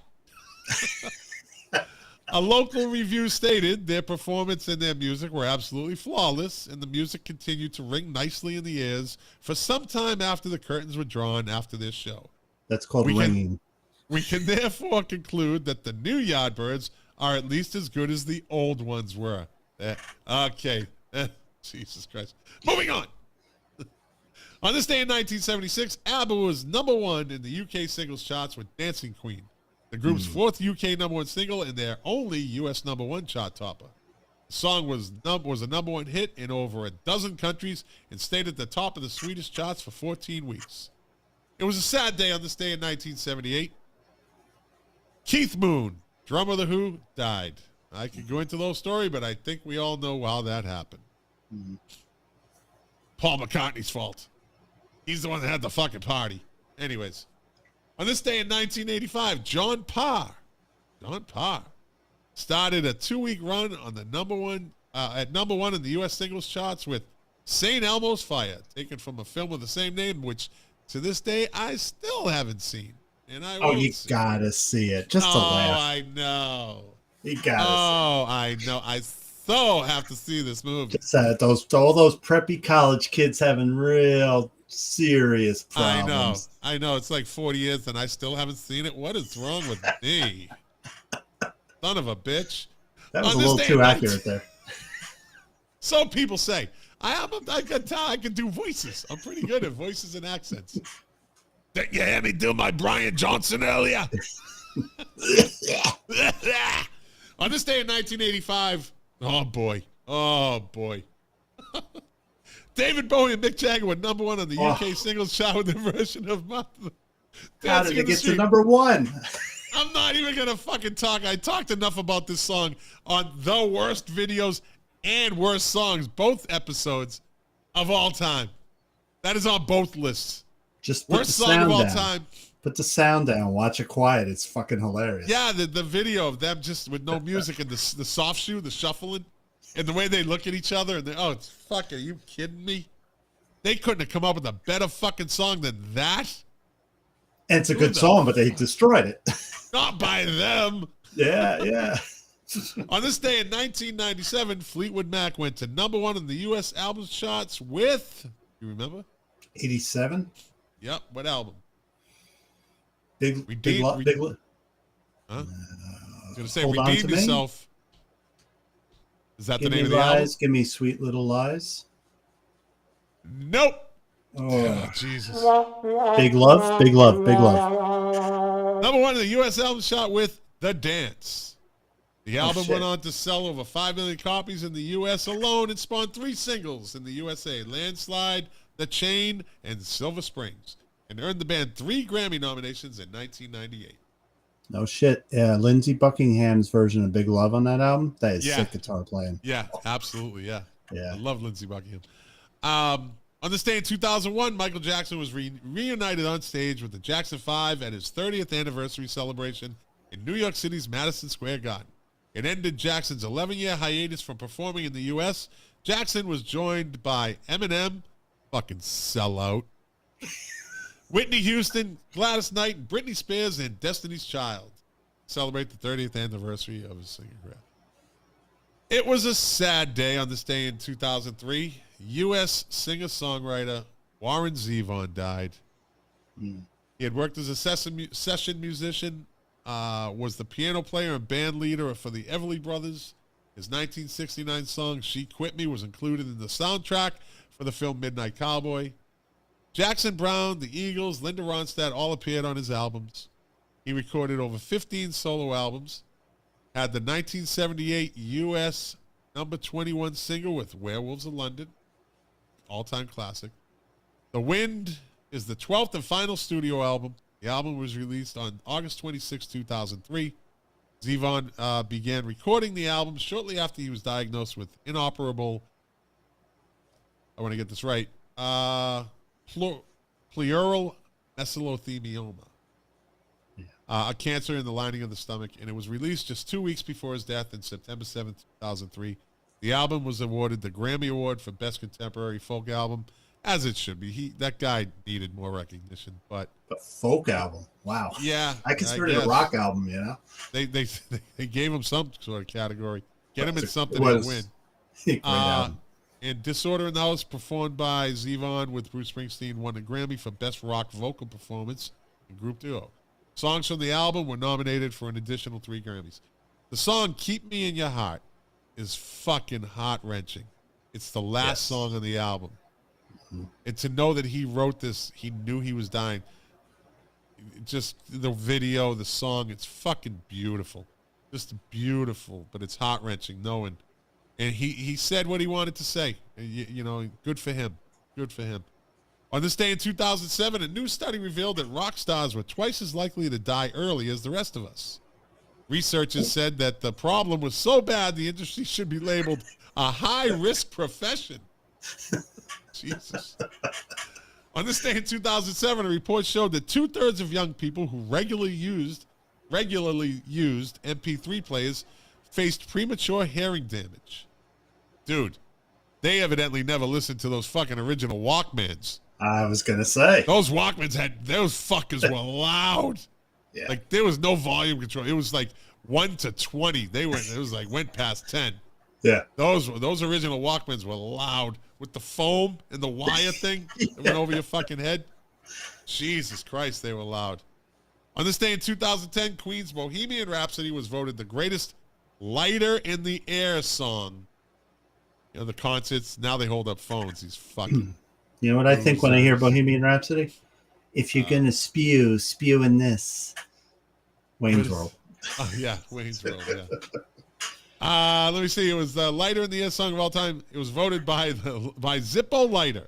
A local review stated their performance and their music were absolutely flawless, and the music continued to ring nicely in the ears for some time after the curtains were drawn after this show. That's called ringing. We can therefore conclude that the New Yardbirds are at least as good as the old ones were. Okay. Jesus Christ. Moving on. On this day in 1976, ABBA was number 1 in the UK singles charts with Dancing Queen, the group's 4th UK number 1 single and their only US number 1 chart topper. The song was a number 1 hit in over a dozen countries and stayed at the top of the Swedish charts for 14 weeks. It was a sad day on this day in 1978. Keith Moon, drummer of The Who, died. I could go into the whole story, but I think we all know how that happened. Paul McCartney's fault. He's the one that had the fucking party. Anyways, on this day in 1985, John Parr started a 2-week run on the number 1 in the U.S. singles charts with St. Elmo's Fire, taken from a film with the same name, which to this day I still haven't seen. And you gotta see it just to laugh. I know. You gotta. I know. I so have to see this movie. Just, all those preppy college kids having real serious problems. I know. It's like 40 years and I still haven't seen it. What is wrong with me? Son of a bitch. That was a little too accurate there. So people say. I can do voices. I'm pretty good at voices and accents. Did you hear me do my Brian Johnson earlier? On this day in 1985, oh boy. David Bowie and Mick Jagger were number 1 on the UK singles chart with their version of How did it get to number 1? I'm not even going to fucking talk. I talked enough about this song on the worst videos and worst songs, both episodes of all time. That is on both lists. Just put Worst the song sound of all down. time. Put the sound down. Watch it quiet. It's fucking hilarious. Yeah, the video of them just with no music and the soft shoe, the shuffling, and the way they look at each other. And it's fucking, are you kidding me? They couldn't have come up with a better fucking song than that. And it's a good song, but they destroyed it. Not by them. Yeah. On this day in 1997, Fleetwood Mac went to '1 in the U.S. album charts with, you remember? 87. Yep. What album? Big Huh? I was going to say, Redeem Yourself. Is that the name of the album? Give me Sweet Little Lies. Nope. Oh, Jesus. Big Love. #1 in the U.S. album chart with The Dance. The album shit. went on to sell over 5 million copies in the U.S. alone and spawned 3 singles in the USA, Landslide, The Chain, and Silver Springs, and earned the band 3 Grammy nominations in 1998. No shit. Lindsey Buckingham's version of Big Love on that album, that is sick guitar playing. Yeah, absolutely, yeah. Yeah. I love Lindsey Buckingham. On this day in 2001, Michael Jackson was reunited on stage with the Jackson 5 at his 30th anniversary celebration in New York City's Madison Square Garden. It ended Jackson's 11-year hiatus from performing in the U.S. Jackson was joined by Eminem, fucking sellout, Whitney Houston, Gladys Knight, Britney Spears, and Destiny's Child to celebrate the 30th anniversary of his singing career. It was a sad day on this day in 2003. U.S. singer-songwriter Warren Zevon died. He had worked as a session musician, was the piano player and band leader for the Everly Brothers. His 1969 song, She Quit Me, was included in the soundtrack for the film Midnight Cowboy. Jackson Browne, the Eagles, Linda Ronstadt all appeared on his albums. He recorded over 15 solo albums, had the 1978 U.S. number 21 single with Werewolves of London, all-time classic. The Wind is the 12th and final studio album. The album was released on August 26, 2003. Zevon began recording the album shortly after he was diagnosed with inoperable, I want to get this right, pleural mesothelioma, a cancer in the lining of the stomach, and it was released just 2 weeks before his death in September 7, 2003. The album was awarded the Grammy Award for Best Contemporary Folk Album, as it should be. That guy needed more recognition, but A folk album. Wow. yeah, I consider it a rock album, you know? They gave him some sort of category. Get him in something It to was win. a great album. And Disorder in the House, performed by Zevon with Bruce Springsteen, won a Grammy for Best Rock Vocal Performance in Group Duo. Songs from the album were nominated for an additional 3 Grammys. The song Keep Me in Your Heart is fucking heart-wrenching. It's the last song on the album. And to know that he wrote this, he knew he was dying. Just the video, the song, it's fucking beautiful. Just beautiful, but it's heart-wrenching knowing. And he said what he wanted to say. You know, good for him. Good for him. On this day in 2007, a new study revealed that rock stars were twice as likely to die early as the rest of us. Researchers said that the problem was so bad the industry should be labeled a high-risk profession. Jesus. On this day in 2007, a report showed that 2/3 of young people who regularly used MP3 players faced premature hearing damage. Dude, they evidently never listened to those fucking original Walkmans. I was going to say. Those Walkmans those fuckers were loud. Yeah. Like, there was no volume control. It was like 1 to 20. It was like went past 10. Yeah. Those original Walkmans were loud with the foam and the wire thing that went over your fucking head. Jesus Christ, they were loud. On this day in 2010, Queen's Bohemian Rhapsody was voted the greatest lighter in the air song. You know, the concerts, now they hold up phones. These fucking... You know what I think when I hear Bohemian Rhapsody? If you're going to spew in this. Wayne's World. Oh, yeah, Wayne's World, yeah. Let me see. It was the lighter in the air song of all time. It was voted by Zippo Lighter.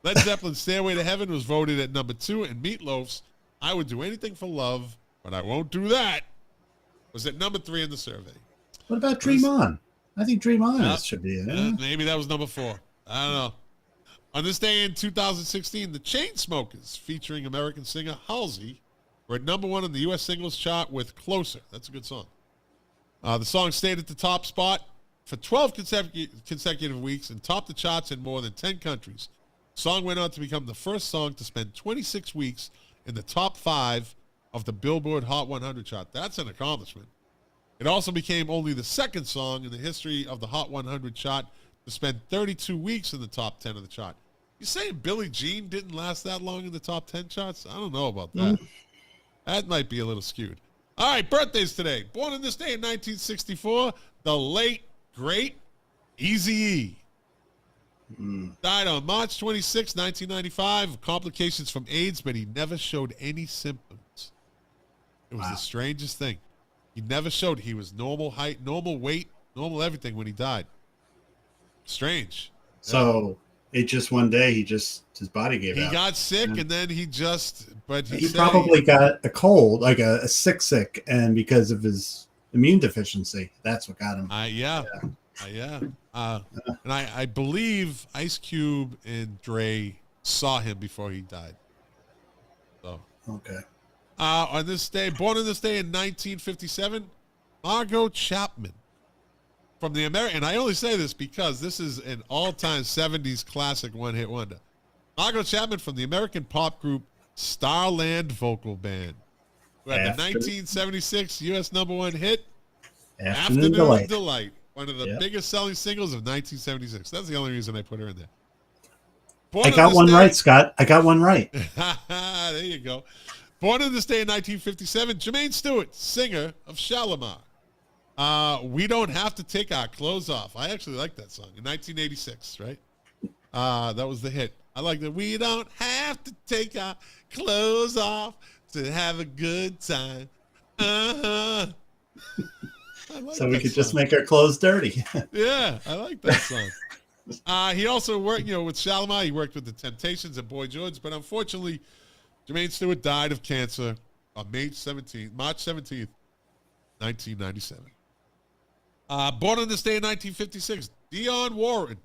Led Zeppelin's Stairway to Heaven was voted at number 2, and Meatloaf's I Would Do Anything for Love, But I Won't Do That was at number 3 in the survey. What about Dream On? I think Dream On should be it. Maybe that was number 4. I don't know. On this day in 2016, the Chainsmokers, featuring American singer Halsey, were at number 1 on the U.S. singles chart with Closer. That's a good song. The song stayed at the top spot for 12 consecutive weeks and topped the charts in more than 10 countries. The song went on to become the first song to spend 26 weeks in the top 5 of the Billboard Hot 100 chart. That's an accomplishment. It also became only the second song in the history of the Hot 100 chart to spend 32 weeks in the top 10 of the chart. You saying Billie Jean didn't last that long in the top 10 charts? I don't know about that. That might be a little skewed. All right, birthdays today. Born on this day in 1964, the late, great Eazy-E. Died on March 26, 1995, of complications from AIDS, but he never showed any symptoms. It was the strangest thing. He never showed. He was normal height, normal weight, normal everything when he died. Strange. So it just one day, his body gave out. He got sick, and then he probably got a cold, like a sick, and because of his immune deficiency, that's what got him. And I believe Ice Cube and Dre saw him before he died. So okay. On this day, born on this day in 1957, Margot Chapman from the American. And I only say this because this is an all-time 70s classic one-hit wonder. Margot Chapman from the American pop group Starland Vocal Band, who had the 1976 U.S. #1 hit, Afternoon Delight. One of the biggest selling singles of 1976. That's the only reason I put her in there. I got one right, Scott. I got one right. There you go. Born on this day in 1957, Jermaine Stewart, singer of Shalimar. We Don't Have to Take Our Clothes Off. I actually like that song. In 1986, right? That was the hit. I like that. We don't have to take our clothes off to have a good time. So we could just make our clothes dirty. Yeah, I like that song. He also worked, with Shalimar. He worked with the Temptations and Boy George, but unfortunately, Jermaine Stewart died of cancer on March 17th, 1997. Born on this day in 1956, Diane Warren,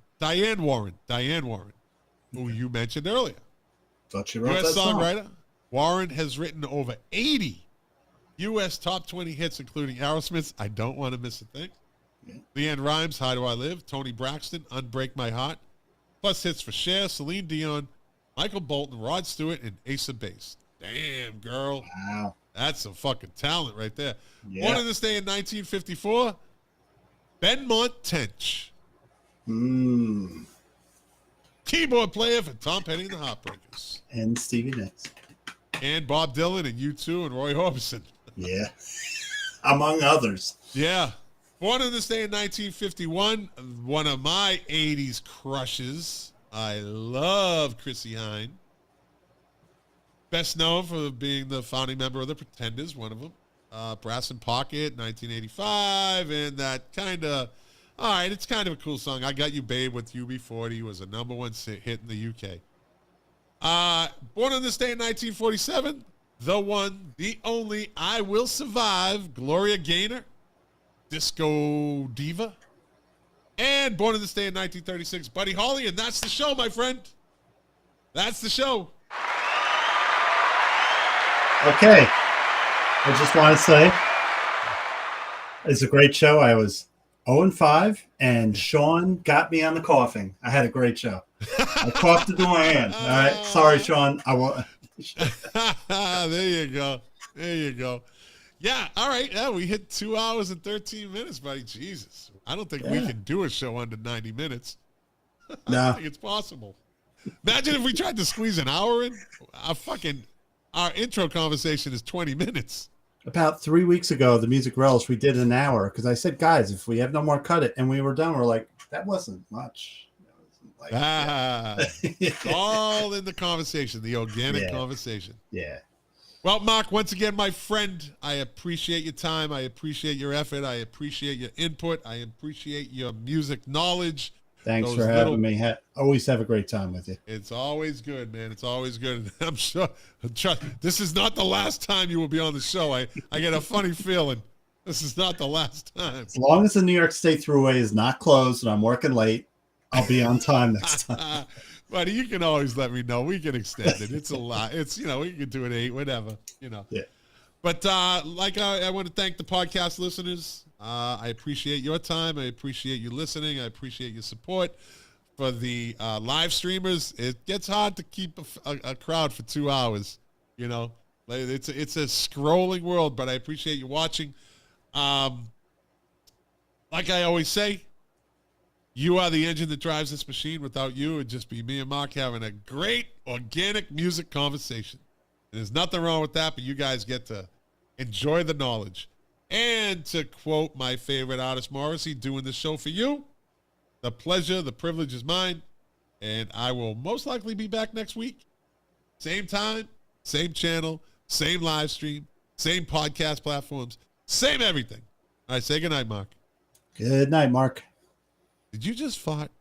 who you mentioned earlier. Thought she wrote U.S. that song. songwriter. Warren has written over 80 U.S. top 20 hits, including Aerosmith's I Don't Want to Miss a Thing, Leanne Rimes' How Do I Live, Tony Braxton, Unbreak My Heart, plus hits for Cher, Celine Dion, Michael Bolton, Rod Stewart, and Ace of Base. Damn, girl. Wow. That's some fucking talent right there. Yeah. Born on this day in 1954, Benmont Tench. Keyboard player for Tom Petty and the Heartbreakers. And Stevie Nicks. And Bob Dylan and U2 and Roy Orbison. Yeah. Among others. Yeah. Born on this day in 1951, one of my 80s crushes. I love Chrissie Hynde. Best known for being the founding member of the Pretenders, one of them. Brass in Pocket, 1985, and that kind of, all right, it's kind of a cool song. I Got You Babe with UB40 was a #1 hit in the UK. Born on this day in 1947, the one, the only, I Will Survive, Gloria Gaynor, disco diva. And born on this day in 1936, Buddy Holly, and that's the show, my friend. That's the show. Okay. I just want to say, it's a great show. I was 0-5, and Sean got me on the coughing. I had a great show. I coughed into my hand. All right. Sorry, Sean. I won't. There you go. There you go. Yeah. All right. Yeah, we hit 2 hours and 13 minutes, buddy. Jesus. I don't think we can do a show under 90 minutes. I don't think it's possible. Imagine if we tried to squeeze an hour in. Our intro conversation is 20 minutes. About 3 weeks ago, the Music Relish, we did an hour because I said, guys, if we have no more, cut it. And we were done. We're like, that wasn't much. It's all in the conversation, the organic conversation. Yeah. Well, Mark, once again, my friend, I appreciate your time. I appreciate your effort. I appreciate your input. I appreciate your music knowledge. Thanks for having me. Always have a great time with you. It's always good, man. It's always good. I'm sure this is not the last time you will be on the show. I get a funny feeling. This is not the last time. As long as the New York State Thruway is not closed and I'm working late, I'll be on time next time. Buddy, you can always let me know. We can extend it. It's a lot. It's, we can do it 8, whatever, Yeah. But I want to thank the podcast listeners. I appreciate your time. I appreciate you listening. I appreciate your support. For the live streamers, it gets hard to keep a crowd for 2 hours. It's a scrolling world, but I appreciate you watching. Like I always say, you are the engine that drives this machine. Without you, it'd just be me and Mark having a great organic music conversation. And there's nothing wrong with that, but you guys get to enjoy the knowledge. And to quote my favorite artist, Morrissey, doing this show for you, the pleasure, the privilege is mine. And I will most likely be back next week. Same time, same channel, same live stream, same podcast platforms, same everything. All right, say goodnight, Mark. Good night, Mark. Did you just fart?